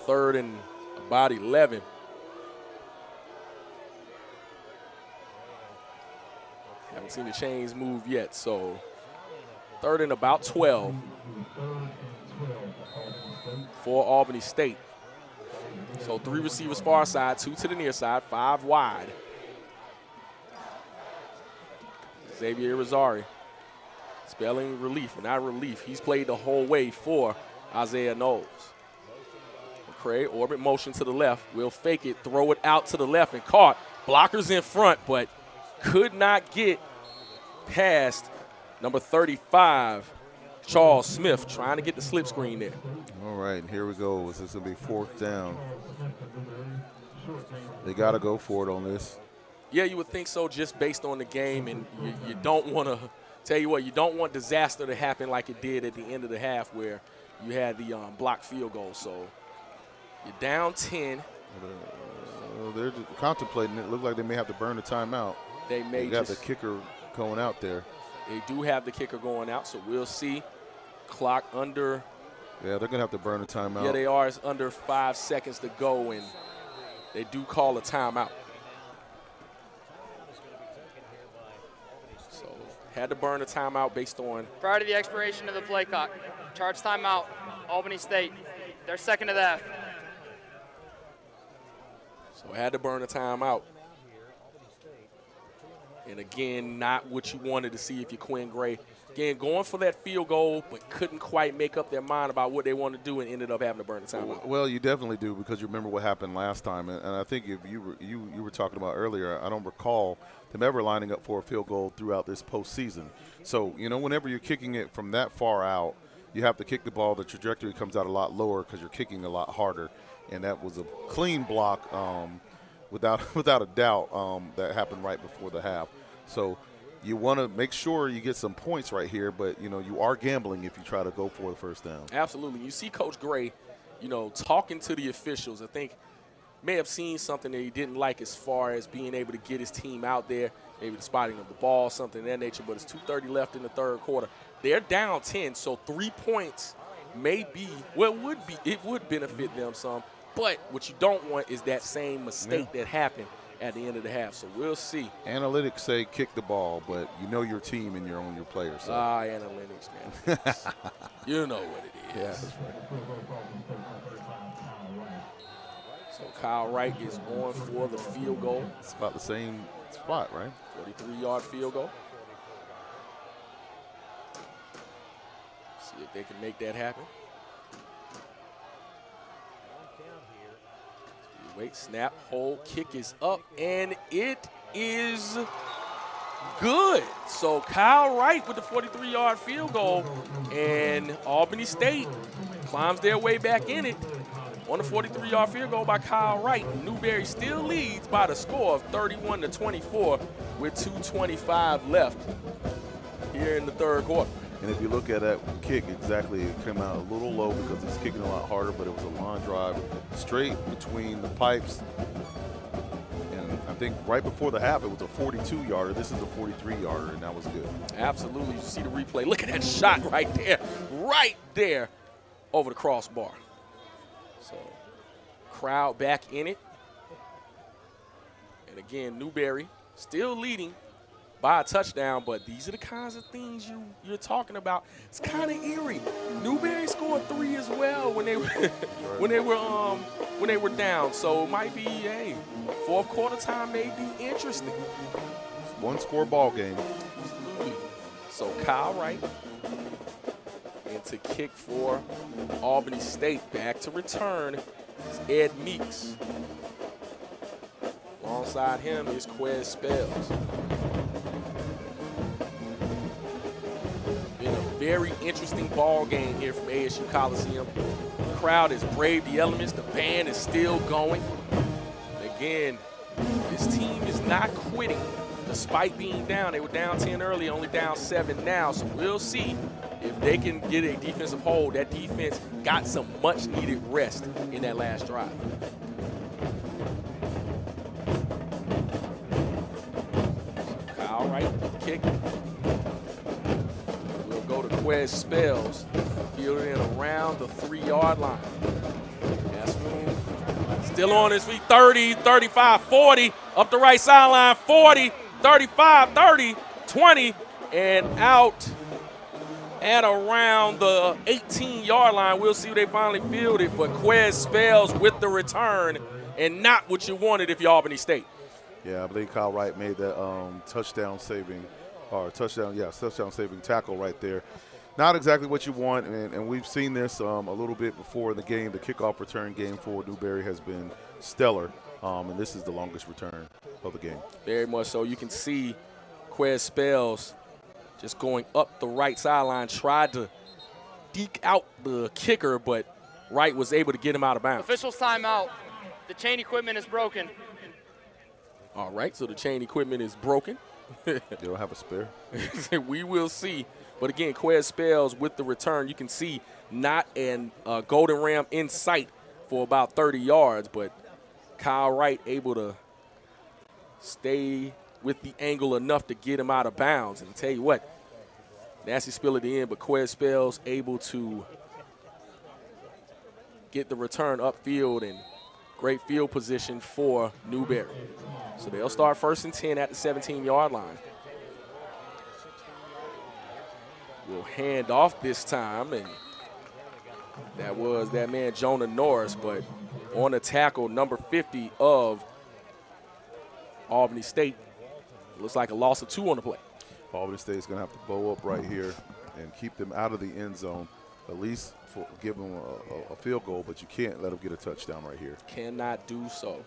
3rd and about 11. Haven't seen the chains move yet, so 3rd and about 12 for Albany State. So 3 receivers far side, 2 to the near side, 5 wide. Xavier Rosari spelling relief, or not relief. He's played the whole way for Isaiah Knowles. McCray, orbit motion to the left. Will fake it, throw it out to the left, and caught. Blockers in front, but could not get past number 35, Charles Smith, trying to get the slip screen there. All right, and here we go. This is going to be 4th down. They got to go for it on this. Yeah, you would think so just based on the game, and you don't want to – tell you what, you don't want disaster to happen like it did at the end of the half where you had the blocked field goal. So you're down 10. They're contemplating it. Look like they may have to burn the timeout. They got the kicker going out there. They do have the kicker going out, so we'll see. Clock under. Yeah, they're going to have to burn the timeout. Yeah, they are. It's under 5 seconds to go, and they do call a timeout. So had to burn a timeout based on. Prior to the expiration of the play clock, charge timeout, Albany State. They're 2nd of the half. So had to burn a timeout. And again, not what you wanted to see if you're Quinn Gray. Again, going for that field goal, but couldn't quite make up their mind about what they want to do and ended up having to burn the timeout. Well, you definitely do, because you remember what happened last time. And I think if you were talking about earlier, I don't recall them ever lining up for a field goal throughout this postseason. So, whenever you're kicking it from that far out, you have to kick the ball. The trajectory comes out a lot lower because you're kicking a lot harder. And that was a clean block without a doubt that happened right before the half. So you want to make sure you get some points right here, but, you are gambling if you try to go for the first down. Absolutely. You see Coach Gray, talking to the officials. I think may have seen something that he didn't like as far as being able to get his team out there, maybe the spotting of the ball, something of that nature, but it's 2:30 left in the 3rd quarter. They're down 10, so 3 points may be, well, it would benefit them some, but what you don't want is that same mistake that happened at the end of the half, so we'll see. Analytics say kick the ball, but you know your team and you're on your players. So. Analytics, man. You know what it is. Yeah, that's right. So Kyle Wright is on for the field goal. It's about the same spot, right? 43-yard field goal. See if they can make that happen. Wait, snap, hold, kick is up, and it is good. So Kyle Wright with the 43-yard field goal, and Albany State climbs their way back in it on the 43-yard field goal by Kyle Wright. Newberry still leads by the score of 31-24 with 2:25 left here in the 3rd quarter. And if you look at that kick, exactly, it came out a little low because it's kicking a lot harder, but it was a line drive straight between the pipes. And I think right before the half, it was a 42-yarder. This is a 43-yarder, and that was good. Absolutely. You see the replay. Look at that shot right there over the crossbar. So crowd back in it. And again, Newberry still leading by a touchdown, but these are the kinds of things you're talking about. It's kind of eerie. Newberry scored 3 as well when they were when they were down. So it might be, hey, 4th quarter time may be interesting. One-score ball game. Absolutely. So Kyle Wright, and to kick for Albany State. Back to return is Ed Meeks. Alongside him is Quez Spells. very interesting ball game here from ASU Coliseum. The crowd has braved the elements. The band is still going. Again, this team is not quitting despite being down. They were down 10 early, only down 7 now. So we'll see if they can get a defensive hold. That defense got some much-needed rest in that last drive. Kyle Wright, kick. We'll go to Quez Spells. Fielded in around the 3-yard line. That's room. Still on his feet. 30, 35, 40. Up the right sideline. 40, 35, 30, 20. And out at around the 18-yard line. We'll see who they finally fielded. But Quez Spells with the return, and not what you wanted if you're Albany State. Yeah, I believe Kyle Wright made that touchdown-saving tackle right there. Not exactly what you want, and we've seen this a little bit before in the game. The kickoff return game for Newberry has been stellar, and this is the longest return of the game. Very much so. You can see Quez Spells just going up the right sideline, tried to deke out the kicker, but Wright was able to get him out of bounds. Officials timeout. The chain equipment is broken. All right, so the chain equipment is broken. You don't have a spare? We will see. But again, Quez Spells with the return. You can see not an golden ram in sight for about 30 yards, but Kyle Wright able to stay with the angle enough to get him out of bounds. And I'll tell you what, nasty spill at the end, but Quez Spells able to get the return upfield and great field position for Newberry. So they'll start 1st and 10 at the 17-yard line. We'll hand off this time, and that was that man Jonah Norris, but on the tackle, number 50 of Albany State. Looks like a loss of 2 on the play. Albany State is going to have to bow up right here and keep them out of the end zone, at least give them a field goal, but you can't let them get a touchdown right here. Cannot do so.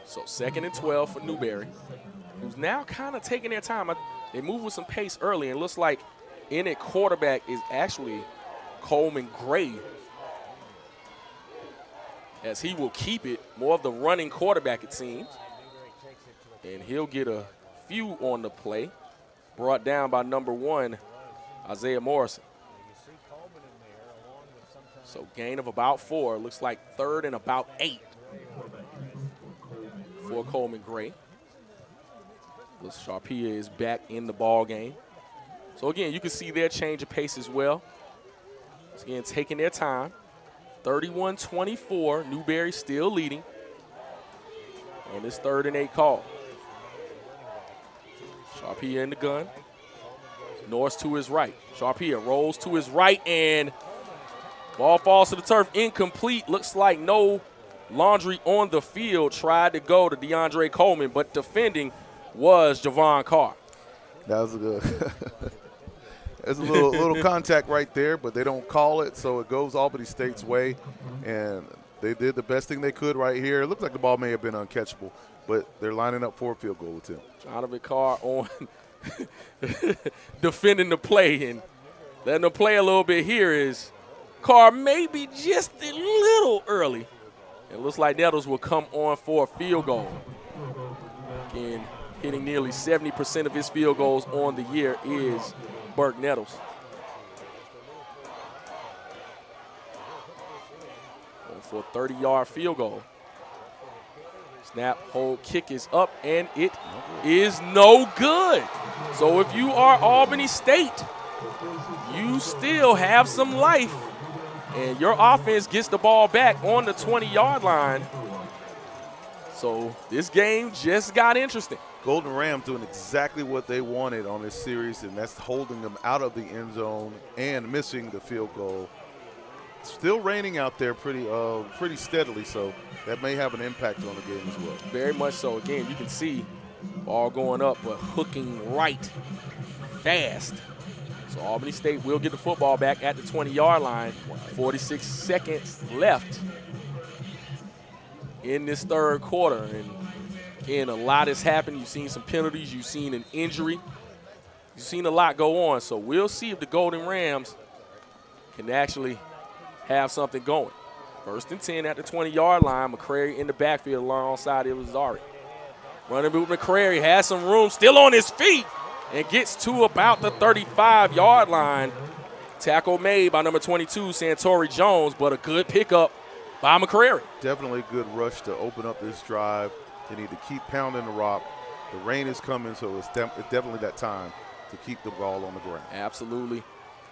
So 2nd and 12 for Newberry, who's now kind of taking their time. They moved with some pace early, and it looks like in at quarterback is actually Coleman Gray, as he will keep it. More of the running quarterback, it seems. And he'll get a few on the play, brought down by number 1, Isaiah Morrison. So gain of about 4. Looks like 3rd and about 8 for Coleman Gray. Sharpia is back in the ball game. So again, you can see their change of pace as well. So again, taking their time. 31-24, Newberry still leading on this 3rd and 8 call. Sharpia in the gun. Norris to his right. Sharpia rolls to his right, and ball falls to the turf. Incomplete. Looks like no laundry on the field. Tried to go to DeAndre Coleman, but defending was Javon Carr. That was a good. There's a little contact right there, but they don't call it, so it goes Albany State's way. And they did the best thing they could right here. It looked like the ball may have been uncatchable, but they're lining up for a field goal attempt. Jonathan Carr on defending the play and letting them play a little bit here is Carr maybe just a little early. It looks like Nettles will come on for a field goal. Again, hitting nearly 70% of his field goals on the year is Burke Nettles. Going for a 30-yard field goal. Snap, hold, kick is up, and it is no good. So if you are Albany State, you still have some life, and your offense gets the ball back on the 20-yard line. So this game just got interesting. Golden Rams doing exactly what they wanted on this series, and that's holding them out of the end zone and missing the field goal. Still raining out there pretty steadily, so that may have an impact on the game as well. Very much so. Again, you can see ball going up, but hooking right fast. So Albany State will get the football back at the 20-yard line. 46 seconds left in this 3rd quarter. And again, a lot has happened. You've seen some penalties. You've seen an injury. you've seen a lot go on, so we'll see if the Golden Rams can actually have something going. 1st and 10 at the 20-yard line. McCrary in the backfield alongside Irizarry. Running with McCrary, has some room, still on his feet, and gets to about the 35-yard line. Tackle made by number 22, Santori Jones, but a good pickup by McCrary. Definitely a good rush to open up this drive. They need to keep pounding the rock. The rain is coming, so it's definitely that time to keep the ball on the ground. Absolutely.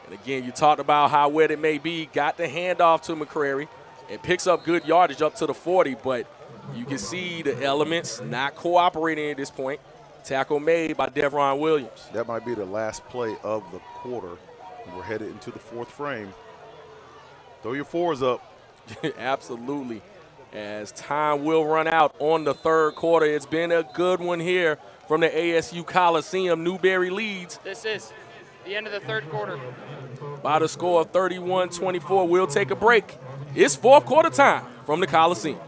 And again, you talked about how wet it may be. Got the handoff to McCrary. It picks up good yardage up to the 40, but you can see the elements not cooperating at this point. Tackle made by Devron Williams. That might be the last play of the quarter. We're headed into the 4th frame. Throw your 4s up. Absolutely. As time will run out on the 3rd quarter. It's been a good one here from the ASU Coliseum. Newberry leads. This is the end of the 3rd quarter. By the score of 31-24. We'll take a break. It's 4th quarter time from the Coliseum.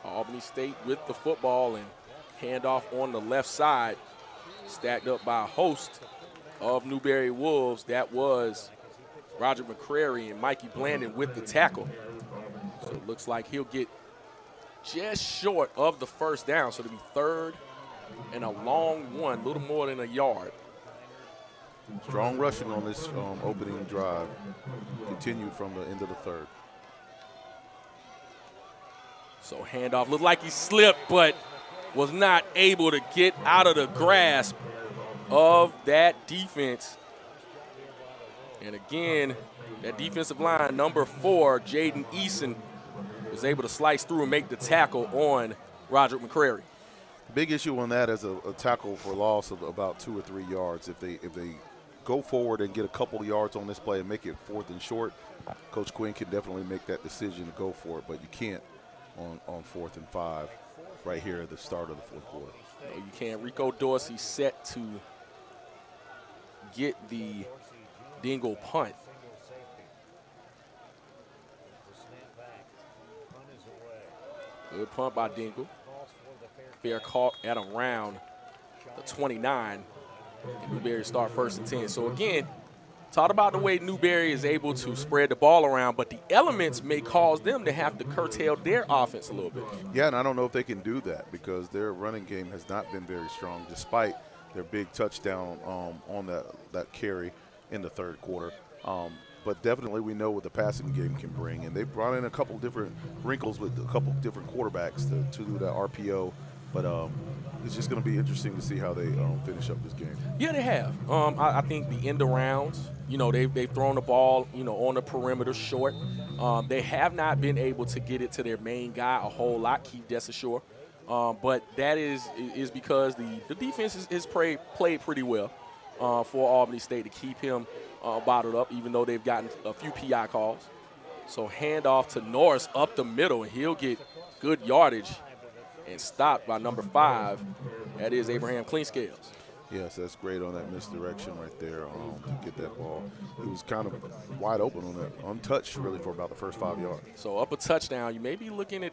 Albany State with the football and handoff on the left side, stacked up by a host of Newberry Wolves. That was Roger McCrary and Mikey Blandon with the tackle. So it looks like he'll get just short of the 1st down. So it'll be 3rd and a long one, a little more than a yard. Strong rushing on this opening drive. Continued from the end of the 3rd. So handoff looked like he slipped, but was not able to get out of the grasp of that defense. And again, that defensive line, number 4, Jaden Eason, was able to slice through and make the tackle on Roger McCrary. Big issue on that is a tackle for loss of about 2 or 3 yards. If they go forward and get a couple of yards on this play and make it 4th and short, Coach Quinn can definitely make that decision to go for it, but you can't on 4th and 5 right here at the start of the 4th quarter. No, you can't. Rico Dorsey set to get the Dingle punt. Good punt by Dingle. Fair caught at around the 29. And Newberry start 1st and 10. So again, talk about the way Newberry is able to spread the ball around, but the elements may cause them to have to curtail their offense a little bit. Yeah, and I don't know if they can do that because their running game has not been very strong despite their big touchdown on that carry in the 3rd quarter. But definitely we know what the passing game can bring, and they brought in a couple different wrinkles with a couple different quarterbacks to do that RPO. But it's just going to be interesting to see how they finish up this game. Yeah, they have. I think the end arounds, they've thrown the ball, on the perimeter short. They have not been able to get it to their main guy a whole lot, Keith Desashore. But that is because the defense has played pretty well for Albany State to keep him bottled up, even though they've gotten a few PI calls. So handoff to Norris up the middle, and he'll get good yardage and stopped by number 5. That is Abraham Cleanscales. Yes, that's great on that misdirection right there to get that ball. He was kind of wide open on that, untouched really for about the first 5 yards. So up a touchdown, you may be looking at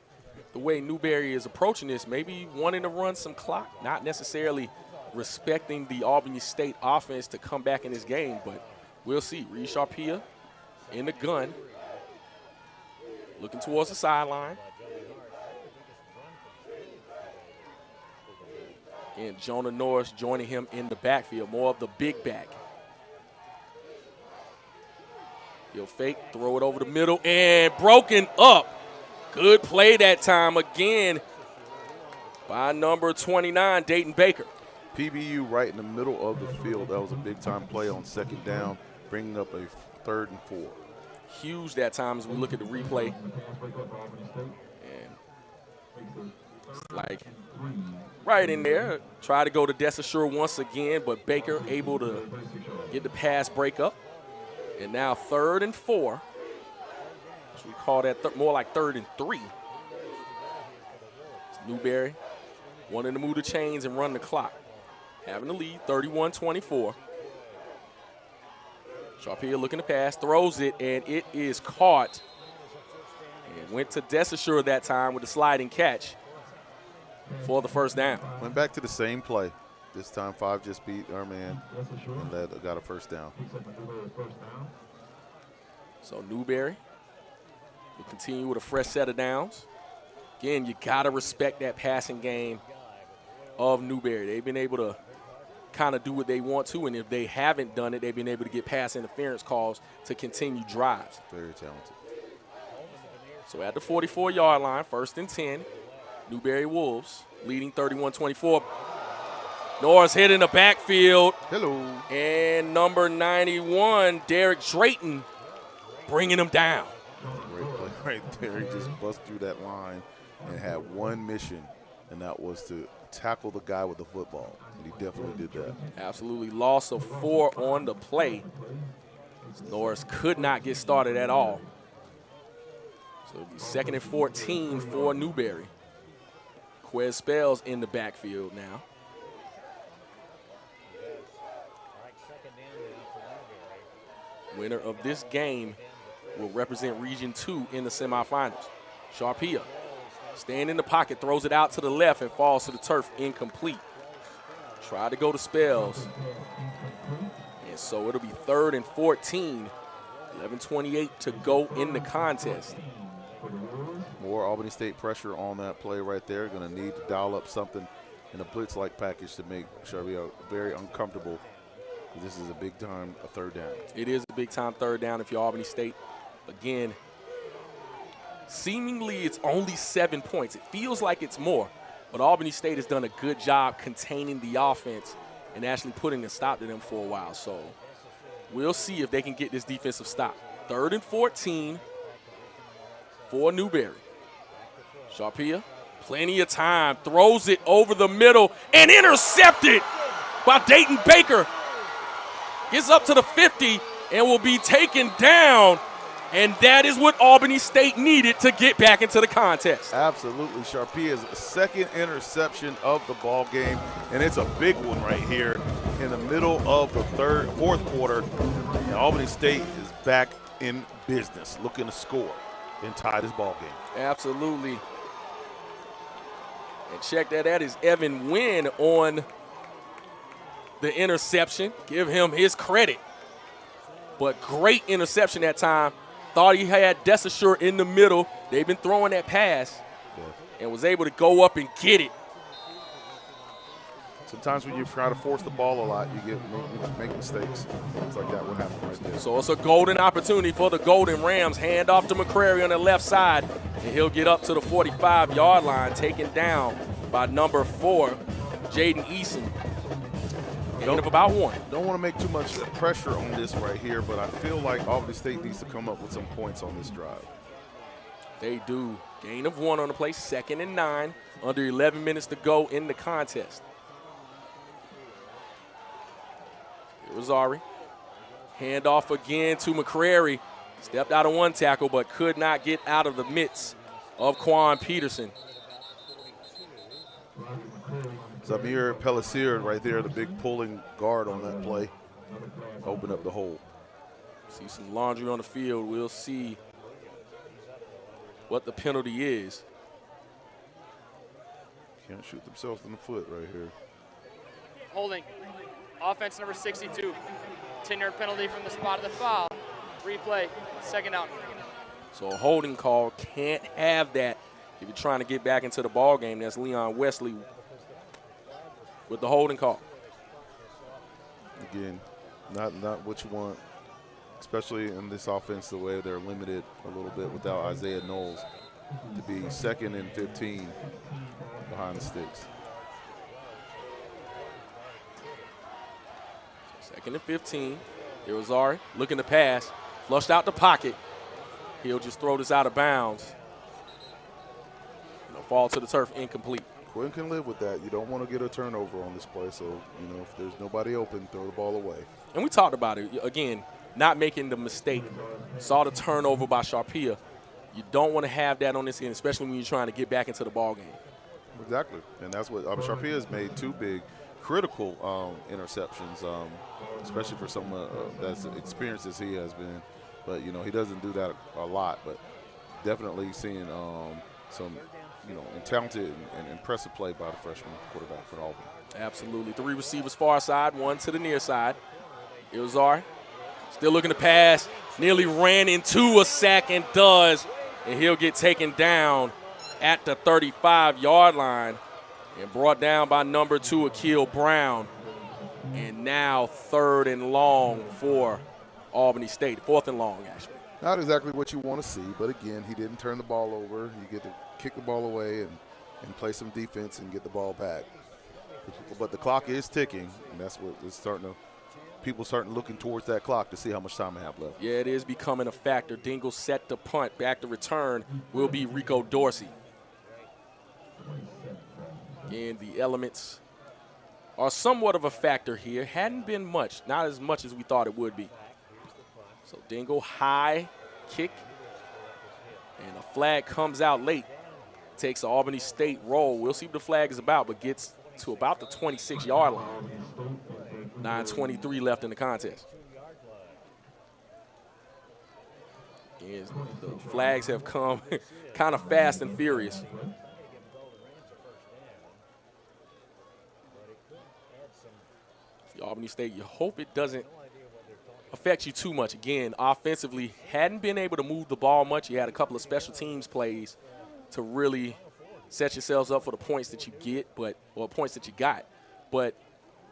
the way Newberry is approaching this, maybe wanting to run some clock, not necessarily respecting the Albany State offense to come back in this game, but we'll see. Reed Sharpia in the gun, looking towards the sideline. And Jonah Norris joining him in the backfield, more of the big back. He'll fake, throw it over the middle, and broken up. Good play that time again by number 29, Dayton Baker. PBU right in the middle of the field. That was a big-time play on second down, bringing up a 3rd and 4. Huge that time as we look at the replay. And it's like right in there. Try to go to Desasure once again, but Baker able to get the pass break up. And now 3rd and 4. So we call that more like 3rd and 3. It's Newberry wanting to move the chains and run the clock. Having the lead, 31-24. Sharpia looking to pass, throws it, and it is caught. And went to Desasure that time with a sliding catch for the first down. Went back to the same play. This time 5 just beat our man and got a first down. So Newberry will continue with a fresh set of downs. Again, you got to respect that passing game of Newberry. They've been able to kind of do what they want to, and if they haven't done it, they've been able to get pass interference calls to continue drives. Very talented. So at the 44-yard line, 1st and 10, Newberry Wolves leading 31-24. Norris hit in the backfield. Hello. And number 91, Derek Drayton, bringing him down. Great play right there. He just busted through that line and had one mission, and that was to tackle the guy with the football. And he definitely did that. Absolutely. Loss of 4 on the play. Norris could not get started at all. So it'll be 2nd and 14 for Newberry. Quez Spells in the backfield now. Winner of this game will represent Region 2 in the semifinals. Sharpia staying in the pocket, throws it out to the left and falls to the turf, incomplete. Try to go to Spells. And so it'll be 3rd and 14, 11:28 to go in the contest. More Albany State pressure on that play right there. Going to need to dial up something in a blitz-like package to make Sharpia very uncomfortable. This is a big-time 3rd down. It is a big-time 3rd down if you're Albany State. Again, seemingly it's only 7 points. It feels like it's more, but Albany State has done a good job containing the offense and actually putting a stop to them for a while. So we'll see if they can get this defensive stop. 3rd and 14 for Newberry. Sharpia, plenty of time, throws it over the middle and intercepted by Dayton Baker. Gets up to the 50 and will be taken down. And that is what Albany State needed to get back into the contest. Absolutely. Sharpia's 2nd interception of the ball game, and it's a big one right here in the middle of the 4th quarter. And Albany State is back in business, looking to score and tie this ball game. Absolutely. And check that is Evan Wynn on the interception. Give him his credit. But great interception that time. Thought he had Desasure in the middle. They've been throwing that pass and was able to go up and get it. Sometimes when you try to force the ball a lot, you make mistakes. Things like that will happen right there. So it's a golden opportunity for the Golden Rams. Hand off to McCrary on the left side, and he'll get up to the 45-yard line, taken down by number 4, Jaden Eason. Gain of about 1. Don't want to make too much pressure on this right here, but I feel like Albany State needs to come up with some points on this drive. They do. Gain of 1 on the play, 2nd and 9, under 11 minutes to go in the contest. Rosari. Hand off again to McCrary. Stepped out of one tackle, but could not get out of the midst of Quan Peterson. Zamir Pellissier right there, the big pulling guard on that play, open up the hole. See some laundry on the field. We'll see what the penalty is. Can't shoot themselves in the foot right here. Holding. Offense number 62. 10-yard penalty from the spot of the foul. Replay, second down. So a holding call, can't have that if you're trying to get back into the ball game. That's Leon Wesley with the holding call. Again, not what you want, especially in this offense, the way they're limited a little bit without Isaiah Knowles, to be 2nd and 15 behind the sticks. 2nd and 15. Here was Ari looking to pass, flushed out the pocket. He'll just throw this out of bounds. Fall to the turf, incomplete. Quinn can live with that. You don't want to get a turnover on this play, so, if there's nobody open, throw the ball away. And we talked about it. Again, not making the mistake. Saw the turnover by Sharpia. You don't want to have that on this end, especially when you're trying to get back into the ball game. Exactly, and that's what Sharpia has made 2 big, critical interceptions, especially for someone that's experienced as he has been. But, he doesn't do that a lot, but definitely seeing some talented and impressive play by the freshman quarterback for Albany. Absolutely. 3 receivers far side, 1 to the near side. Ilzar still looking to pass. Nearly ran into a sack and does. And he'll get taken down at the 35-yard line and brought down by number 2, Akil Brown. And now 3rd and long for Albany State. 4th and long, actually. Not exactly what you want to see, but again, he didn't turn the ball over. You get to kick the ball away and play some defense and get the ball back. But the clock is ticking, and that's what it's people starting looking towards that clock to see how much time they have left. Yeah, it is becoming a factor. Dingle set the punt. Back to return will be Rico Dorsey. Again, the elements are somewhat of a factor here. Hadn't been much, not as much as we thought it would be. So Dingle, high kick, and a flag comes out late. Takes an Albany State roll. We'll see what the flag is about, but gets to about the 26-yard line. 9:23 left in the contest. And the flags have come kind of fast and furious. Albany State, you hope it doesn't affect you too much. Again, offensively, hadn't been able to move the ball much. You had a couple of special teams plays to really set yourselves up for the points that you get, or points that you got. But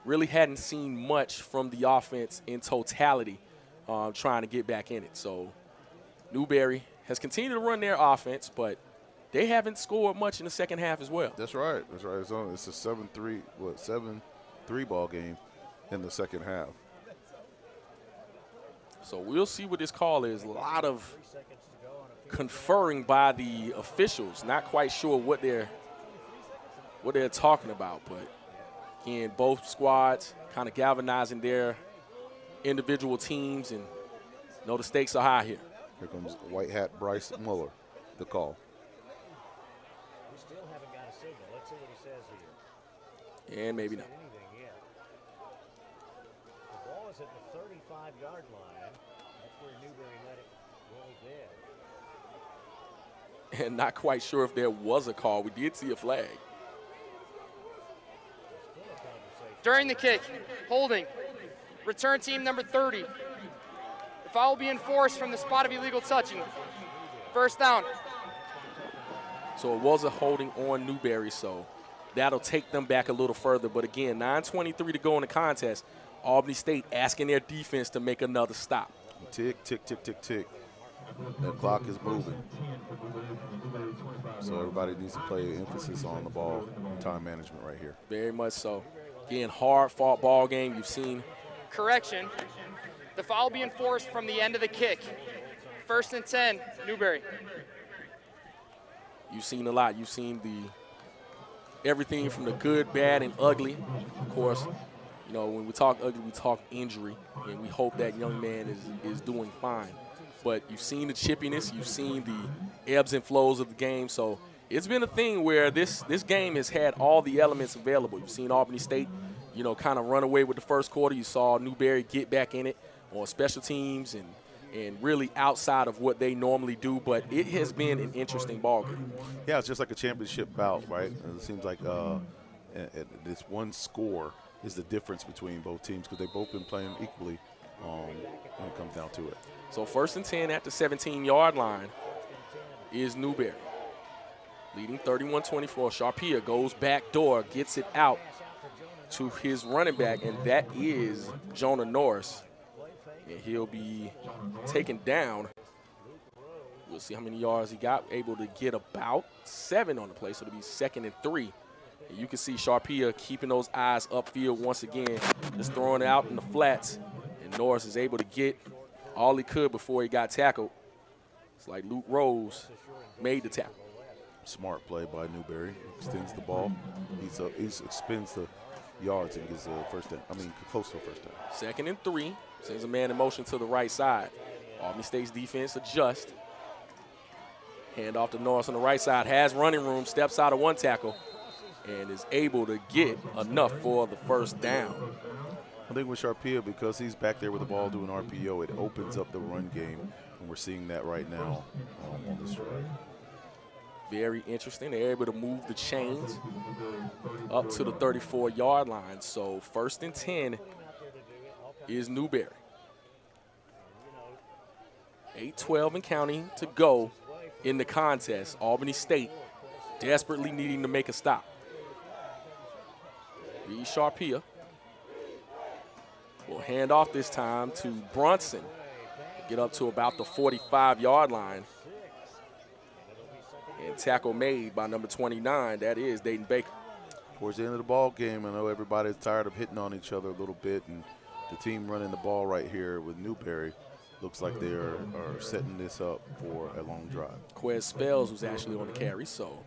really hadn't seen much from the offense in totality trying to get back in it. So Newberry has continued to run their offense, but they haven't scored much in the second half as well. That's right. That's right. It's a 7-3 ball game in the second half. So we'll see what this call is. A lot of conferring by the officials. Not quite sure what they're talking about, but again, both squads kind of galvanizing their individual teams, and the stakes are high here. Here comes white hat Bryce Muller, the call. We still haven't got a signal. Let's see what he says here. And maybe not. The ball is at the 35-yard line. That's where Newberry let it roll dead. And not quite sure if there was a call. We did see a flag. During the kick, holding, return team number 30. The foul will be enforced from the spot of illegal touching. First down. So it was a holding on Newberry, so that'll take them back a little further. But again, 9:23 to go in the contest. Albany State asking their defense to make another stop. Tick, tick, tick, tick, tick. That clock is moving. So everybody needs to play emphasis on the ball, time management right here. Very much so. Again, hard-fought ball game. You've seen. Correction. The foul will be enforced from the end of the kick. First and 10, Newberry. You've seen a lot. You've seen everything from the good, bad, and ugly. Of course, when we talk ugly, we talk injury, and we hope that young man is doing fine. But you've seen the chippiness. You've seen the ebbs and flows of the game. So it's been a thing where this game has had all the elements available. You've seen Albany State, you know, kind of run away with the first quarter. You saw Newberry get back in it on special teams and really outside of what they normally do. But it has been an interesting ball game. Yeah, it's just like a championship bout, right? And it seems like this one score is the difference between both teams because they've both been playing equally when it comes down to it. So 1st and 10 at the 17-yard line is Newberry. Leading 31-24. Sharpia goes back door, gets it out to his running back, and that is Jonah Norris. And he'll be taken down. We'll see how many yards he got. Able to get about 7 on the play, so it'll be 2nd and 3. And you can see Sharpia keeping those eyes upfield once again, just throwing it out in the flats. And Norris is able to get all he could before he got tackled. It's like Luke Rose made the tackle. Smart play by Newberry. Extends the ball. He expends the yards and gets a first down. I mean, close to a first down. 2nd and 3. Sends a man in motion to the right side. Albany State's defense adjusts. Hand off to Norris on the right side. Has running room. Steps out of one tackle. And is able to get enough for the first down. I think with Sharpia, because he's back there with the ball doing RPO, it opens up the run game. And we're seeing that right now on this drive. Very interesting. They're able to move the chains up to the 34-yard line. So 1st and 10 is Newberry. 8:12 and counting to go in the contest. Albany State desperately needing to make a stop. Reed Sharpia will hand off this time to Brunson. Get up to about the 45-yard line. And tackle made by number 29. That is Dayton Baker. Towards the end of the ball game, I know everybody's tired of hitting on each other a little bit, and the team running the ball right here with Newberry looks like they are setting this up for a long drive. Quez Spells was actually on the carry, so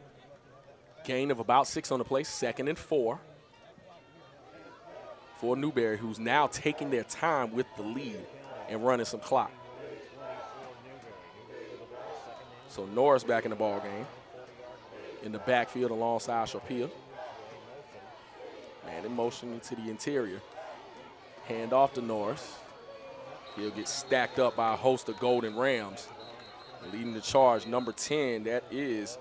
gain of about 6 on the play, 2nd and 4 for Newberry, who's now taking their time with the lead and running some clock. So Norris back in the ball game in the backfield alongside Sharpia. Man in motion to the interior. Hand off to Norris. He'll get stacked up by a host of Golden Rams. Leading the charge, number 10, that is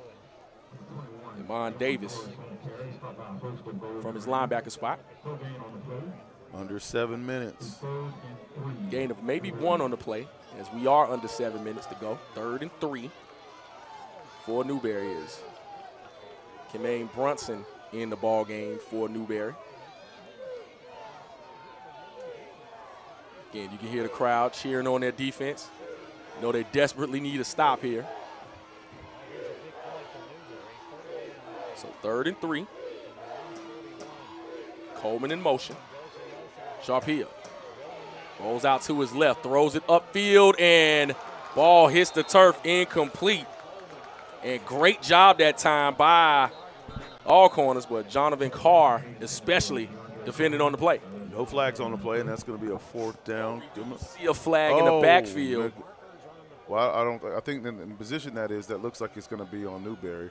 Iman Davis from his linebacker spot. Under 7 minutes. Gain of maybe 1 on the play, as we are under 7 minutes to go. 3rd and 3 for Newberry is Kemaine Brunson in the ball game for Newberry. Again, you can hear the crowd cheering on their defense. You know they desperately need a stop here. So 3rd and 3. Coleman in motion. Sharpia rolls out to his left, throws it upfield, and ball hits the turf, incomplete. And great job that time by all corners, but Jonathan Carr especially defended on the play. No flags on the play, and that's going to be a 4th down. See a flag in the backfield. Well, I think in the position that looks like it's going to be on Newberry.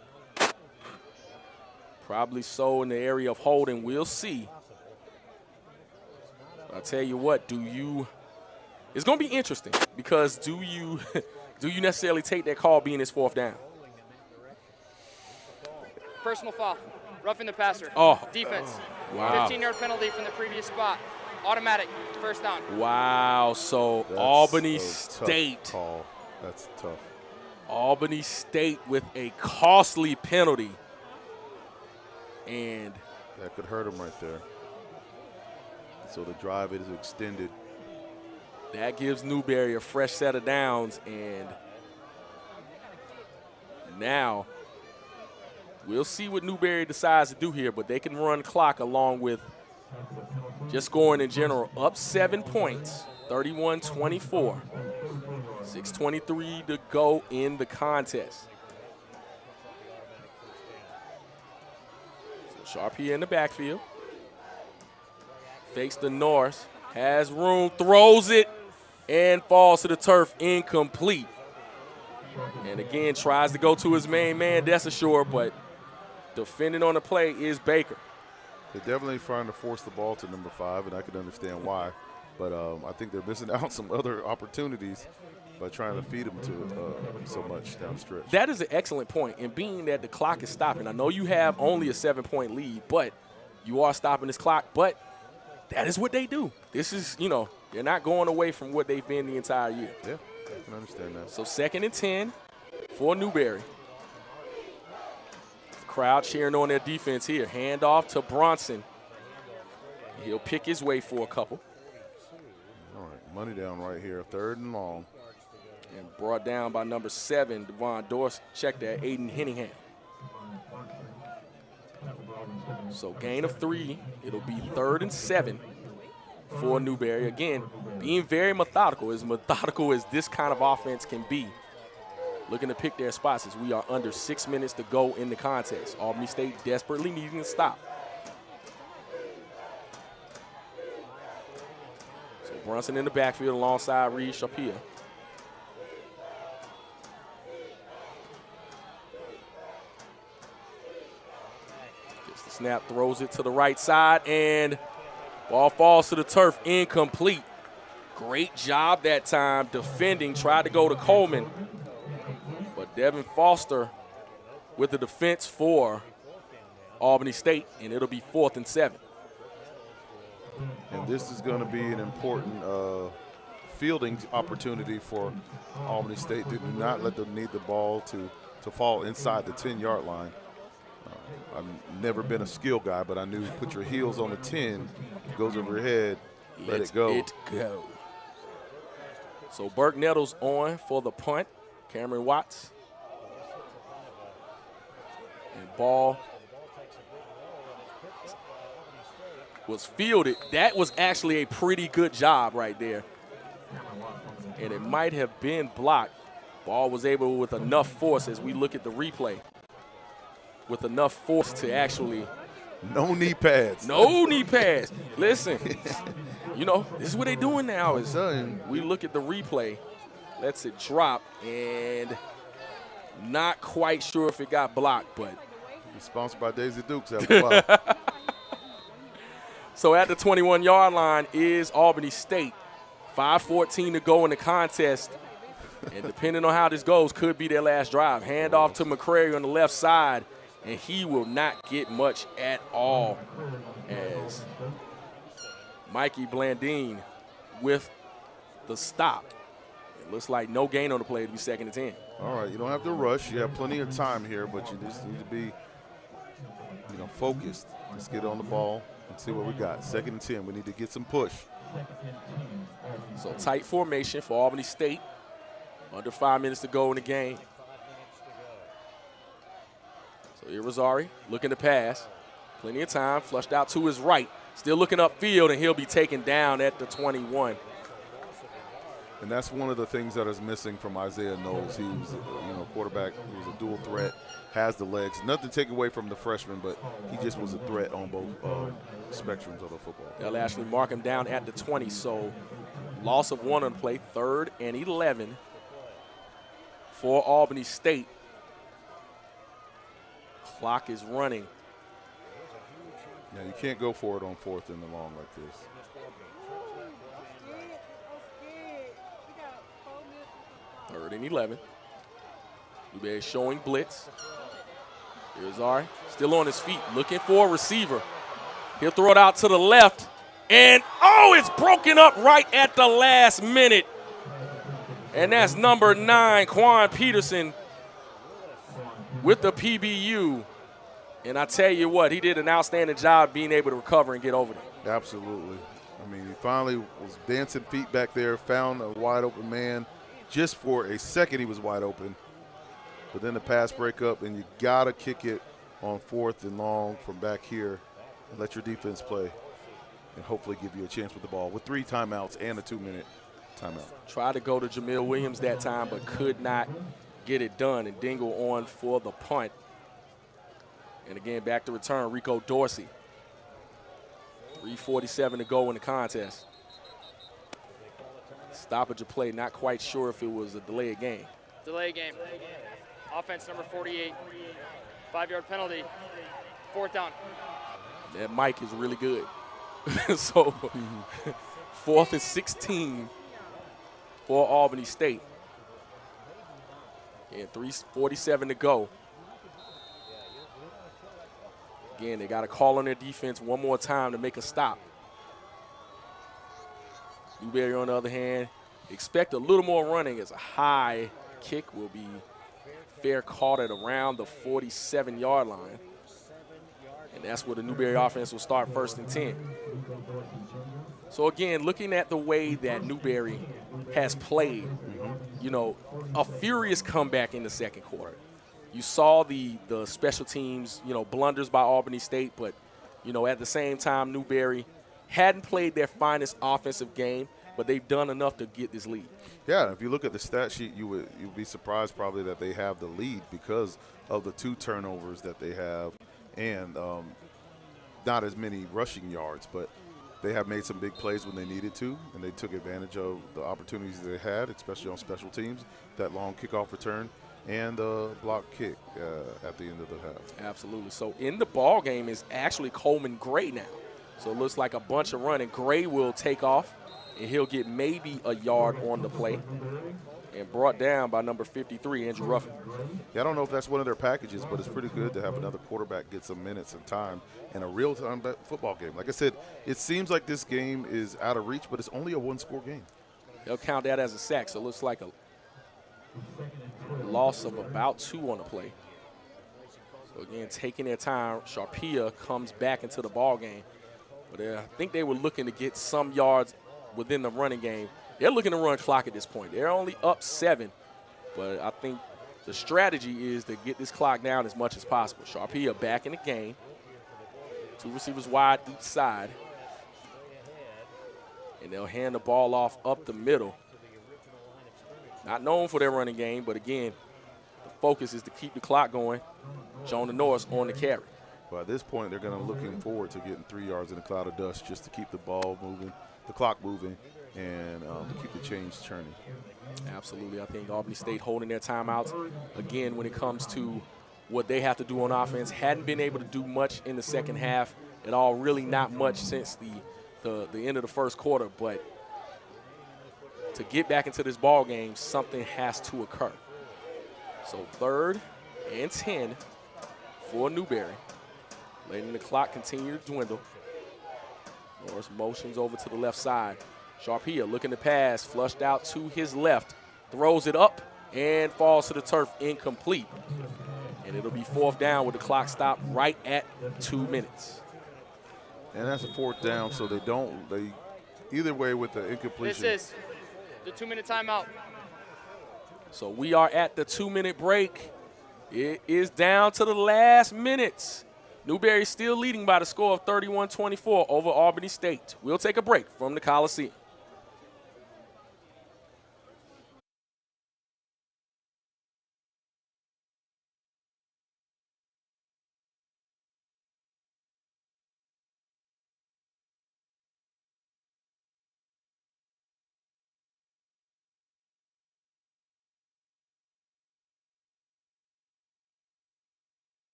Probably so in the area of holding. We'll see. I'll tell you what, it's going to be interesting because do you necessarily take that call being his 4th down? Personal foul. Roughing the passer. Oh. Defense. Wow. 15-yard penalty from the previous spot. Automatic. 1st down. Wow. So That's Albany State. Tough call. That's tough. Albany State with a costly penalty. And that could hurt him right there. So the drive is extended. That gives Newberry a fresh set of downs, and now we'll see what Newberry decides to do here, but they can run clock along with just scoring in general. Up 7 points, 31-24. 6:23 to go in the contest. So Sharpia in the backfield. Fakes to Norris, has room, throws it, and falls to the turf, incomplete. And again, tries to go to his main man, Desashore, but defending on the play is Baker. They're definitely trying to force the ball to number 5, and I can understand why. But I think they're missing out on some other opportunities by trying to feed them to so much down the stretch. That is an excellent point. And being that the clock is stopping, I know you have only a 7-point lead, but you are stopping this clock. But that is what they do. This is, they're not going away from what they've been the entire year. Yeah, I can understand that. So 2nd and 10 for Newberry. Crowd cheering on their defense here. Handoff to Bronson. He'll pick his way for a couple. All right, money down right here, 3rd and long. And brought down by number 7, Devon Dorsey. Check that, Aiden Henningham. So gain of 3. It'll be 3rd and 7 for Newberry. Again, being very methodical as this kind of offense can be. Looking to pick their spots as we are under 6 minutes to go in the contest. Albany State desperately needing to stop. So Brunson in the backfield alongside Reed Shapia. Gets the snap, throws it to the right side, and ball falls to the turf, incomplete. Great job that time defending, tried to go to Coleman. But Devin Foster with the defense for Albany State, and it'll be 4th and 7. And this is going to be an important fielding opportunity for Albany State. Did not let them need the ball to fall inside the 10-yard line. I've never been a skill guy, but I knew put your heels on the 10, goes over your head, let it go. So Burke Nettles on for the punt. Cameron Watts. And ball was fielded. That was actually a pretty good job right there. And it might have been blocked. Ball was able with enough force as we look at the replay. With enough force to actually. No knee pads. No knee pads. Listen, this is what they're doing now is we look at the replay. Lets it drop, and not quite sure if it got blocked, but. He's sponsored by Daisy Dukes after a while. So at the 21-yard line is Albany State. 5:14 to go in the contest. And depending on how this goes, could be their last drive. Handoff to McCrary on the left side, and he will not get much at all as Mikey Blandine with the stop. Looks like no gain on the play to be 2nd and 10. All right, you don't have to rush. You have plenty of time here, but you just need to be, focused. Let's get on the ball and see what we got. 2nd and 10. We need to get some push. So tight formation for Albany State. Under 5 minutes to go in the game. So Irizarry looking to pass. Plenty of time. Flushed out to his right. Still looking upfield, and he'll be taken down at the 21. And that's one of the things that is missing from Isaiah Knowles. He was, quarterback. He was a dual threat, has the legs. Nothing to take away from the freshman, but he just was a threat on both spectrums of the football. They'll actually mark him down at the 20. So loss of 1 on the play, 3rd and 11 for Albany State. Clock is running. Yeah, you can't go for it on 4th and long like this. 3rd and 11. Newberry showing blitz. Here's Ari, still on his feet, looking for a receiver. He'll throw it out to the left, and it's broken up right at the last minute. And that's number 9, Quan Peterson, with the PBU. And I tell you what, he did an outstanding job being able to recover and get over there. Absolutely. I mean, he finally was dancing feet back there, found a wide open man. Just for a second he was wide open. But then the pass break up, and you got to kick it on 4th and long from back here and let your defense play and hopefully give you a chance with the ball with 3 timeouts and a 2-minute timeout. Tried to go to Jamil Williams that time but could not get it done, and Dingle on for the punt. And again, back to return, Rico Dorsey. 3:47 to go in the contest. Stoppage of play, not quite sure if it was a delayed game. Delay game. Offense number 48. 5-yard penalty. 4th down. That mic is really good. So 4th and 16 for Albany State. And 3:47 to go. Again, they got to call on their defense one more time to make a stop. Newberry, on the other hand, expect a little more running as a high kick will be fair caught at around the 47-yard line. And that's where the Newberry offense will start 1st and 10. So again, looking at the way that Newberry has played, you know, a furious comeback in the 2nd quarter. You saw the special teams, you know, blunders by Albany State, but, you know, at the same time, Newberry hadn't played their finest offensive game, but they've done enough to get this lead. Yeah, if you look at the stat sheet, you'd be surprised probably that they have the lead because of the 2 turnovers that they have and not as many rushing yards, but they have made some big plays when they needed to, and they took advantage of the opportunities they had, especially on special teams, that long kickoff return and the block kick at the end of the half. Absolutely. So in the ball game is actually Coleman Gray now. So it looks like a bunch of running. Gray will take off, and he'll get maybe a yard on the play. And brought down by number 53, Andrew Ruffin. Yeah, I don't know if that's one of their packages, but it's pretty good to have another quarterback get some minutes and time in a real-time football game. Like I said, it seems like this game is out of reach, but it's only a 1-score game. They'll count that as a sack, so it looks like a loss of about 2 on the play. So again, taking their time, Sharpia comes back into the ball game. But I think they were looking to get some yards within the running game. They're looking to run clock at this point. They're only up 7, but I think the strategy is to get this clock down as much as possible. Sharpia back in the game. 2 receivers wide each side. And they'll hand the ball off up the middle. Not known for their running game, but again, the focus is to keep the clock going. Jonah Norris on the carry. Well, at this point, they're going to looking forward to getting 3 yards in a cloud of dust just to keep the ball moving, the clock moving, and to keep the chains churning. Absolutely. I think Albany State holding their timeouts. Again, when it comes to what they have to do on offense, hadn't been able to do much in the 2nd half at all, really not much since the end of the 1st quarter. But to get back into this ball game, something has to occur. So 3rd and 10 for Newberry. Letting the clock continue to dwindle. Norris motions over to the left side. Sharpia looking to pass, flushed out to his left, throws it up and falls to the turf, incomplete. And it'll be 4th down with the clock stopped right at 2 minutes. And that's a 4th down, so they either way with the incompletion. This is the 2-minute timeout. So we are at the 2-minute break. It is down to the last minutes. Newberry still leading by the score of 31-24 over Albany State. We'll take a break from the Coliseum.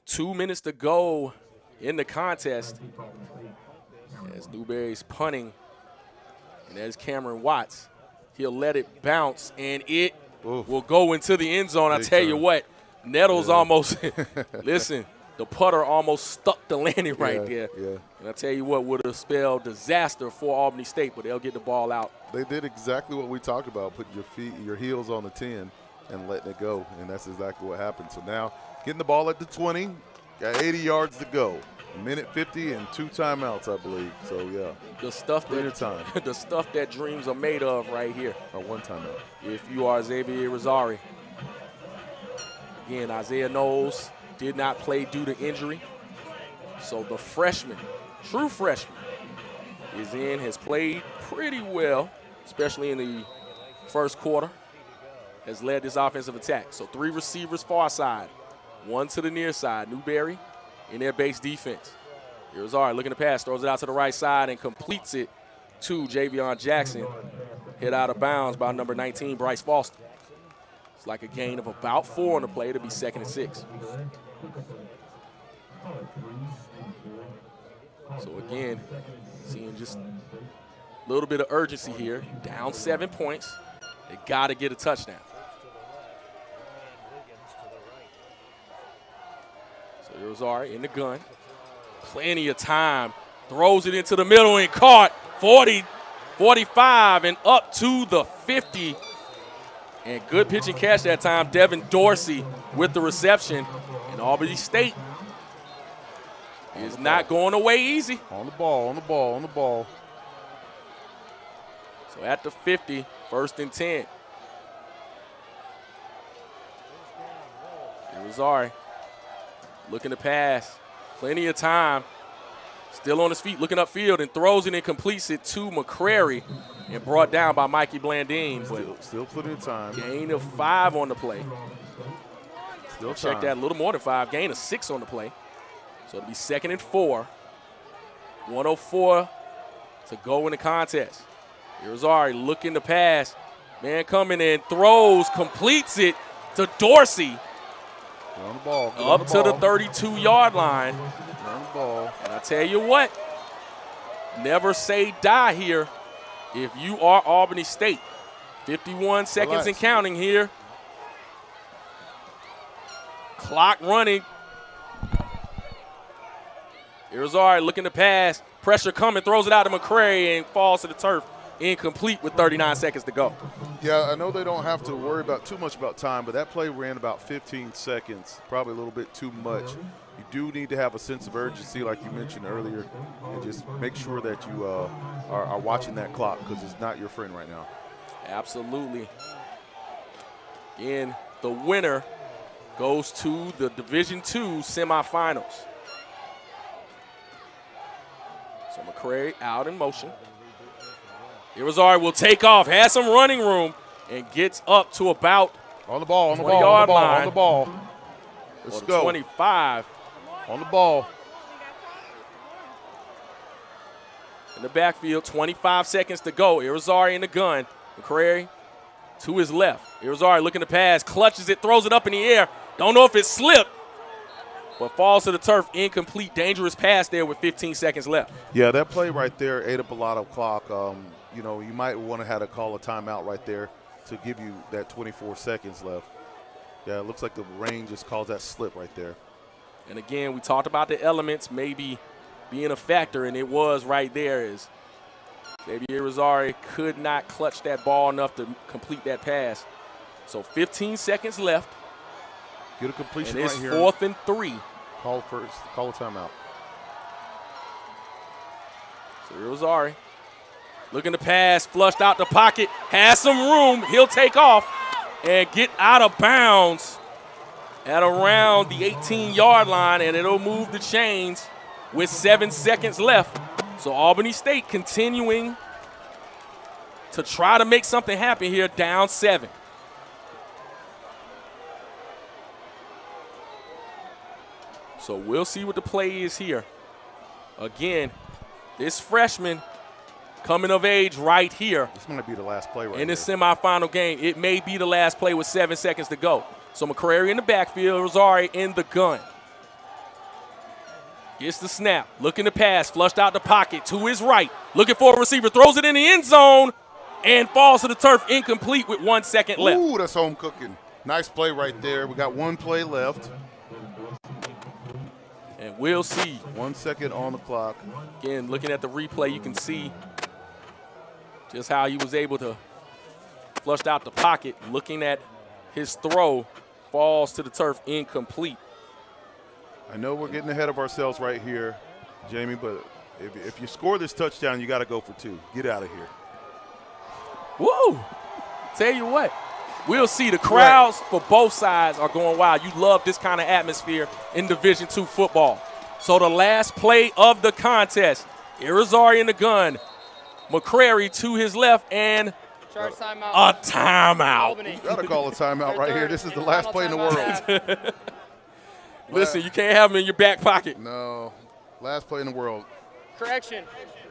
Two minutes to go in the contest as Newberry's punting. And there's Cameron Watts. He'll let it bounce, and it will go into the end zone. I tell you what, Nettles almost, listen, the putter almost stuck the landing right there. Yeah. And I tell you what, would have spelled disaster for Albany State, but they'll get the ball out. They did exactly what we talked about, putting your heels on the 10 and letting it go, and that's exactly what happened. So now getting the ball at the 20, got 80 yards to go. A minute 50 and 2 timeouts, I believe. So, yeah. The stuff time. The stuff that dreams are made of right here. Or 1 timeout. If you are Xavier Rosari. Again, Isaiah Knowles did not play due to injury. So the freshman, true freshman, is in, has played pretty well, especially in the first quarter, has led this offensive attack. So 3 receivers far side, 1 to the near side. Newberry in their base defense. Rosari looking to pass, throws it out to the right side and completes it to Javion Jackson. Hit out of bounds by number 19, Bryce Foster. It's like a gain of about 4 on the play to be 2nd and 6. So again, seeing just a little bit of urgency here. Down 7 points. They got to get a touchdown. So Rosari in the gun. Plenty of time. Throws it into the middle and caught. 40, 45, and up to the 50. And good pitch and catch that time. Devin Dorsey with the reception. And Albany State is not going away easy. On the ball. So at the 50, 1st and 10. Rosari looking to pass. Plenty of time. Still on his feet, looking upfield, and throws it and completes it to McCrary and brought down by Mikey Blandine. Still plenty of time. Gain of 5 on the play. Still Check time. that, a little more than 5. Gain of 6 on the play. So it'll be 2nd and 4. 1:04 to go in the contest. Rosari looking to pass. Man coming in, throws, completes it to Dorsey. On the ball. Up to the 32-yard line. On the ball. And I tell you what, never say die here if you are Albany State. 51 seconds and counting here. Clock running. Rosari looking to pass. Pressure coming, throws it out to McCrary and falls to the turf. Incomplete with 39 seconds to go. Yeah, I know they don't have to worry about too much about time, but that play ran about 15 seconds, probably a little bit too much. You do need to have a sense of urgency, like you mentioned earlier, and just make sure that you are watching that clock because it's not your friend right now. Absolutely. Again, the winner goes to the Division II semifinals. So McCrary out in motion. Rosari will take off, has some running room, and gets up to about on the ball, 20-yard line. On the ball. Let's go. 25. On the ball. In the backfield, 25 seconds to go. Rosari in the gun. McCrary to his left. Rosari looking to pass, clutches it, throws it up in the air. Don't know if it slipped, but falls to the turf. Incomplete, dangerous pass there with 15 seconds left. Yeah, that play right there ate up a lot of clock. You know, you might want to have to call a timeout right there to give you that 24 seconds left. Yeah, it looks like the rain just caused that slip right there. And again, we talked about the elements maybe being a factor, and it was right there. As Xavier Rosari could not clutch that ball enough to complete that pass. So 15 seconds left. Get a completion and right it's here. 4th and 3. Call a timeout. So Rosari looking to pass, flushed out the pocket, has some room. He'll take off and get out of bounds at around the 18-yard line, and it'll move the chains with 7 seconds left. So Albany State continuing to try to make something happen here, down 7. So we'll see what the play is here. Again, this freshman coming of age right here. This might be the last play right in this semifinal game. It may be the last play with 7 seconds to go. So McCrary in the backfield, Rosari in the gun. Gets the snap, looking to pass, flushed out the pocket to his right. Looking for a receiver, throws it in the end zone, and falls to the turf incomplete with 1 second left. Ooh, that's home cooking. Nice play right there. We got one play left. And we'll see. 1 second on the clock. Again, looking at the replay, you can see just how he was able to flush out the pocket. Looking at his throw, falls to the turf, incomplete. I know we're getting ahead of ourselves right here, Jamie, but if you score this touchdown, you got to go for 2. Get out of here. Woo! Tell you what, we'll see. The crowds for both sides are going wild. You love this kind of atmosphere in Division II football. So the last play of the contest, Irizarry in the gun, McCrary to his left, and Charge timeout. a timeout. Albany. You got to call a timeout right here. This is the last play in the world. Listen, you can't have them in your back pocket. No, last play in the world. Correction.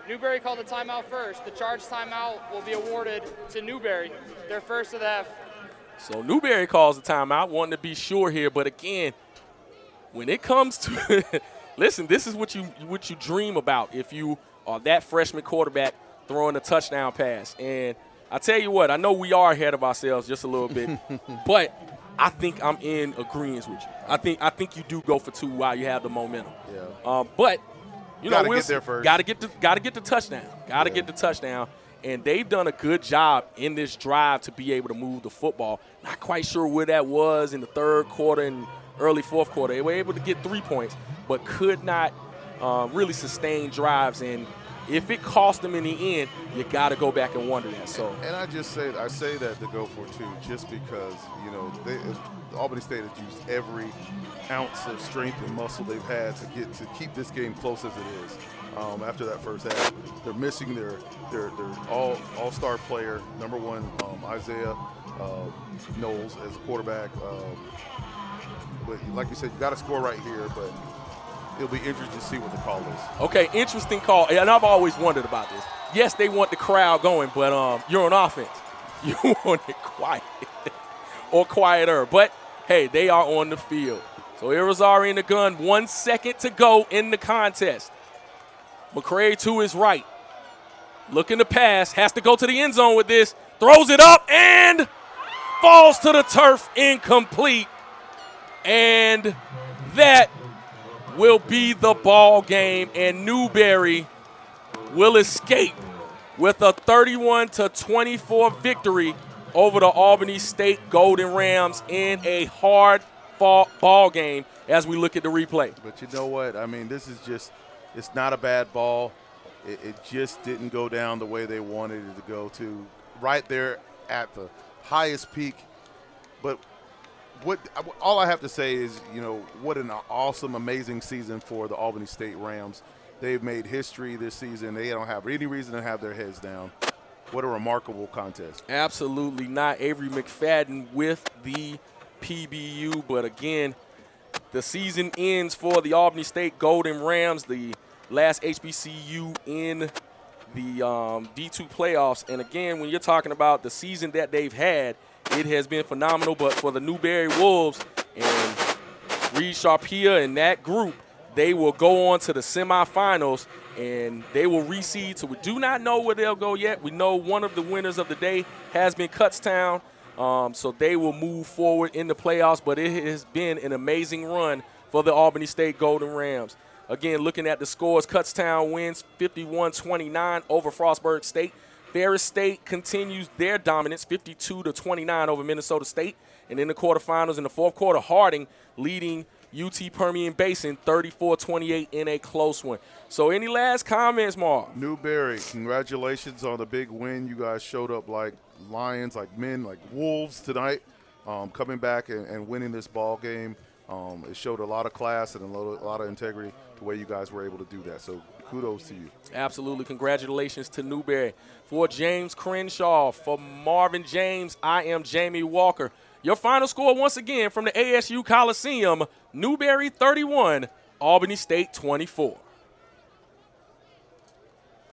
Newberry called the timeout first. The charge timeout will be awarded to Newberry, their first of the half. So Newberry calls the timeout, wanting to be sure here. But again, when it comes to listen, this is what you dream about if you are that freshman quarterback throwing a touchdown pass. And I tell you what, I know we are ahead of ourselves just a little bit, but I think I'm in agreement with you. I think you do go for 2 while you have the momentum. Yeah. But you know, gotta get there first. Gotta get the touchdown. Gotta get the touchdown. And they've done a good job in this drive to be able to move the football. Not quite sure where that was in the third quarter and early fourth quarter. They were able to get 3 points, but could not really sustain drives. And if it cost them in the end, you got to go back and wonder that. So, and I say that to go for 2 just because, you know, Albany State has used every ounce of strength and muscle they've had to keep this game close as it is. After that first half, they're missing their all-star player, number 1, Isaiah Knowles as a quarterback. But like you said, you got to score right here, but it'll be interesting to see what the call is. Okay, interesting call. And I've always wondered about this. Yes, they want the crowd going, but you're on offense. You want it quiet or quieter. But, hey, they are on the field. So Irizarry in the gun, 1 second to go in the contest. McCrary to his right. Looking to pass, has to go to the end zone with this. Throws it up and falls to the turf, incomplete. And that will be the ball game, and Newberry will escape with a 31-24 victory over the Albany State Golden Rams in a hard-fought ball game as we look at the replay. But you know what? I mean, this is just – it's not a bad ball. It just didn't go down the way they wanted it to go to, right there at the highest peak. But all I have to say is, you know, what an awesome, amazing season for the Albany State Rams. They've made history this season. They don't have any reason to have their heads down. What a remarkable contest. Absolutely not. Avery McFadden with the PBU. But again, the season ends for the Albany State Golden Rams, the last HBCU in the D2 playoffs. And again, when you're talking about the season that they've had, it has been phenomenal. But for the Newberry Wolves and Reed Sharpia and that group, they will go on to the semifinals, and they will reseed. So we do not know where they'll go yet. We know one of the winners of the day has been Kutztown. So they will move forward in the playoffs, but it has been an amazing run for the Albany State Golden Rams. Again, looking at the scores, Kutztown wins 51-29 over Frostburg State. Ferris State continues their dominance, 52-29 over Minnesota State. And in the quarterfinals, in the fourth quarter, Harding leading UT Permian Basin 34-28 in a close one. So any last comments, Mark? Newberry, congratulations on the big win. You guys showed up like lions, like men, like wolves tonight, coming back and winning this ball game. It showed a lot of class and a lot of integrity the way you guys were able to do that. So kudos to you. Absolutely. Congratulations to Newberry. For James Crenshaw, for Marvin James, I am Jamie Walker. Your final score once again from the ASU Coliseum, Newberry 31, Albany State 24.